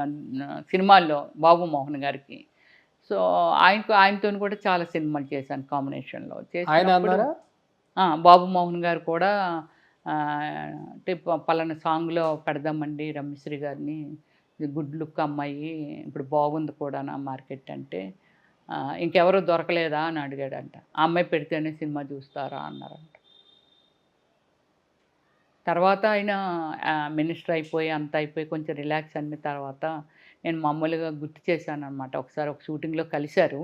సినిమాల్లో బాబు మోహన్ గారికి. సో ఆయనతో కూడా చాలా సినిమాలు చేశాను కాంబినేషన్లో. బాబు మోహన్ గారు కూడా అంటే పలానా సాంగ్లో పెడదామండి రమ్యశ్రీ గారిని, గుడ్ లుక్ అమ్మాయి, ఇప్పుడు బాగుంది కూడా నా మార్కెట్ అంటే, ఇంకెవరూ దొరకలేదా అని అడిగాడంట. ఆ అమ్మాయి పెడితేనే సినిమా చూస్తారా అన్నారంట. తర్వాత ఆయన మినిస్టర్ అయిపోయి అంత అయిపోయి కొంచెం రిలాక్స్ అయిన తర్వాత నేను మామూలుగా గుర్తు చేశాను అనమాట. ఒకసారి ఒక షూటింగ్లో కలిశారు,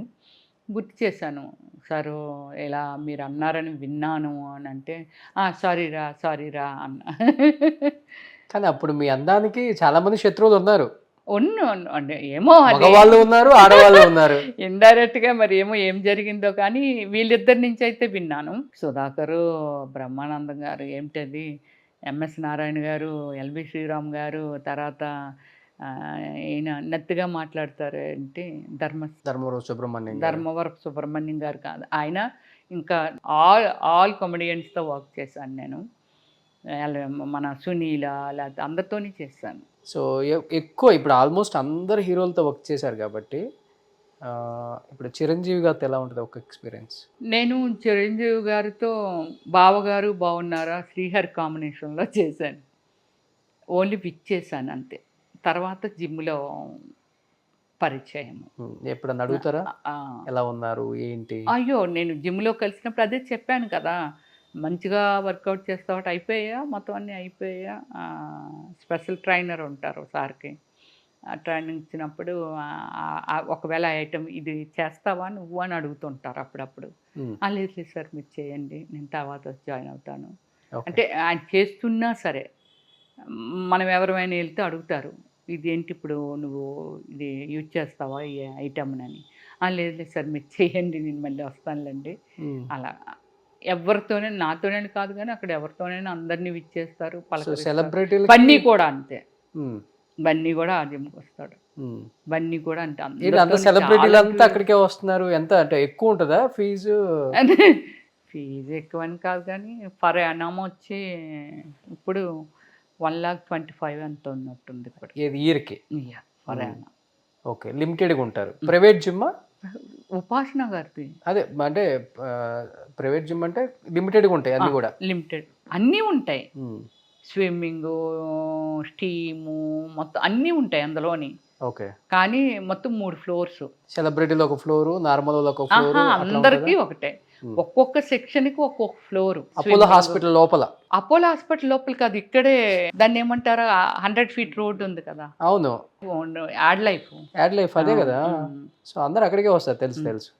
గుర్తు చేశాను, సారు ఇలా మీరు అన్నారని విన్నాను అని అంటే, సారీరా అన్న. కానీ అప్పుడు మీ అందానికి చాలా మంది శత్రువులు ఉన్నారు. అంటే ఏమో వాళ్ళు ఉన్నారు, ఆడవాళ్ళు ఉన్నారు. ఇండైరెక్ట్గా మరి ఏం జరిగిందో కానీ వీళ్ళిద్దరి నుంచి అయితే విన్నాను. సుధాకరు, బ్రహ్మానందం గారు, ఏమిటది ఎంఎస్ నారాయణ గారు, ఎల్బి శ్రీరామ్ గారు, తర్వాత ఈయన నెత్తిగా మాట్లాడతారు ఏంటి ధర్మవరపు సుబ్రహ్మణ్యం గారు కాదు ఆయన, ఇంకా ఆల్ కామెడియన్స్తో వర్క్ చేశాను నేను. మన సునీల లేకపోతే అందరితోనే చేశాను. సో ఎక్కువ ఇప్పుడు ఆల్మోస్ట్ అందరు హీరోలతో వర్క్ చేశారు కాబట్టి, ఇప్పుడు చిరంజీవి గారితో ఎలా ఉంటుంది ఒక ఎక్స్పీరియన్స్? నేను చిరంజీవి గారితో బావగారు బాగున్నారా శ్రీహరి కాంబినేషన్లో చేశాను. ఓన్లీ పిక్ చేశాను అంతే. తర్వాత జిమ్లో పరిచయం. ఎప్పుడన్నా అడుగుతారా ఎలా ఉన్నారు ఏంటి? అయ్యో, నేను జిమ్లో కలిసినప్పుడు అదే చెప్పాను కదా, మంచిగా వర్కౌట్ చేస్తావు, అయిపోయా మొత్తం అన్నీ అయిపోయా. స్పెషల్ ట్రైనర్ ఉంటారు సార్కి, ట్రైనింగ్ ఇచ్చినప్పుడు ఒకవేళ ఐటమ్ ఇది చేస్తావా నువ్వు అని అడుగుతుంటారు అప్పుడప్పుడు. లేదు సార్ మీరు చేయండి, నేను తర్వాత జాయిన్ అవుతాను అంటే. ఆయన చేస్తున్నా సరే మనం ఎవరైనా వెళ్తే అడుగుతారు, ఇదేంటి ఇప్పుడు నువ్వు ఇది యూజ్ చేస్తావా ఈ ఐటమ్నని. లేదు సార్ మీరు చేయండి, నేను మళ్ళీ వస్తానులేండి. అలా ఎవరితోనే, నాతోనే కాదు కానీ అక్కడ ఎవరితోనైనా అందరినీ విచ్చేస్తారు. సెలబ్రిటీలు బన్నీ కూడా అంతే, బన్నీ కూడా ఆ జిమ్కి వస్తాడు. బన్నీ కూడా అంటే సెలబ్రిటీలు అంతా అక్కడికే వస్తున్నారు. ఎంత అంటే ఎక్కువ ఉంటుందా ఫీజు? ఫీజు ఎక్కువ అని కాదు కానీ ఫర్ యానం వచ్చి ఇప్పుడు 1,25,000 అంత ఉన్నట్టుంది ఇప్పుడు. ఇయర్కి ఫర్ యానం. ఓకే, లిమిటెడ్గా ఉంటారు. ప్రైవేట్ జిమ్మా? ఉపాసన గారిది అదే, అంటే ప్రైవేట్ జిమ్ అంటే లిమిటెడ్గా ఉంటాయి అన్నీ కూడా? లిమిటెడ్ అన్నీ ఉంటాయి, స్విమ్మింగ్, స్టీము, మొత్తం అన్నీ ఉంటాయి అందులోని. ఓకే, కానీ మొత్తం 3 ఫ్లోర్స్. సెలబ్రిటీలు ఒక ఫ్లోరు, నార్మల్ ఒక ఫ్లోరు, అందరికీ ఒకటే. ఒక్కొక్క సెక్షన్కి ఒక్కొక్క ఫ్లోర్. అపోలో హాస్పిటల్ లోపల? అపోలో హాస్పిటల్ లోపల కాదు, ఇక్కడే దాన్ని ఏమంటారా 100 feet రోడ్ ఉంది కదా. అవును, యాడ్ లైఫ్ అదే కదా. సో అందరు అక్కడికే వస్తారు, తెలుసు.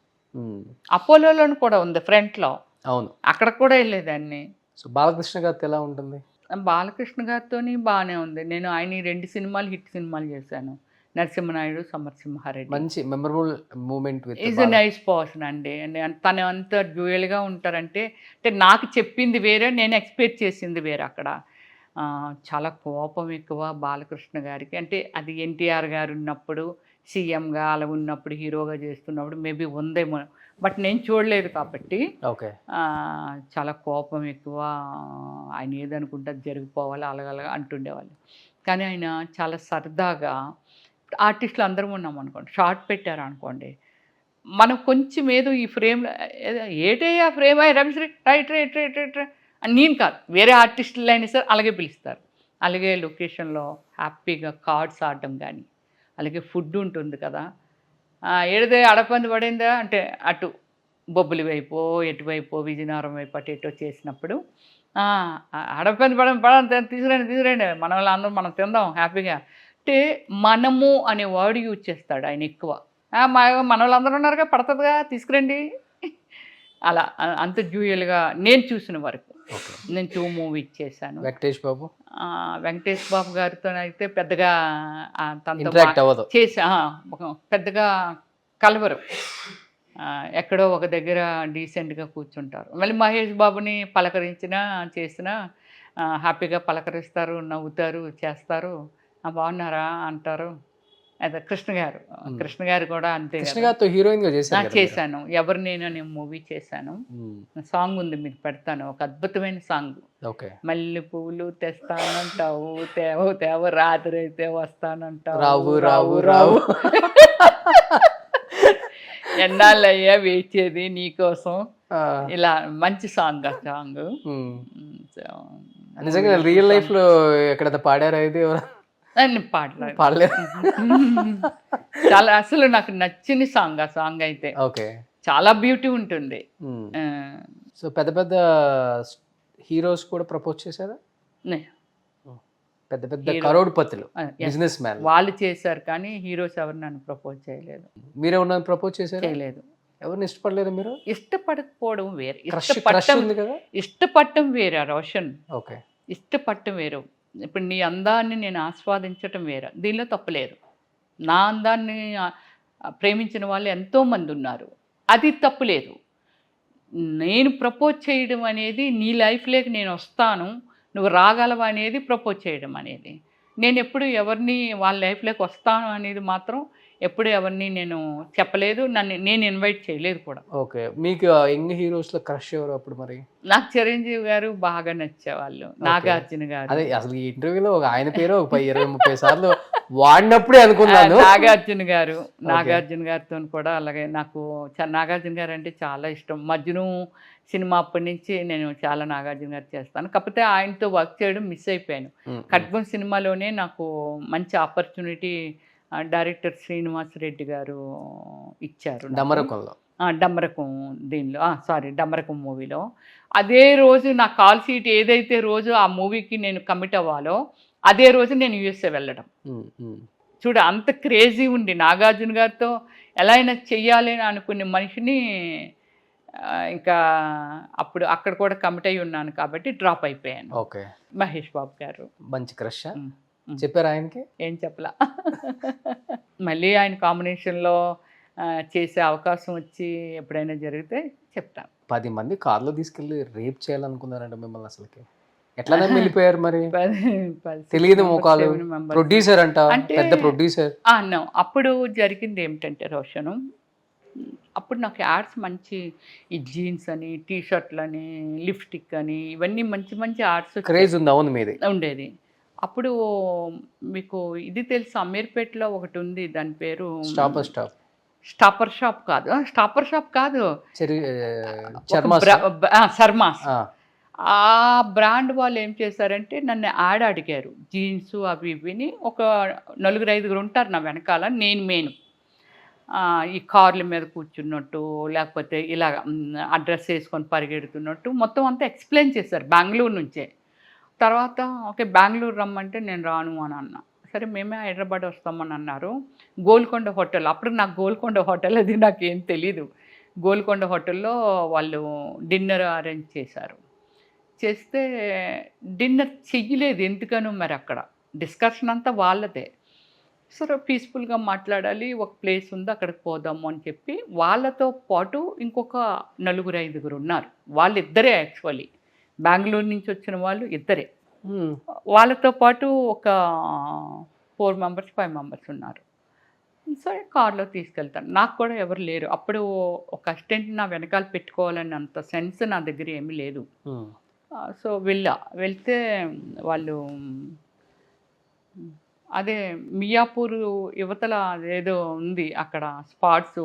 అపోలోలో కూడా ఉంది ఫ్రంట్ లో. అవును, అక్కడ కూడా వెళ్ళేదాన్ని. సో బాలకృష్ణ గారితో ఎలా ఉంటుంది? బాలకృష్ణ గారితో బాగానే ఉంది. నేను ఆయన 2 సినిమాలు హిట్ సినిమాలు చేశాను, నరసింహనాయుడు, సమరసింహారెడ్డి. మంచి memorable moment with. Is a nice person అండి. తను అంత డ్యూయల్గా ఉంటారంటే, అంటే నాకు చెప్పింది వేరే, నేను ఎక్స్పెక్ట్ చేసింది వేరే. అక్కడ చాలా కోపం ఎక్కువ బాలకృష్ణ గారికి. అంటే అది ఎన్టీఆర్ గారు ఉన్నప్పుడు సీఎంగా అలా ఉన్నప్పుడు హీరోగా చేస్తున్నప్పుడు మేబీ ఉందేమో, బట్ నేను చూడలేదు కాబట్టి. ఓకే, చాలా కోపం ఎక్కువ. ఆయన ఏదనుకుంటే జరిగిపోవాలి అలాగలా అంటుండేవాళ్ళు. కానీ ఆయన చాలా సరదాగా, ఆర్టిస్టులు అందరం ఉన్నాం అనుకోండి, షార్ట్ పెట్టారు అనుకోండి, మనం కొంచెం ఏదో ఈ ఫ్రేమ్లో ఏటయ్యా ఫ్రేమ్ అయ్యి Rameshri right right right right అని నేను కాదు, వేరే ఆర్టిస్టులు అయినా సరే అలాగే పిలుస్తారు. అలాగే లొకేషన్లో హ్యాపీగా కార్డ్స్ ఆడడం కానీ, అలాగే ఫుడ్ ఉంటుంది కదా, ఏడిదే అడపంది పడిందా అంటే అటు బొబ్బులి వైపు ఎటువైపు విజయనగరం వైపు అటు ఎటో చేసినప్పుడు అడపంది పడండి తీసుకురండి మన వాళ్ళందరూ మనం తిందాం హ్యాపీగా అంటే, మనము అనే వర్డ్ యూజ్ చేస్తాడు ఆయన ఎక్కువ. మన వాళ్ళందరూ ఉన్నారుగా, పడుతుందిగా తీసుకురండి, అలా అంత డ్యూయల్గా నేను చూసిన వరకు. నేను 2 మూవీస్ చేశాను. వెంకటేష్ బాబు వెంకటేష్ బాబు గారితో అయితే పెద్దగా తనతో ఇంటరాక్ట్ అవ్వదు. పెద్దగా కలవరు. ఎక్కడో ఒక దగ్గర డీసెంట్గా కూర్చుంటారు. మళ్ళీ మహేష్ బాబుని పలకరించినా చేసినా హ్యాపీగా పలకరిస్తారు, నవ్వుతారు, చేస్తారు. బాగున్నారా అంటారు. అదే కృష్ణ గారు కూడా అంతే. కృష్ణ గారితో హీరోయిన్ గా చేశాను. ఎవరు నేను అనే మూవీ చేశాను. సాంగ్ ఉంది, మీకు పెడతాను, ఒక అద్భుతమైన సాంగ్. మల్లె పువ్వులు తెస్తానంటావు, తేవు తేవు, రాత్రి అయితే వస్తానంటావు, రావు రావు రావు, ఎన్నాళ్ళయ్యా వేచేది నీకోసం. ఇలా మంచి సాంగ్. ఆ సాంగ్ నిజంగా రియల్ లైఫ్ లో ఎక్కడ పాడారా? ఇది పాడలేదు. చాలా అసలు నాకు నచ్చిన సాంగ్ ఆ సాంగ్ అయితే. చాలా బ్యూటీ ఉంటుంది. సో పెద్ద పెద్ద హీరోస్ కూడా ప్రపోజ్ చేశారా? పెద్ద పెద్ద కరోడ్పతులు, బిజినెస్ మ్యాన్ వాళ్ళు చేశారు, కానీ హీరోస్ ఎవరు నన్ను ప్రపోజ్ చేయలేదు. మీరేమన్నా ప్రపోజ్ చేశారు? చేయలేదు. ఎవరిని ఇష్టపడలేదు మీరు? ఇష్టపడకపోవడం వేరు, ఇష్టపడటం వేరే రోషన్. ఇష్టపడటం వేరు. ఇప్పుడు నీ అందాన్ని నేను ఆస్వాదించటం వేరు, దీనిలో తప్పులేదు. నా అందాన్ని ప్రేమించిన వాళ్ళు ఎంతోమంది ఉన్నారు, అది తప్పులేదు. నేను ప్రపోజ్ చేయడం అనేది నీ లైఫ్లోకి నేను వస్తాను, నువ్వు రాగలవా అనేది ప్రపోజ్ చేయడం అనేది. నేను ఎప్పుడు ఎవరిని వాళ్ళ లైఫ్లోకి వస్తాను అనేది మాత్రం ఎప్పుడు ఎవరిని నేను చెప్పలేదు, నేను ఇన్వైట్ చేయలేదు కూడా. మీకు యంగ్ హీరోస్లో క్రష్ ఎవరు అప్పుడు? మరి నాకు చిరంజీవి గారు బాగా నచ్చేవాళ్ళు, నాగార్జున గారు. అదే అసలు ఈ ఇంటర్వ్యూలో ఆయన పేరు 20-30 సార్లు వాడినప్పుడే అనుకున్నాను. నాగార్జున గారితో కూడా అలాగే. నాకు నాగార్జున గారు అంటే చాలా ఇష్టం. మజ్ను సినిమా అప్పటి నుంచి నేను చాలా నాగార్జున గారు చేస్తాను. కాకపోతే ఆయనతో వర్క్ చేయడం మిస్ అయిపోయాను. ఖడ్గం సినిమాలోనే నాకు మంచి ఆపర్చునిటీ డైరెక్టర్ శ్రీనివాస్ రెడ్డి గారు ఇచ్చారు. డమ్మరకం దీనిలో డమ్మరకం మూవీలో. అదే రోజు నా కాల్ షీట్ ఏదైతే రోజు ఆ మూవీకి నేను కమిట్ అవ్వాలో అదే రోజు నేను యూఎస్ఏ వెళ్ళడం. చూడ అంత క్రేజీ ఉండి నాగార్జున గారితో ఎలా అయినా చెయ్యాలి అని అనుకునే మనిషిని ఇంకా అప్పుడు అక్కడ కూడా కమిట్ అయి ఉన్నాను కాబట్టి డ్రాప్ అయిపోయాను. మహేష్ బాబు గారు మంచి క్రష్ చెప్పారు ఆయనకి? ఏం చెప్పలా. మళ్ళీ ఆయన కాంబినేషన్లో చేసే అవకాశం వచ్చి ఎప్పుడైనా జరిగితే చెప్తాను. 10 మంది కార్లో తీసుకెళ్ళి రేప్ చేయాలనుకున్నారంట మిమ్మల్ని. అసలుకి ఎట్లా వెళ్ళిపోయారు మరి? తెలియదు ముఖాలు. ప్రొడ్యూసర్ అంట, పెద్ద ప్రొడ్యూసర్. అప్పుడు జరిగింది ఏమిటంటే రోషను, అప్పుడు నాకు యాడ్స్ మంచి ఈ జీన్స్ అని, టీ షర్ట్లని, లిప్స్టిక్ అని, ఇవన్నీ మంచి మంచి యాడ్స్ క్రేజ్ ఉంది. అవును, మీది ఉండేది. అప్పుడు మీకు ఇది తెలుసు, అమీర్పేటలో ఒకటి ఉంది, దాని పేరు స్టాపర్ షాప్ కాదు, శర్మాస్. ఆ బ్రాండ్ వాళ్ళు ఏం చేశారంటే నన్ను యాడ్ అడిగారు. జీన్స్ అవి ఇవిని ఒక 4-5 ఉంటారు నా వెనకాల. నేను మెయిన్ ఈ కార్ల మీద కూర్చున్నట్టు, లేకపోతే ఇలా అడ్రస్ వేసుకొని పరిగెడుతున్నట్టు మొత్తం అంతా ఎక్స్ప్లెయిన్ చేశారు బెంగళూరు నుంచే. తర్వాత బెంగళూరు రమ్మంటే నేను రాను అని అన్నా. సరే మేమే హైదరాబాద్ వస్తామని అన్నారు. గోల్కొండ హోటల్, అప్పుడు నాకు గోల్కొండ హోటల్ అది నాకేం తెలీదు. గోల్కొండ హోటల్లో వాళ్ళు డిన్నర్ అరేంజ్ చేశారు. చేస్తే డిన్నర్ చెయ్యలేదు ఎందుకనో మరి. అక్కడ డిస్కషన్ అంతా వాళ్ళదే. సరే పీస్ఫుల్గా మాట్లాడాలి, ఒక ప్లేస్ ఉంది అక్కడికి పోదాము అని చెప్పి వాళ్ళతో పాటు ఇంకొక 4-5 ఉన్నారు. వాళ్ళిద్దరే యాక్చువల్లీ బెంగళూరు నుంచి వచ్చిన వాళ్ళు ఇద్దరే. వాళ్ళతో పాటు ఒక 4 మెంబర్స్ 5 మెంబర్స్ ఉన్నారు. సరే కార్లో తీసుకెళ్తాను. నాకు కూడా ఎవరు లేరు అప్పుడు. ఒక అసిస్టెంట్ నా వెనకాల పెట్టుకోవాలని అంత సెన్స్ నా దగ్గర ఏమీ లేదు. సో వెళ్తే వాళ్ళు అదే మియాపూర్ యువతల ఏదో ఉంది అక్కడ స్పాట్స్,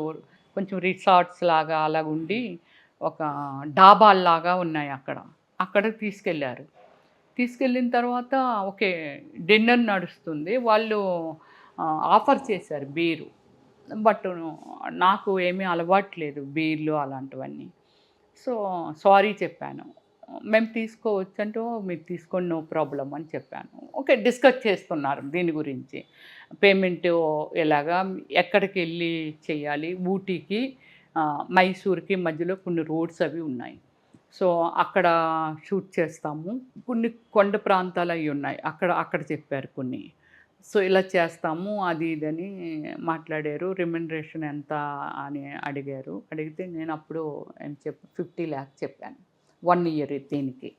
కొంచెం రిసార్ట్స్ లాగా అలాగ ఉండి ఒక డాబాల్లాగా ఉన్నాయి అక్కడికి తీసుకెళ్ళారు. తీసుకెళ్ళిన తర్వాత డిన్నర్ నడుస్తుంది. వాళ్ళు ఆఫర్ చేశారు బీరు, బట్ నాకు ఏమీ అలవాట్లేదు బీర్లు అలాంటివన్నీ. సో సారీ చెప్పాను. మేము తీసుకోవచ్చు అంటే మీరు తీసుకోండి, నో ప్రాబ్లం అని చెప్పాను. డిస్కస్ చేస్తున్నారు దీని గురించి. పేమెంట్ ఎలాగా, ఎక్కడికి వెళ్ళి చేయాలి, ఊటీకి మైసూర్కి మధ్యలో కొన్ని రోడ్స్ అవి ఉన్నాయి. సో అక్కడ షూట్ చేస్తాము. కొన్ని కొండ ప్రాంతాలు అవి ఉన్నాయి, అక్కడ చెప్పారు కొన్ని. సో ఇలా చేస్తాము అది ఇదని మాట్లాడారు. రెమ్యునరేషన్ ఎంత అని అడిగారు. అడిగితే నేను అప్పుడు 50 lakhs చెప్పాను 1 year దీనికి.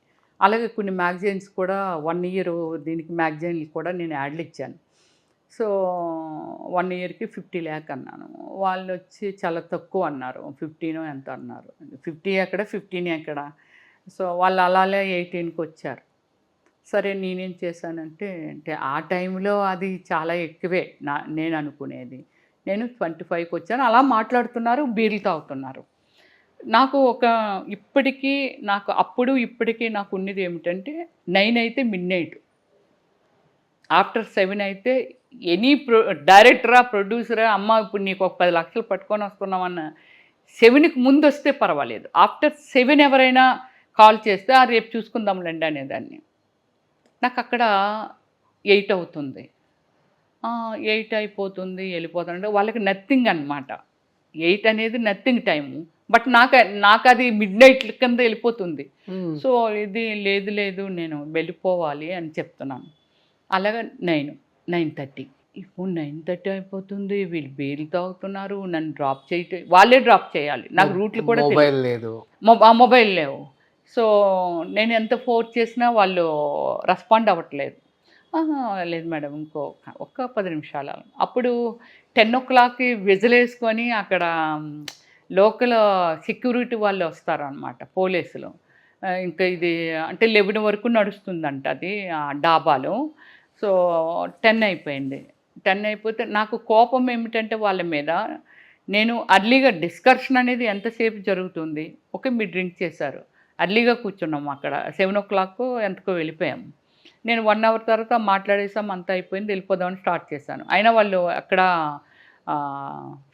అలాగే కొన్ని మ్యాగజైన్స్ కూడా 1 year దీనికి మ్యాగజైన్లు కూడా నేను యాడ్లు ఇచ్చాను. సో 1 yearకి 50 lakhs అన్నాను. వాళ్ళు వచ్చి చాలా తక్కువ అన్నారు. 15 ఎంత అన్నారు. 50 ఎక్కడ 15 ఎక్కడ. సో వాళ్ళు అలాగే 18కి వచ్చారు. సరే నేనేం చేశానంటే ఆ టైంలో అది చాలా ఎక్కువే నేను అనుకునేది. నేను 25కి వచ్చాను. అలా మాట్లాడుతున్నారు, బీర్లు తాగుతున్నారు. నాకు ఇప్పటికీ నాకు అప్పుడు ఇప్పటికీ నాకు ఉన్నది ఏమిటంటే 9 అయితే మిడ్నైట్, ఆఫ్టర్ 7 అయితే ఎనీ డైరెక్టరా ప్రొడ్యూసరా అమ్మ ఇప్పుడు నీకు ఒక 10 లక్షలు పట్టుకొని వస్తున్నామన్న 7కి ముందు వస్తే పర్వాలేదు. ఆఫ్టర్ 7 ఎవరైనా కాల్ చేస్తే రేపు చూసుకుందాంలేండి అనేదాన్ని. నాకు అక్కడ 8 అవుతుంది. 8 అయిపోతుంది వెళ్ళిపోతానంటే వాళ్ళకి నథింగ్ అనమాట. 8 అనేది నథింగ్ టైము. బట్ నాకు అది మిడ్నైట్ కింద వెళ్ళిపోతుంది. సో ఇది లేదు నేను వెళ్ళిపోవాలి అని చెప్తున్నాను. అలాగా 9:30 ఇప్పుడు 9:30 అయిపోతుంది. వీళ్ళు బీర్లు తాగుతున్నారు, నన్ను డ్రాప్ చేయటం, వాళ్ళే డ్రాప్ చేయాలి. నాకు రూట్లు కూడా మొబైల్ లేదు, మొబైల్ లేవు. సో నేను ఎంత ఫోర్స్ చేసినా వాళ్ళు రెస్పాండ్ అవ్వట్లేదు. లేదు మేడం ఒక్క 10 నిమిషాలు. అప్పుడు 10 o'clockకి విజిల్ వేసుకొని అక్కడ లోకల్ సెక్యూరిటీ వాళ్ళు వస్తారనమాట, పోలీసులు. ఇంకా ఇది అంటే 11 వరకు నడుస్తుందంట అది ఆ డాబాలో. సో 10 అయిపోయింది. 10 అయిపోతే నాకు కోపం ఏమిటంటే వాళ్ళ మీద, నేను అర్లీగా డిస్కషన్ అనేది ఎంతసేపు జరుగుతుంది. ఓకే మీరు డ్రింక్ చేశారు, అర్లీగా కూర్చున్నాము అక్కడ 7 o'clock ఎంతకో వెళ్ళిపోయాము. నేను 1 hour తర్వాత మాట్లాడేసాం, అంతా అయిపోయింది, వెళ్ళిపోదామని స్టార్ట్ చేశాను. అయినా వాళ్ళు అక్కడ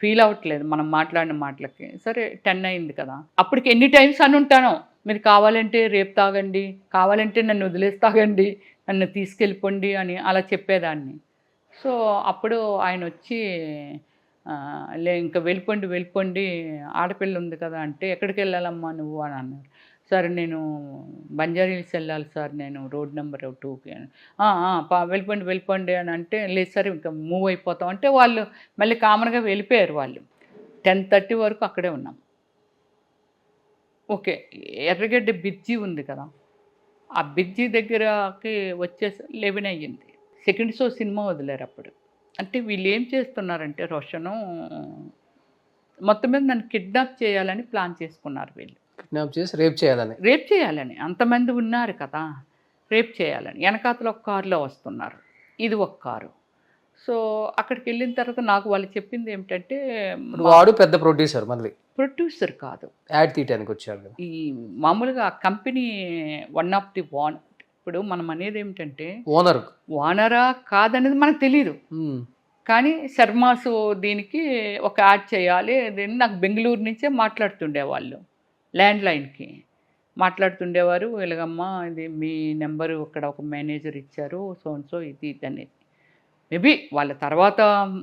ఫీల్ అవ్వట్లేదు మనం మాట్లాడిన మాటలకి. సరే 10 అయింది కదా, అప్పటికి ఎన్ని టైమ్స్ అని ఉంటానో, మీరు కావాలంటే రేపు తాగండి, కావాలంటే నన్ను వదిలేసి తాగండి, నన్ను తీసుకెళ్ళిపోండి అని అలా చెప్పేదాన్ని. సో అప్పుడు ఆయన వచ్చి ఇంకా వెళ్ళిపోండి ఆడపిల్ల ఉంది కదా అంటే, ఎక్కడికి వెళ్ళాలమ్మా నువ్వు అని అన్నారు. సార్ నేను బంజారీల్స్ వెళ్ళాలి సార్, నేను రోడ్ నెంబర్ 2కి. వెళ్ళిపోండి అని అంటే, లేదు సార్ ఇంకా మూవ్ అయిపోతాం అంటే వాళ్ళు మళ్ళీ కామన్గా వెళ్ళిపోయారు. వాళ్ళు 10:30 వరకు అక్కడే ఉన్నాం. ఓకే ఎర్రగడ్డ బ్రిడ్జి ఉంది కదా, ఆ బ్రిడ్జి దగ్గరకి వచ్చేసి 11 అయ్యింది. సెకండ్ షో సినిమా వదిలేరు అప్పుడు. అంటే వీళ్ళు ఏం చేస్తున్నారంటే రోషను మొత్తం మీద నన్ను కిడ్నాప్ చేయాలని ప్లాన్ చేసుకున్నారు. వీళ్ళు కిడ్నాప్ చేసి రేప్ చేయాలని అంతమంది ఉన్నారు కదా, రేప్ చేయాలని. వెనకాతలో ఒక కారులో వస్తున్నారు, ఇది ఒక కారు. సో అక్కడికి వెళ్ళిన తర్వాత నాకు వాళ్ళు చెప్పింది ఏమిటంటే, వాడు పెద్ద ప్రొడ్యూసర్, మళ్ళీ ప్రొడ్యూసర్ కాదు, యాడ్ తీయడానికి వచ్చాడు. ఈ మామూలుగా company one of the own. ఇప్పుడు మనం అనేది ఏమిటంటే ఓనరా కాదనేది మనకు తెలియదు. కానీ శర్మాసు దీనికి ఒక యాడ్ చేయాలి, దీన్ని నాకు బెంగళూరు నుంచే మాట్లాడుతుండేవాళ్ళు, ల్యాండ్లైన్కి మాట్లాడుతుండేవారు. ఇలాగమ్మా ఇది మీ నెంబరు ఇక్కడ ఒక మేనేజర్ ఇచ్చారు, సో ఇది అనేది. మేబీ వాళ్ళ తర్వాత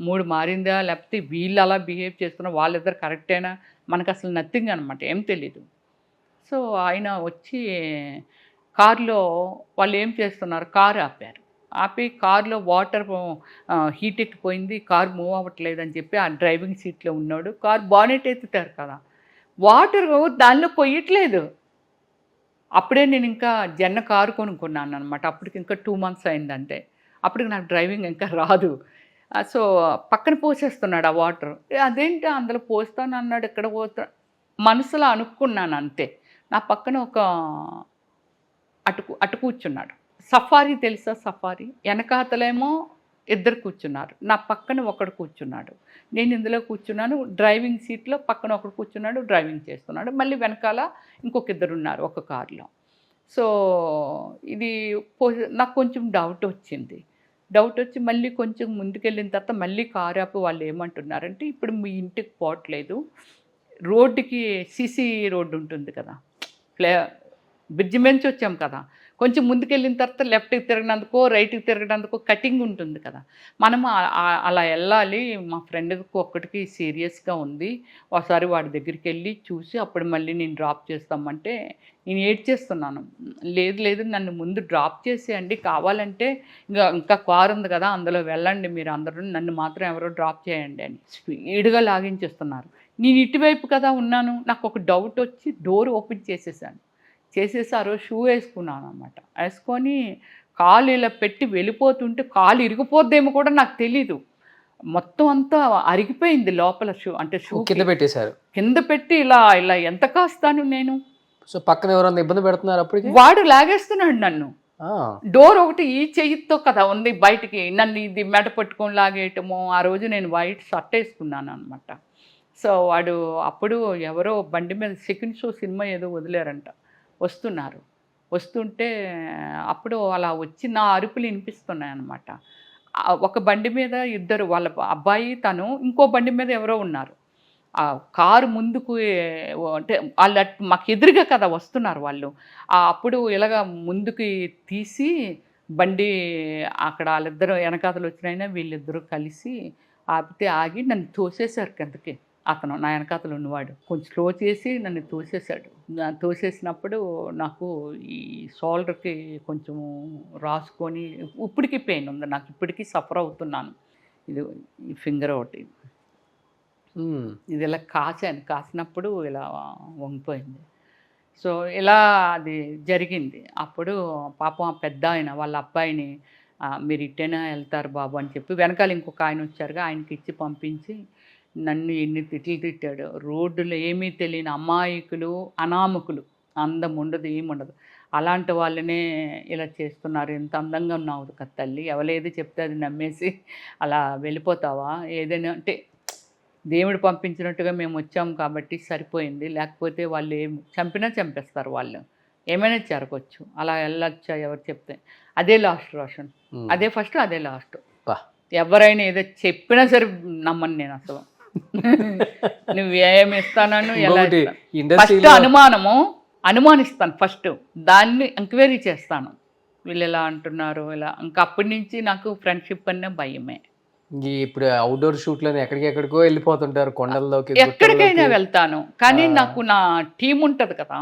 మూడు మారిందా లేకపోతే వీళ్ళు అలా బిహేవ్ చేస్తున్నా, వాళ్ళిద్దరు కరెక్టేనా మనకు అసలు నథింగ్ అనమాట, ఏం తెలీదు. సో ఆయన వచ్చి కారులో వాళ్ళు ఏం చేస్తున్నారు, కారు ఆపారు. ఆపి కారులో వాటర్ హీట్ ఎక్కిపోయింది, కారు మూవ్ అవ్వట్లేదు అని చెప్పి ఆ డ్రైవింగ్ సీట్లో ఉన్నాడు. కారు బానెట్ ఎత్తుతారు కదా, వాటర్ దానిలో పొయ్యట్లేదు. అప్పుడే నేను ఇంకా జన్న కారు కొనుక్కున్నాను అనమాట. అప్పటికి ఇంకా 2 months అయిందంటే, అప్పటికి నాకు డ్రైవింగ్ ఇంకా రాదు. సో పక్కన పోసేస్తున్నాడు ఆ వాటర్. అదేంటి అందులో పోస్తాను అన్నాడు, ఎక్కడ పోతా మనసులో అనుకున్నాను అంతే. నా పక్కన ఒక అటు కూర్చున్నాడు. సఫారీ తెలుసా, సఫారీ వెనకాతలేమో ఇద్దరు కూర్చున్నారు, నా పక్కన ఒకడు కూర్చున్నాడు, నేను ఇందులో కూర్చున్నాను. డ్రైవింగ్ సీట్లో పక్కన ఒకడు కూర్చున్నాడు, డ్రైవింగ్ చేస్తున్నాడు. మళ్ళీ వెనకాల ఇంకొక ఇద్దరు ఉన్నారు ఒక కారులో. సో ఇది నాకు కొంచెం డౌట్ వచ్చి మళ్ళీ కొంచెం ముందుకెళ్ళిన తర్వాత మళ్ళీ కారు ఆపి వాళ్ళు ఏమంటున్నారంటే, ఇప్పుడు మీ ఇంటికి పోవట్లేదు, రోడ్డుకి సీసీ రోడ్డు ఉంటుంది కదా, బ్రిడ్జి నుంచి వచ్చాం కదా, కొంచెం ముందుకెళ్ళిన తర్వాత లెఫ్ట్కి తిరగనందుకో రైట్కి తిరగనందుకో కటింగ్ ఉంటుంది కదా, మనం అలా వెళ్ళాలి. మా ఫ్రెండ్కి ఒక్కటికి సీరియస్గా ఉంది, ఒకసారి వాడి దగ్గరికి వెళ్ళి చూసి అప్పుడు మళ్ళీ నేను డ్రాప్ చేస్తామంటే నేను ఏడ్చేస్తున్నాను. లేదు లేదు నన్ను ముందు డ్రాప్ చేసేయండి, కావాలంటే ఇంకా కారు ఉంది కదా అందులో వెళ్ళండి మీరు అందరూ, నన్ను మాత్రం ఎవరో డ్రాప్ చేయండి అని స్పీడ్గా లాగించేస్తున్నారు. నేను ఇటువైపు కదా ఉన్నాను, నాకు ఒక డౌట్ వచ్చి డోర్ ఓపెన్ చేసేసాను. చేసేసి ఆ రోజు షూ వేసుకున్నాను అనమాట. వేసుకొని కాలు ఇలా పెట్టి వెళ్ళిపోతుంటే కాలు ఇరిగిపోద్దేమో కూడా నాకు తెలీదు. మొత్తం అంతా అరిగిపోయింది లోపల షూ, అంటే షూ కింద పెట్టేశారు. కింద పెట్టి ఇలా ఇలా ఎంత కాస్తాను నేను. సో పక్కన ఎవరన్నా ఇబ్బంది పెడుతున్నారు అప్పటికి? వాడు లాగేస్తున్నాడు నన్ను. డోర్ ఒకటి ఈ చెయ్యితో కదా ఉంది బయటికి, నన్ను ఇది మెడ పట్టుకొని లాగేయటము. ఆ రోజు నేను వైట్ షర్ట్ వేసుకున్నాను అనమాట. సో వాడు అప్పుడు ఎవరో బండి మీద సెకండ్ షో సినిమా ఏదో వదిలేరంట, వస్తున్నారు. వస్తుంటే అప్పుడు అలా వచ్చి నా అరుపులు వినిపిస్తున్నాయి అనమాట. ఒక బండి మీద ఇద్దరు, వాళ్ళ అబ్బాయి తను, ఇంకో బండి మీద ఎవరో ఉన్నారు. ఆ కారు ముందుకు అంటే వాళ్ళు మాకు ఎదురుగా కదా వస్తున్నారు వాళ్ళు. అప్పుడు ఇలాగ ముందుకి తీసి బండి అక్కడ వాళ్ళిద్దరు వెనకాతలు వచ్చినైనా వీళ్ళిద్దరూ కలిసి ఆపితే ఆగి నన్ను తోసేశారు కిందకి. అతను నా వెనకాతలు ఉన్నవాడు కొంచెం స్లో చేసి నన్ను తోసేశాడు. తోసేసినప్పుడు నాకు ఈ షోల్డర్కి కొంచెం రాసుకొని ఇప్పటికీ పెయిన్ ఉంది నాకు, ఇప్పటికీ సఫర్ అవుతున్నాను. ఇది ఈ ఫింగర్ ఒకటి ఇది ఇలా కాసినప్పుడు ఇలా వంగిపోయింది. సో ఇలా అది జరిగింది. అప్పుడు పాపం ఆ పెద్ద ఆయన వాళ్ళ అబ్బాయిని మీరు ఇట్టేనా వెళ్తారు బాబు అని చెప్పి వెనకాల ఇంకొక ఆయన వచ్చారుగా, ఆయనకి ఇచ్చి పంపించి నన్ను ఎన్ని తిట్లు తిట్టాడు. రోడ్డులో ఏమీ తెలియని అమాయకులు, అనామకులు, అందం ఉండదు ఏముండదు అలాంటి వాళ్ళనే ఇలా చేస్తున్నారు. ఎంత అందంగా ఉన్నావు కదా తల్లి, ఎవరేది చెప్తే అది నమ్మేసి అలా వెళ్ళిపోతావా, ఏదైనా అంటే దేవుడు పంపించినట్టుగా మేము వచ్చాము కాబట్టి సరిపోయింది, లేకపోతే వాళ్ళు చంపినా చంపేస్తారు, వాళ్ళు ఏమైనా జరగవచ్చు, అలా వెళ్ళొచ్చా ఎవరు చెప్తే. అదే లాస్ట్ రోషన్, అదే ఫస్ట్ అదే లాస్ట్. ఎవరైనా ఏదో చెప్పినా సరే నమ్మను నేను అసలు. నువ్వు ఏమి ఇస్తానని ఎలా ఫస్ట్ అనుమానిస్తాను, ఫస్ట్ దాన్ని ఎంక్వైరీ చేస్తాను, వీళ్ళు ఎలా అంటున్నారు ఇలా. ఇంకా అప్పటి నుంచి నాకు ఫ్రెండ్షిప్ అనే భయమే. ఇప్పుడు అవుట్డోర్ షూట్లని ఎక్కడికెక్కడికో వెళ్ళిపోతుంటారు, కొండల్లోకి ఎక్కడికైనా వెళ్తాను. కానీ నాకు నా టీం ఉంటుంది కదా,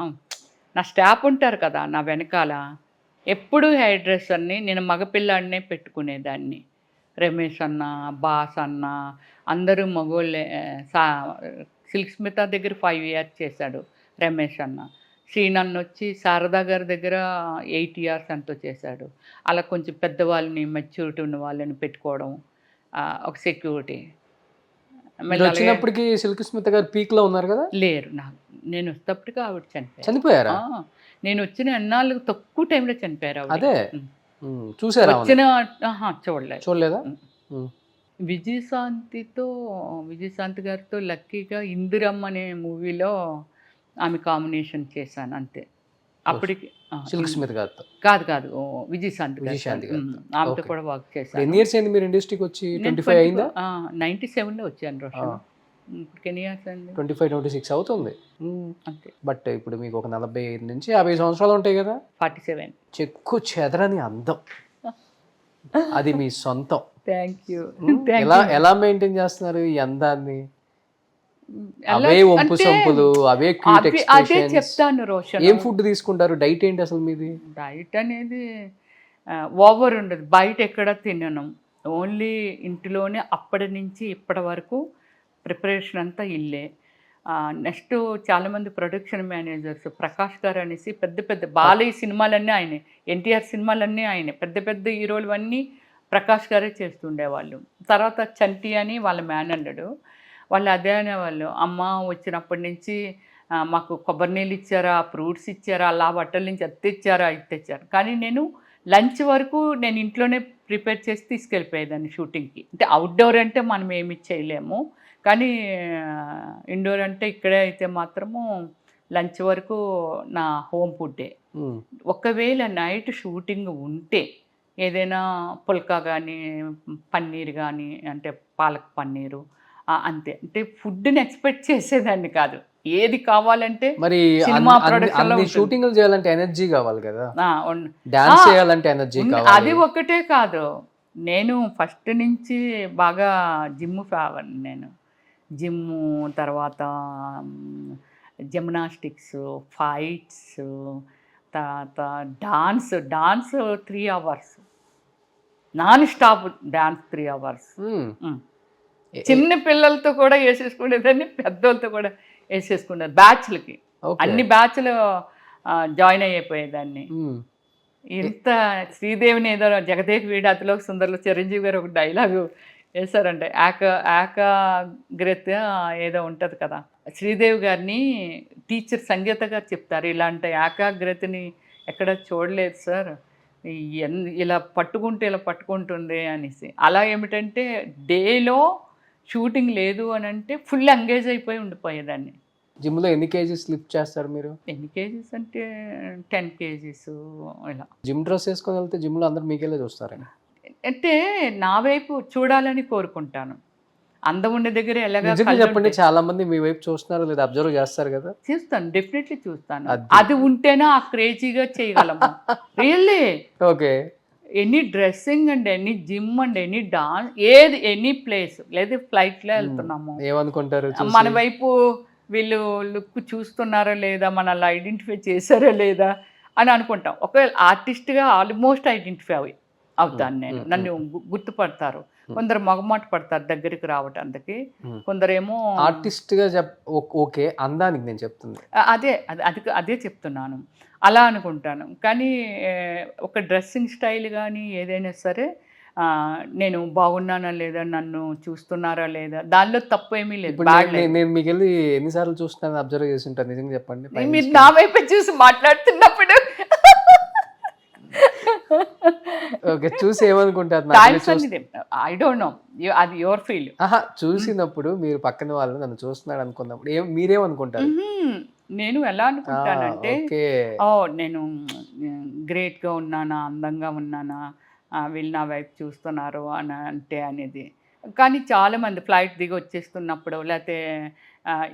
నా స్టాఫ్ ఉంటారు కదా నా వెనకాల, ఎప్పుడు హెయిర్ డ్రెస్సర్ని నేను మగపిల్లాడినే పెట్టుకునేదాన్ని. రమేష్ అన్న, బాస్ అన్న అందరూ మగోళ్ళే. సిల్క్ స్మిత దగ్గర 5 years చేశాడు రమేష్ అన్న. శ్రీనన్ను వచ్చి శారదా గారి దగ్గర 8 years ఎంతో చేశాడు. అలా కొంచెం పెద్దవాళ్ళని, మెచ్యూరిటీ ఉన్న వాళ్ళని పెట్టుకోవడం, ఒక సెక్యూరిటీ. వచ్చినప్పటికి సిల్క్ స్మిత గారు పీక్లో ఉన్నారు కదా? లేరు, నేను వచ్చేటప్పటికి ఆవిడ చనిపోయారా? నేను వచ్చిన ఎన్నాళ్ళు తక్కువ టైంలో చనిపోయారు. అదే చూసారా? చూడలేదా? విజయశాంతి గారితో లక్కీగా ఇందిరమ్మ అనే మూవీలో ఆమె కాంబినేషన్ చేశాను అంతే. అప్పటికి సిల్క్ స్మిత గారితో కాదు విజయశాంతి ఆమెతో కూడా వర్క్ చేశాను. ఎన్ని ఇయర్స్ అయింది మీరు ఇండస్ట్రీకి వచ్చి? 25 అయిందా? 97లో వచ్చాను రోషన్. ఇప్పుడు ఎన్ని ఇయర్స్ అయింది? 25-26 అవుతుంది అంతే. బట్ ఇప్పుడు మీకు ఒక 45 నుంచి 50 సంవత్సరాలు ఉంటాయి కదా? 47. చెక్కు చెదరని అందం, అది మీ సొంతం. Thank you. ఎలా మెయింటైన్ చేస్తున్నారు ఈ అందాన్ని? అవే వంపు సంపులు, అవే క్యూట్ ఎక్స్ప్రెషన్స్. చెప్తాను రోషన్. ఏం ఫుడ్ తీసుకుంటారు? డైట్ ఏంటి అసలు మీది? డైట్ అనేది ఓవర్ ఉండదు, బయట ఎక్కడ తినను, ఓన్లీ ఇంటిలోనే. అప్పటి నుంచి ఇప్పటి వరకు ప్రిపరేషన్ అంతా ఇల్లే. నెక్స్ట్ చాలామంది ప్రొడక్షన్ మేనేజర్స్, ప్రకాష్ గారు అనేసి పెద్ద పెద్ద బాలయ్య సినిమాలన్నీ ఆయనే, ఎన్టీఆర్ సినిమాలన్నీ ఆయనే, పెద్ద పెద్ద హీరోలు అన్నీ ప్రకాష్ గారే చేస్తుండేవాళ్ళు. తర్వాత చంటి అని వాళ్ళ మేనల్లుడు, వాళ్ళు అదే అనేవాళ్ళు, అమ్మ వచ్చినప్పటి నుంచి మాకు కొబ్బరి నీళ్ళు ఇచ్చారా, ఫ్రూట్స్ ఇచ్చారా, అలా బట్టల నుంచి అది తెచ్చారా, ఇది తెచ్చారు. కానీ నేను లంచ్ వరకు నేను ఇంట్లోనే ప్రిపేర్ చేసి తీసుకెళ్ళిపోయేదాన్ని షూటింగ్కి. అంటే అవుట్డోర్ అంటే మనం ఏమి చేయలేము, కానీ ఇండోర్ అంటే ఇక్కడే అయితే మాత్రము లంచ్ వరకు నా హోమ్ ఫుడ్డే. ఒకవేళ నైట్ షూటింగ్ ఉంటే ఏదైనా పుల్కా కానీ, పన్నీర్ కానీ, అంటే పాలక్ పన్నీరు అంతే. అంటే ఫుడ్ని ఎక్స్పెక్ట్ చేసేదాన్ని కాదు, ఏది కావాలంటే మరి సినిమా ప్రొడక్షన్ లో అన్ని షూటింగ్లు చేయాలంటే ఎనర్జీ కావాలి కదా, ఆ, డాన్స్ చేయాలంటే ఎనర్జీ కావాలి. అది ఒక్కటే కాదు, నేను ఫస్ట్ నుంచి బాగా జిమ్ ఫేవర్. నేను జిమ్ము, తర్వాత జిమ్నాస్టిక్స్, ఫైట్స్, తర్వాత dance 3 hours non stop dance 3 hours. చిన్న పిల్లలతో కూడా వేసేసుకునేదాన్ని, పెద్దోళ్ళతో కూడా వేసేసుకున్నారు బ్యాచ్లకి. అన్ని బ్యాచ్లు జాయిన్ అయిపోయేదాన్ని. ఇంత శ్రీదేవిని ఏదో జగదేక్ వీడాతిలో సుందర్లో చిరంజీవి గారు ఒక డైలాగు వేశారంటే, ఏకాగ్రత ఏదో ఉంటుంది కదా, శ్రీదేవి గారిని టీచర్ సంగీత గారు చెప్తారు, ఇలాంటి ఏకాగ్రతని ఎక్కడ చూడలేదు సార్, ఇలా పట్టుకుంటే ఇలా పట్టుకుంటుంది అనేసి. అలా ఏమిటంటే డేలో షూటింగ్ లేదు అని అంటే ఫుల్ ఎంగేజ్ అయిపోయి ఉండిపోయేదాన్ని. జిమ్లో ఎన్ని కేజీస్ లిఫ్ట్ చేస్తారు మీరు? ఎన్ని కేజీస్ అంటే 10 kgs ఇలా. జిమ్ డ్రెస్ వేసుకొని వెళ్తే జిమ్లో అందరు మీకెళ్ళే చూస్తారని అంటే నా వైపు చూడాలని కోరుకుంటాను. అందం ఉండే దగ్గర ఎలాగా చెప్పండి, చాలా మంది మీ వైపు చూస్తున్నారు లేదా అబ్జర్వ్ చేస్తారు కదా? చూస్తాను, డెఫినెట్లీ చూస్తాను. అది ఉంటేనే ఆ క్రేజీగా చేయగలము. Really okay. Any dressing and any gym and any dance, ఏది ఎనీ ప్లేస్, లేదా ఫ్లైట్లో వెళ్తున్నాము ఏమనుకుంటారు, మన వైపు వీళ్ళు లుక్ చూస్తున్నారా లేదా, మనల్ని ఐడెంటిఫై చేశారా లేదా అని అనుకుంటాం. ఒకవేళ ఆర్టిస్ట్గా ఆల్మోస్ట్ ఐడెంటిఫై అవుతాను నేను, నన్ను గుర్తుపడతారు. కొందరు మొగమాట పడతారు దగ్గరికి రావటానికి, కొందరేమో ఆర్టిస్ట్గా ఓకే, అందానికి నేను చెప్తుంది అదే చెప్తున్నాను, అలా అనుకుంటాను. కానీ ఒక డ్రెస్సింగ్ స్టైల్ కానీ ఏదైనా సరే నేను బాగున్నానా లేదా, నన్ను చూస్తున్నారా లేదా, దానిలో తప్పు ఏమీ లేదు. నేను మీకు వెళ్ళి ఎన్నిసార్లు చూస్తున్నాను అబ్జర్వ్ చేసి ఉంటాను, నిజంగా చెప్పండి. మీరు నా వైపు చూసి మాట్లాడుతున్నప్పుడు ఓకే, చూసి ఏమనుకుంటారు? ఐ డోంట్ నో, అది యువర్ ఫీల్. చూసినప్పుడు మీరు పక్కన వాళ్ళు నన్ను చూస్తున్నాడు అనుకున్నప్పుడు మీరేమనుకుంటారు? నేను ఎలా అనుకుంటానంటే, ఓ నేను గ్రేట్గా ఉన్నానా, అందంగా ఉన్నానా, వీళ్ళు నా వైపు చూస్తున్నారు అని అంటే అనేది. కానీ చాలామంది ఫ్లైట్ దిగి వచ్చేస్తున్నప్పుడు, లేకపోతే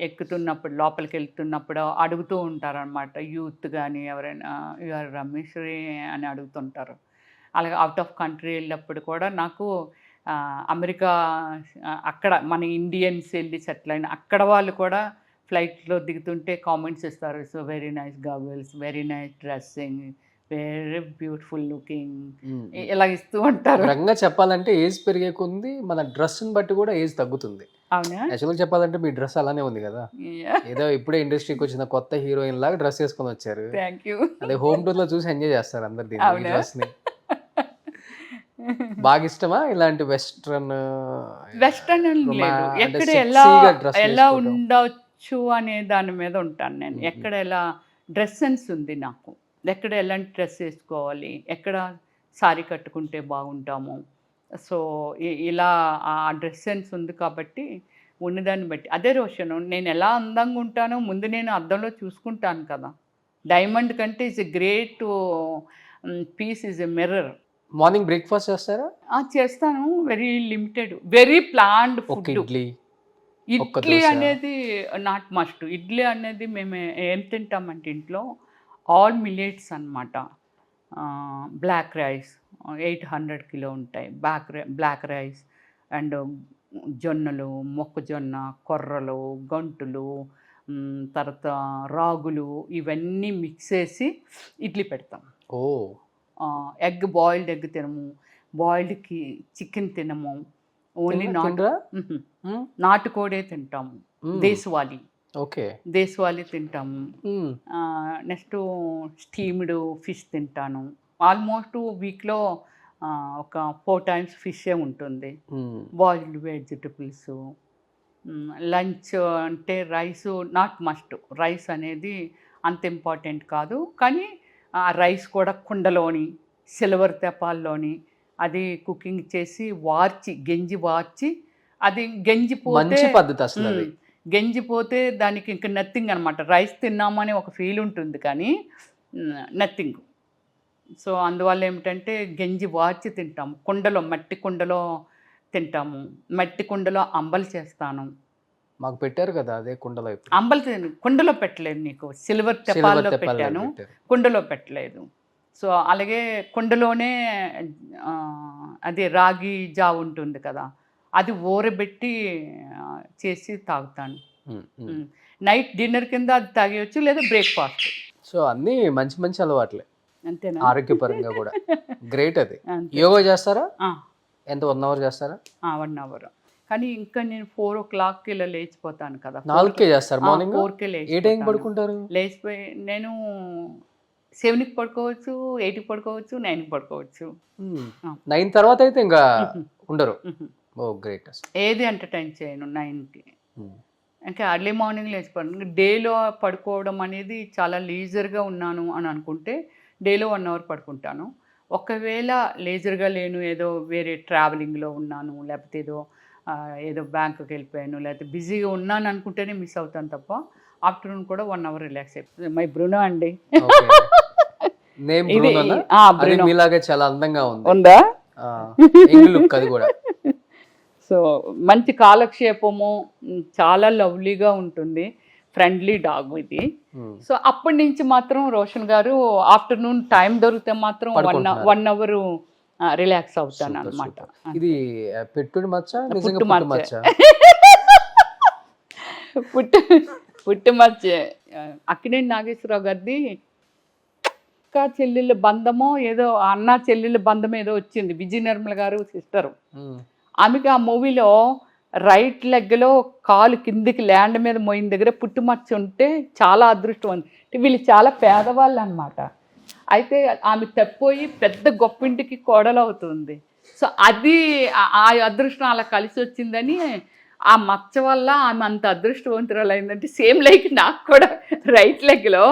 ఎక్కుతున్నప్పుడు, లోపలికి వెళ్తున్నప్పుడు అడుగుతూ ఉంటారనమాట. యూత్ కానీ ఎవరైనా యూఆర్ రమేశ్వరి అని అడుగుతుంటారు. అలాగే అవుట్ ఆఫ్ కంట్రీ వెళ్ళినప్పుడు కూడా నాకు అమెరికా, అక్కడ మన ఇండియన్స్ వెళ్ళి సెటిల్ అయిన అక్కడ వాళ్ళు కూడా ఫ్లైట్లో దిగుతుంటే కామెంట్స్ ఇస్తారు. So very nice girls, very nice dressing, very beautiful looking, ఇలా ఇస్తూ ఉంటారు. రంగా చెప్పాలంటే ఏజ్ పెరిగే కొంది మన డ్రెస్ని బట్టి కూడా ఏజ్ తగ్గుతుంది. అవునా? యాక్చువల్గా చెప్పాలంటే మీ డ్రెస్ అలానే ఉంది కదా, ఏదో ఇప్పుడే ఇండస్ట్రీకి వచ్చిన కొత్త హీరోయిన్ లాగా డ్రెస్ వేసుకొని వచ్చారు. Thank you. అదే హోమ్ టూర్ లో చూసి ఎంజాయ్ చేస్తారు అందరు దీన్ని, డ్రెస్ ని. బాగా ఇష్టమా ఇలాంటి వెస్ట్రన్ లేదు, ఎక్కడ ఎలా ఉండవచ్చు అనే దాని మీద ఉంటాను నేను. ఎక్కడ ఎలా డ్రెస్ సెన్స్ ఉంది నాకు, ఎక్కడ ఎలాంటి డ్రెస్ వేసుకోవాలి, ఎక్కడ సారీ కట్టుకుంటే బాగుంటాము. సో ఇలా ఆ డ్రెస్ సెన్స్ ఉంది కాబట్టి ఉన్నదాన్ని బట్టి. అదే రోషన్, నేను ఎలా అందంగా ఉంటానో ముందు నేను అద్దంలో చూసుకుంటాను కదా. డైమండ్ కంటే is a great piece, is a mirror. Morning breakfast చేస్తారా? చేస్తాను, very limited, very planned food. Idli అనేది నాట్ మస్ట్. ఇడ్లీ అనేది మేము ఏం తింటామంటే ఇంట్లో ఆల్ మిల్లెట్స్ అన్నమాట. బ్లాక్ రైస్ 800 కిలో ఉంటాయి, బ్లాక్ రైస్ అండ్ జొన్నలు, మొక్కజొన్న, కొర్రలు, గంటులు, తర్వాత రాగులు, ఇవన్నీ మిక్స్ చేసి ఇడ్లీ పెడతాం. ఎగ్, బాయిల్డ్ ఎగ్ తినము, బాయిల్డ్కి చికెన్ తినము, ఓన్లీ నాటుకోడే తింటాము. దేశవాళీ, ఓకే, దేశవాళీ తింటాము. నెక్స్ట్ స్టీమ్డ్ ఫిష్ తింటాను. ఆల్మోస్ట్ వీక్లో ఒక 4 times ఫిషే ఉంటుంది. Boiled vegetables. లంచ్ అంటే రైస్ నాట్ మస్ట్. రైస్ అనేది అంత ఇంపార్టెంట్ కాదు, కానీ ఆ రైస్ కూడా కుండలోని, సిల్వర్ తెపాల్లోని అది కుకింగ్ చేసి గెంజి వార్చి, అది గెంజిపోతే పద్ధతి అసలు. గెంజిపోతే దానికి ఇంకా నథింగ్ అనమాట. రైస్ తిన్నామని ఒక ఫీల్ ఉంటుంది కానీ నథింగ్. సో అందువల్ల ఏమిటంటే గెంజి వార్చి తింటాము. కుండలో, మట్టి కుండలో తింటాము. మట్టి కుండలో అంబలి చేస్తాను. మాకు పెట్టారు కదా అదే కుండలో ఇప్పుడు. కుండలో పెట్టలేదు, నీకు సిల్వర్ తెప్పాల్లో పెట్టాను, కుండలో పెట్టలేదు. సో అలాగే కుండలోనే అదే రాగి జావ ఉంటుంది కదా, అది ఊరబెట్టి చేసి తాగుతాను. నైట్ డిన్నర్ కింద అది తాగేయచ్చు, లేదా బ్రేక్ఫాస్ట్. సో అన్నీ మంచి మంచి అలవాట్లే, అంతేనా? ఆరోగ్యపరంగా కూడా గ్రేట్. అది యోగా చేస్తారా? ఎంత 1 అవర్ చేస్తారా? 1 అవర్. కానీ ఇంకా నేను 4 o'clock ఇలా లేచిపోతాను కదా. 4కే చేస్తారు మార్నింగ్? 4కే లేచి ఏ టైంకి పడుకుంటారు? లేచిపోయి నేను 7కి పడుకోవచ్చు, 8కి పడుకోవచ్చు, 9కి పడుకోవచ్చు. 9 తర్వాత అయితే ఇంకా ఉండరు. ఓ గ్రేట్. ఏది ఎంటర్టైన్ చేయను 9కి. ఇంకా అర్లీ మార్నింగ్ లేచిపోయాను. డేలో పడుకోవడం అనేది చాలా లీజర్గా ఉన్నాను అని అనుకుంటే డేలో 1 అవర్ పడుకుంటాను. ఒకవేళ లేజర్గా లేను, ఏదో వేరే ట్రావెలింగ్లో ఉన్నాను, లేకపోతే ఏదో బ్యాంకుకి వెళ్ళిపోయాను, లేకపోతే బిజీగా ఉన్నాను అనుకుంటేనే మిస్ అవుతాను తప్ప ఆఫ్టర్నూన్ కూడా 1 అవర్ రిలాక్స్ అయిపోతుంది. మై బ్రూనో అండి. మీలాగే చాలా అందంగా ఉందా? అది కూడా. సో మంచి కాలక్షేపము, చాలా లవ్లీగా ఉంటుంది, ఫ్రెండ్లీ డాగ్ ఇది. సో అప్పటి నుంచి మాత్రం రోషన్ గారు ఆఫ్టర్నూన్ టైం దొరికితే మాత్రం 1 అవర్ రిలాక్స్ అవుతాను అనమాట. ఇది పెట్టుడు మచ్చ, పుట్టు మచ్చ. అక్కినేని నాగేశ్వరరావు గారిది అక్క చెల్లెళ్ళ బంధమో ఏదో, అన్న చెల్లెళ్ళ బంధం ఏదో వచ్చింది, విజయ నిర్మల గారు సిస్టరు. ఆమెకి ఆ మూవీలో రైట్ లెగ్లో కాలు కిందికి ల్యాండ్ మీద మోయిన దగ్గర పుట్టుమచ్చ ఉంటే చాలా అదృష్టం ఉంది. వీళ్ళు చాలా పేదవాళ్ళు అనమాట. అయితే ఆమె తప్పిపోయి పెద్ద గొప్పింటికి కోడలవుతుంది. సో అది ఆ అదృష్టం అలా కలిసి వచ్చిందని, ఆ మచ్చ వల్ల ఆమె అంత అదృష్టవంతురాలు అయిందంటే సేమ్ లైక్ నాకు కూడా రైట్ లెగ్లో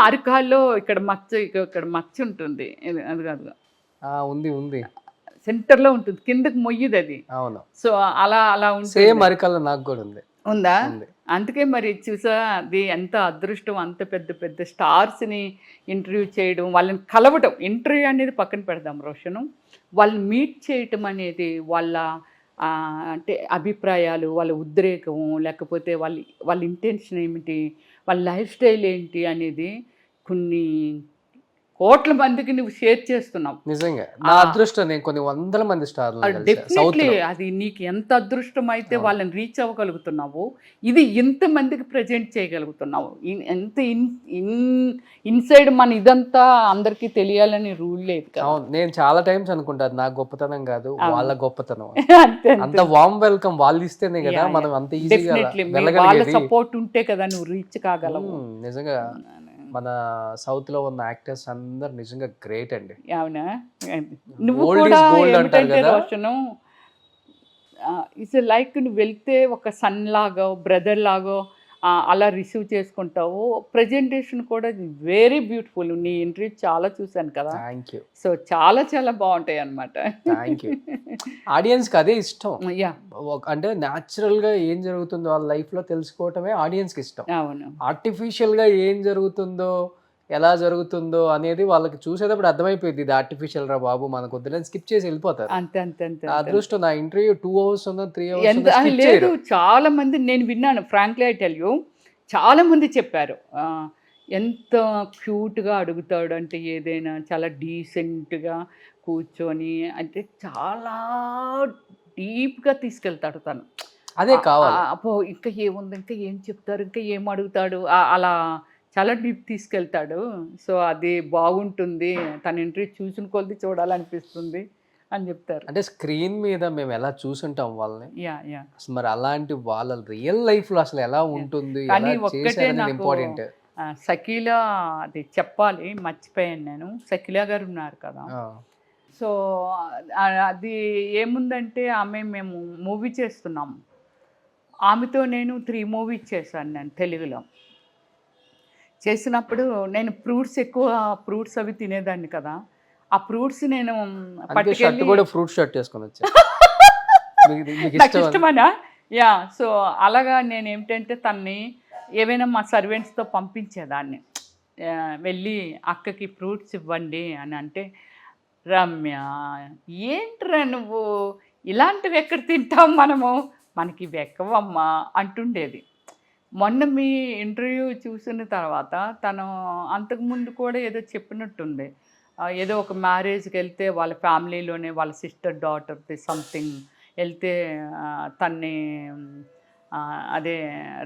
అరికాల్లో ఇక్కడ మచ్చ ఉంటుంది. అది కాదు, ఉంది సెంటర్లో ఉంటుంది, కిందకి మొయ్యది అది. అవును. సో అలా ఉంటుంది. సేమ్ అరికాల్లో నాకు కూడా ఉందా? అందుకే మరి చూసా, అది ఎంత అదృష్టం. అంత పెద్ద పెద్ద స్టార్స్ని ఇంటర్వ్యూ చేయడం, వాళ్ళని కలవటం, ఇంటర్వ్యూ అనేది పక్కన పెడదాం రోషను, వాళ్ళని మీట్ చేయటం అనేది, వాళ్ళ అంటే అభిప్రాయాలు, వాళ్ళ ఉద్రేకం, లేకపోతే వాళ్ళ ఇంటెన్షన్ ఏమిటి, వాళ్ళ లైఫ్ స్టైల్ ఏంటి అనేది కొన్ని కోట్ల మందికి నువ్వు షేర్ చేస్తున్నావు. నిజంగా నా అదృష్టం. నేను కొన్ని 100 మంది స్టార్లు, డెఫినెట్లీ అది నీకు ఎంత అదృష్టం అయితే వాళ్ళని రీచ్ అవ్వగలుగుతున్నావు, ఇది ఇంతమందికి ప్రజెంట్ చేయగలుగుతున్నావు. ఎంత ఇన్సైడ్ మన ఇదంతా అందరికీ తెలియాలని రూల్ లేదు కదా. నేను చాలా టైమ్స్ అనుకుంటాను నా గొప్పతనం కాదు, వాళ్ళ గొప్పతనం. అంత వామ్ వెల్కమ్ వాళ్ళు ఇస్తేనే కదా మనం అంత ఈజీగా వాళ్ళ సపోర్ట్ ఉంటే కదా నువ్వు రీచ్ కాగలవు. నిజంగా మన సౌత్ లో ఉన్న యాక్టర్స్ అందరు నిజంగా గ్రేట్ అండి. అవునా? నువ్వు కూడా ఏమిటంటే రోషను, ఇట్స్ లైక్ నువ్వు వెళ్తే ఒక సన్ లాగో బ్రదర్ లాగో అలా రిసీవ్ చేసుకుంటావు. ప్రజెంటేషన్ కూడా వెరీ బ్యూటిఫుల్. నీ ఇంటర్వ్యూ చాలా చూశాను కదా. Thank you. సో చాలా చాలా బాగుంటాయి అన్నమాట. Thank you. ఆడియన్స్కి అదే ఇష్టం. అంటే న్యాచురల్గా ఏం జరుగుతుందో వాళ్ళ లైఫ్లో తెలుసుకోవటమే ఆడియన్స్కి ఇష్టం. అవును. ఆర్టిఫిషియల్గా ఏం జరుగుతుందో, ఎలా జరుగుతుందో అనేది వాళ్ళకి చూసేటప్పుడు అర్థమైపోయింది, ఇది ఆర్టిఫిషియల్ రా బాబు మనకు వద్దని స్కిప్ చేసి వెళ్ళిపోతారు. అంతే అంతే అంతే. అదృష్టం నా ఇంటర్వ్యూ 2 hours ఉందో 3 hours లేదు. చాలా మంది నేను విన్నాను, ఫ్రాంక్లీ ఐ టెల్ యూ, చాలా మంది చెప్పారు ఎంత క్యూట్గా అడుగుతాడు అంటే, ఏదైనా చాలా డీసెంట్గా కూర్చొని, అంటే చాలా డీప్గా తీసుకెళ్తాడు తను. అదే కావాలి. అపో ఇంకా ఏముంది, ఇంకా ఏం చెప్తారు, ఇంకా ఏం అడుగుతాడు, అలా చాలా డీప్ తీసుకెళ్తాడు. సో అది బాగుంటుంది, తన ఇంటర్వ్యూ చూసిన కొద్ది చూడాలనిపిస్తుంది అని చెప్తారు. అంటే స్క్రీన్ మీద మేము ఎలా చూసుంటాం వాళ్ళని, యా అసలు మరి అలాంటి వాళ్ళ రియల్ లైఫ్ లో అసలు ఎలా ఉంటుంది. కానీ ఒక్కటే నాకు షకీలా అది చెప్పాలి, మర్చిపోయాను నేను. షకీలా గారు ఉన్నారు కదా, సో అది ఏముందంటే మేము మూవీ చేస్తున్నాము, ఆమెతో నేను 3 movies చేశాను నేను తెలుగులో. చేసినప్పుడు నేను ఫ్రూట్స్ అవి తినేదాన్ని కదా, ఆ ఫ్రూట్స్ నేను పట్టుకెళ్ళి ఫ్రూట్ షర్ట్ వేసుకొని వచ్చా. నాకు ఇష్టమనా? యా. సో అలాగా నేను ఏమిటంటే తన్ని ఏవైనా మా సర్వెంట్స్తో పంపించేదాన్ని, వెళ్ళి అక్కకి ఫ్రూట్స్ ఇవ్వండి అని అంటే, రమ్య ఏంట్రా నువ్వు ఇలాంటివి ఎక్కడ తింటాం మనము, మనకి ఇవి ఎక్కవమ్మా అంటుండేది. మొన్న మీ ఇంటర్వ్యూ చూసిన తర్వాత తను అంతకుముందు కూడా ఏదో చెప్పినట్టుంది. ఏదో ఒక మ్యారేజ్కి వెళ్తే వాళ్ళ ఫ్యామిలీలోనే వాళ్ళ సిస్టర్ డాటర్ది సంథింగ్ వెళ్తే తన్ని అదే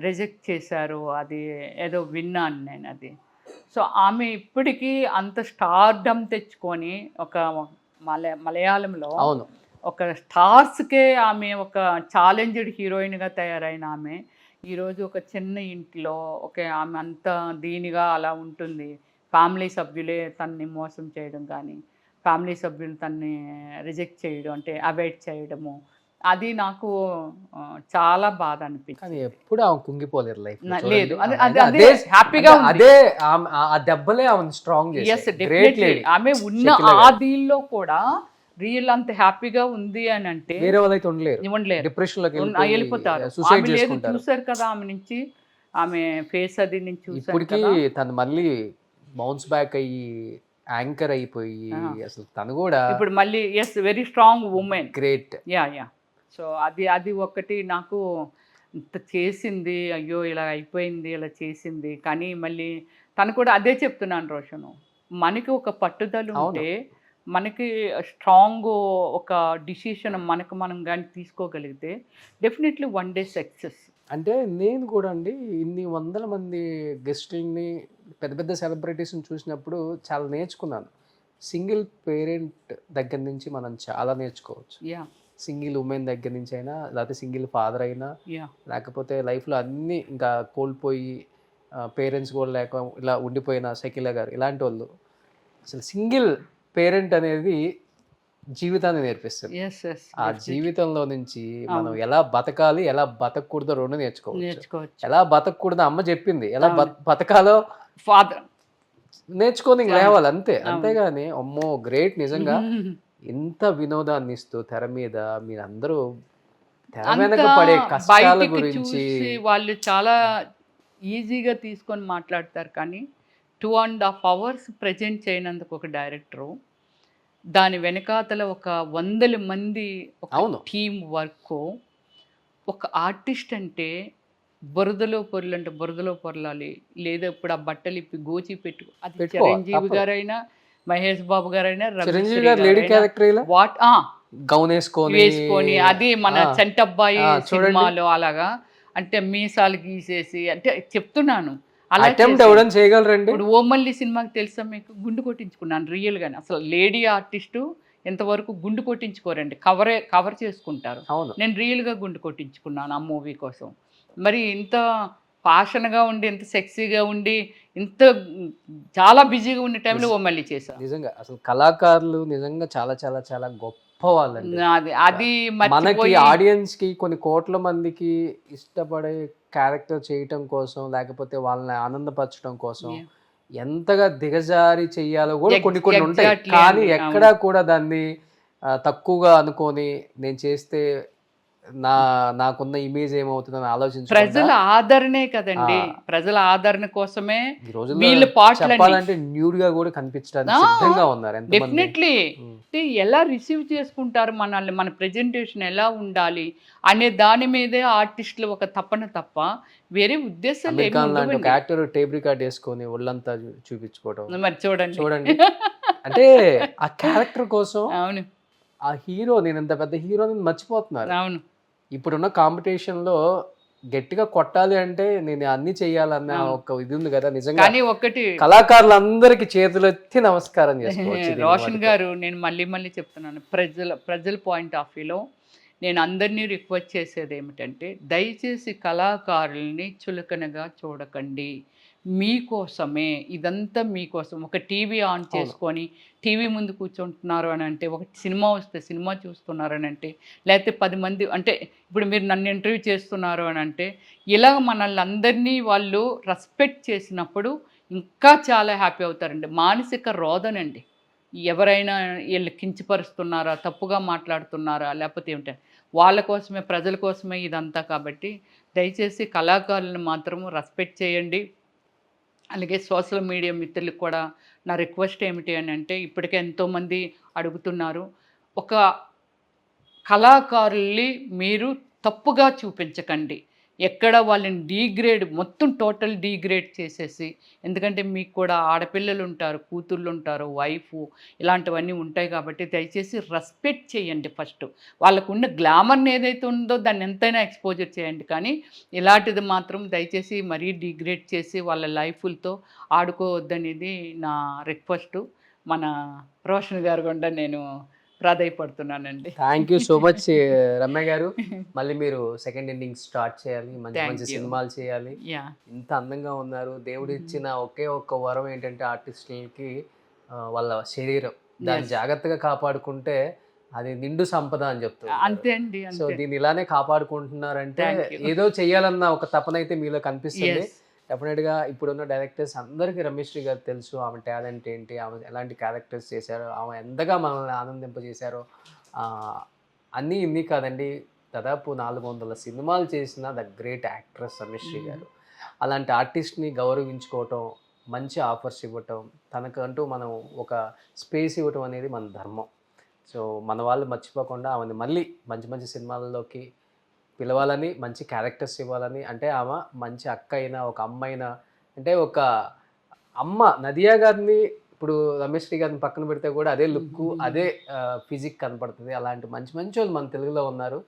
రిజెక్ట్ చేశారు, అది ఏదో విన్నాను నేను అది. సో ఆమె ఇప్పటికీ అంత స్టార్డమ్ తెచ్చుకొని ఒక మలయాళంలో అవును, ఒక స్టార్స్కే ఆమె ఒక ఛాలెంజ్డ్ హీరోయిన్గా తయారైన ఆమె ఈరోజు ఒక చిన్న ఇంట్లో ఆమె అంత దీనిగా అలా ఉంటుంది. ఫ్యామిలీ సభ్యులే తన్ని మోసం చేయడం కానీ, ఫ్యామిలీ సభ్యులు తన్ని రిజెక్ట్ చేయడం, అంటే అవాయిడ్ చేయడము, అది నాకు చాలా బాధ అనిపించింది. కానీ ఎప్పుడు ఆమె కుంగిపోలేరు లైఫ్. లేదు, అదే హ్యాపీగా అదే ఆ దెబ్బలే ఆమె స్ట్రాంగ్ చేశాయి. ఆమె ఉన్న ఆ దీనిలో కూడా రియల్ అంత హ్యాపీగా ఉంది అని అంటే వేరే వాళ్ళైతే ఉండలేరు, ఉండలేరు, డిప్రెషన్ లోకి వెళ్ళిపోతారు. చూసారు కదా ఆమె నుంచి, ఆమె ఫేస్ అది నుంచి ఇప్పటికీ తను మళ్ళీ బౌన్స్ బ్యాక్ అయ్యి యాంకర్ అయిపోయి అసలు తను కూడా ఇప్పుడు మళ్ళీ very strong women, great. Yeah. So అది ఒకటి నాకు ఇంత చేసింది, అయ్యో ఇలా అయిపోయింది, ఇలా చేసింది. కానీ మళ్ళీ తను కూడా అదే చెప్తున్నాను రోషను, మనకి ఒక పట్టుదల ఉంటే, మనకి స్ట్రాంగ్ ఒక డిసిషన్ మనకు మనం కానీ తీసుకోగలిగితే డెఫినెట్లీ వన్ డే సక్సెస్. అంటే నేను కూడా అండి ఇన్ని వందల మంది గెస్టుల్ని, పెద్ద పెద్ద సెలబ్రిటీస్ని చూసినప్పుడు చాలా నేర్చుకున్నాను. సింగిల్ పేరెంట్ దగ్గర నుంచి మనం చాలా నేర్చుకోవచ్చు. సింగిల్ ఉమెన్ దగ్గర నుంచి అయినా, లేకపోతే సింగిల్ ఫాదర్ అయినా, లేకపోతే లైఫ్లో అన్నీ ఇంకా కోల్పోయి పేరెంట్స్ కూడా లేక ఇలా ఉండిపోయిన షకీలా గారు ఇలాంటి వాళ్ళు, అసలు సింగిల్ పేరెంట్ అనేది జీవితాన్ని నేర్పిస్తుంది. ఆ జీవితంలో నుంచి మనం ఎలా బతకాలి, ఎలా బతకూడదో రెండు నేర్చుకోవచ్చు. ఎలా బతకూడదో అమ్మ చెప్పింది, ఎలా బతకాలో ఫాదర్ నేర్చుకొని లేవాలి అంతే. అంతేగాని అమ్మో గ్రేట్, నిజంగా ఇంత వినోదాన్ని ఇస్తూ తెర మీద మీరందరూ తెర వెనక పడే కష్టాల గురించి వాళ్ళు చాలా ఈజీగా తీసుకొని మాట్లాడతారు. కానీ 2.5 hours ప్రజెంట్ చేయనందుకు ఒక డైరెక్టరు, దాని వెనకాతల ఒక 100 మంది టీమ్ వర్క్, ఒక ఆర్టిస్ట్ అంటే బురదలో పొరలంటే బురదలో పొరలాలి, లేదా ఇప్పుడు ఆ బట్టలు ఇప్పి గోచి పెట్టు, అది చిరంజీవి గారైనా, మహేష్ బాబు గారైనా, గౌన్ వేసుకొని, అది మన చంటబ్బాయి సినిమాలో అలాగా, అంటే మీసాలు గీసేసి, అంటే చెప్తున్నాను అలా చేయగలరండి. ఇప్పుడు ఓమల్లి సినిమాకి తెలుసా మీకు, గుండు కొట్టించుకున్నాను రియల్గానే. అసలు లేడీ ఆర్టిస్టు ఎంతవరకు గుండు కొట్టించుకోరండి, కవర్ చేసుకుంటారు. నేను రియల్గా గుండు కొట్టించుకున్నాను ఆ మూవీ కోసం. మరి ఇంత పాషన్గా ఉండి, ఇంత సెక్సీగా ఉండి, ఇంత చాలా బిజీగా ఉండే టైంలో ఓమల్లి చేశాను. నిజంగా అసలు కళాకారులు నిజంగా చాలా చాలా చాలా గొప్ప వాళ్ళండి. అది మనకి ఆడియన్స్ కి కొన్ని కోట్ల మందికి ఇష్టపడే క్యారెక్టర్ చేయటం కోసం, లేకపోతే వాళ్ళని ఆనందపరచడం కోసం ఎంతగా దిగజారి చెయ్యాలో కూడా కొన్ని కొన్ని ఉంటాయి. కానీ ఎక్కడా కూడా దాన్ని తక్కువగా అనుకొని నేను చేస్తే నాకున్న ఇమేజ్ ఏమవుతుందని ఆలోచించి, ప్రజల ఆదరణే కదండి, ప్రజల ఆదరణ కోసమే చెప్పాలంటే న్యూడ్ గా కూడా కనిపించడానికి సిద్ధంగా ఉన్నారు. డెఫినెట్లీ ఎలా రిసీవ్ చేసుకుంటారు మనల్ని, మన ప్రెజెంటేషన్ ఎలా ఉండాలి అనే దాని మీదే ఆర్టిస్టులు ఒక తప్పన తప్ప వేరే ఉద్దేశం లేదు. ఒక యాక్టర్ టేప్ రికార్డ్ వేసుకొని ఒళ్ళంతా చూపించుకోవడం, మరి చూడండి అంటే ఆ క్యారెక్టర్ కోసం. అవును, ఆ హీరో, నేను ఇంత పెద్ద హీరోని మర్చిపోతున్నారు. అవును, ఇప్పుడున్న కాంపిటీషన్ లో గట్టిగా కొట్టాలి అంటే నేను అన్ని చెయ్యాలన్న ఒక ఇది ఉంది కదా. నిజంగా కానీ ఒకటి కళాకారులందరికీ చేతులెత్తి నమస్కారం చేసుకోవచ్చు. రోషన్ గారు, నేను మళ్ళీ చెప్తున్నాను, ప్రజల పాయింట్ ఆఫ్ వ్యూలో నేను అందరినీ రిక్వెస్ట్ చేసేది ఏమిటంటే, దయచేసి కళాకారుల్ని చులకనగా చూడకండి. మీకోసమే ఇదంతా, మీకోసం. ఒక టీవీ ఆన్ చేసుకొని టీవీ ముందు కూర్చుంటున్నారు అని అంటే, ఒక సినిమా వస్తే సినిమా చూస్తున్నారు అని అంటే, లేకపోతే 10 మంది, అంటే ఇప్పుడు మీరు నన్ను ఇంటర్వ్యూ చేస్తున్నారు అని అంటే, ఇలాగ మనల్ని అందరినీ వాళ్ళు రెస్పెక్ట్ చేసినప్పుడు ఇంకా చాలా హ్యాపీ అవుతారండి. మానసిక రోదనండి, ఎవరైనా వీళ్ళు కించపరుస్తున్నారా, తప్పుగా మాట్లాడుతున్నారా, లేకపోతే ఏమిటంటే వాళ్ళ కోసమే, ప్రజల కోసమే ఇదంతా. కాబట్టి దయచేసి కళాకారులను మాత్రము రెస్పెక్ట్ చేయండి. అలాగే సోషల్ మీడియా మిత్రులకు కూడా నా రిక్వెస్ట్ ఏమిటి అని అంటే, ఇప్పటికే ఎంతోమంది అడుగుతున్నారు, ఒక కళాకారుల్ని మీరు తప్పుగా చూపించకండి. ఎక్కడ వాళ్ళని డీగ్రేడ్ మొత్తం టోటల్ డీగ్రేడ్ చేసేసి, ఎందుకంటే మీకు కూడా ఆడపిల్లలు ఉంటారు, కూతుళ్ళు ఉంటారు, వైఫు ఇలాంటివన్నీ ఉంటాయి కాబట్టి దయచేసి రెస్పెక్ట్ చేయండి ఫస్ట్. వాళ్ళకున్న గ్లామర్ని ఏదైతే ఉందో దాన్ని ఎంతైనా ఎక్స్పోజర్ చేయండి, కానీ ఇలాంటిది మాత్రం దయచేసి మరీ డీగ్రేడ్ చేసి వాళ్ళ లైఫ్లతో ఆడుకోవద్దనేది నా రిక్వెస్ట్. మన రోషన్ గారు కూడా నేను ప్రాధాయపడుతున్నానండి. Thank you so much Ramya garu. మళ్ళీ మీరు సెకండ్ ఇన్నింగ్స్ స్టార్ట్ చేయాలి, మంచి మంచి సినిమాలు చేయాలి. ఇంత అందంగా ఉన్నారు. దేవుడు ఇచ్చిన ఒకే ఒక్క వరం ఏంటంటే ఆర్టిస్టులకి వాళ్ళ శరీరం, దాన్ని జాగ్రత్తగా కాపాడుకుంటే అది నిండు సంపద అని చెప్తారు. అంతే అండి. సో దీన్ని ఇలానే కాపాడుకుంటున్నారంటే ఏదో చెయ్యాలన్న ఒక తపన అయితే మీలో కనిపిస్తుంది. డెఫినెట్గా ఇప్పుడున్న డైరెక్టర్స్ అందరికీ రమ్యశ్రీ గారు తెలుసు, ఆమె టాలెంట్ ఏంటి, ఆమె ఎలాంటి క్యారెక్టర్స్ చేశారో, ఆమె ఎంతగా మనల్ని ఆనందింపజేశారో. అన్నీ ఇన్ని కాదండి, దాదాపు 400 సినిమాలు చేసిన ద గ్రేట్ యాక్ట్రెస్ రమ్యశ్రీ గారు. అలాంటి ఆర్టిస్ట్ని గౌరవించుకోవటం, మంచి ఆఫర్స్ ఇవ్వటం, తనకంటూ మనం ఒక స్పేస్ ఇవ్వటం అనేది మన ధర్మం. సో మన వాళ్ళు మర్చిపోకుండా ఆమెను మళ్ళీ మంచి మంచి సినిమాల్లోకి పిలవాలని, మంచి క్యారెక్టర్స్ ఇవ్వాలని. అంటే ఆమె మంచి అక్క అయినా, ఒక అమ్మ అయినా, అంటే ఒక అమ్మ నదియా గారిని ఇప్పుడు రమేశ్రీ గారిని పక్కన పెడితే కూడా అదే లుక్, అదే ఫిజిక్ కనపడుతుంది. అలాంటి మంచి మంచి వాళ్ళు మన తెలుగులో ఉన్నారు.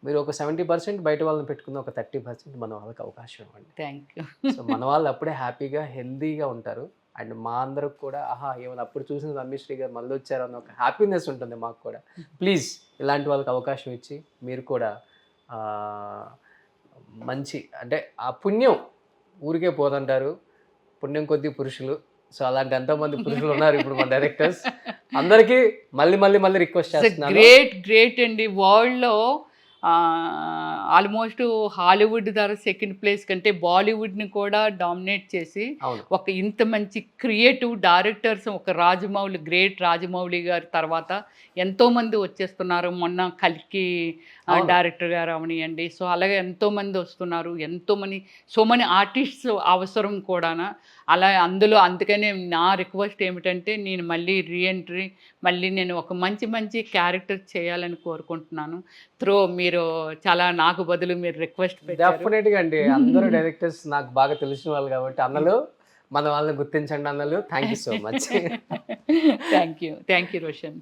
మీరు ఒక 70% బయట వాళ్ళని పెట్టుకున్న ఒక 30% మన వాళ్ళకి అవకాశం ఇవ్వండి. Thank you. సో మన వాళ్ళు అప్పుడే హ్యాపీగా హెల్దీగా ఉంటారు. అండ్ మా అందరికి కూడా ఏమైనా అప్పుడు చూసిన రమేశ్రీ గారు మళ్ళీ వచ్చారు అన్న ఒక హ్యాపీనెస్ ఉంటుంది మాకు కూడా. ప్లీజ్ ఇలాంటి వాళ్ళకి అవకాశం ఇచ్చి మీరు కూడా మంచి, అంటే ఆ పుణ్యం ఊరికే పోదంటారు, పుణ్యం కొద్ది పురుషులు. సో అలాంటి ఎంతోమంది పురుషులు ఉన్నారు ఇప్పుడు మన డైరెక్టర్స్. అందరికీ మళ్ళీ మళ్ళీ మళ్ళీ రిక్వెస్ట్ చేస్తున్నాను. గ్రేట్ అండి. వరల్డ్లో ఆల్మోస్ట్ హాలీవుడ్ ధర సెకండ్ ప్లేస్ కంటే బాలీవుడ్ని కూడా డామినేట్ చేసి ఒక ఇంత మంచి క్రియేటివ్ డైరెక్టర్స్, ఒక రాజమౌళి, గ్రేట్ రాజమౌళి గారి తర్వాత ఎంతోమంది వచ్చేస్తున్నారు. మొన్న కల్కి డైరెక్టర్ గారు అవనియండి. సో అలాగే ఎంతోమంది వస్తున్నారు, సో మనీ ఆర్టిస్ట్స్ అవసరం కూడా. అలా అందుకనే నా రిక్వెస్ట్ ఏమిటంటే నేను మళ్ళీ రీఎంట్రీ, మళ్ళీ నేను ఒక మంచి క్యారెక్టర్ చేయాలని కోరుకుంటున్నాను. మీరు చాలా నాకు బదులు మీరు రిక్వెస్ట్ పెట్టారు. డెఫినెట్గా అండి. అందరూ డైరెక్టర్స్ నాకు బాగా తెలిసిన వాళ్ళు కాబట్టి అన్నలు, మన వాళ్ళని గుర్తించండి అన్నలు. Thank you so much. Thank you Roshan.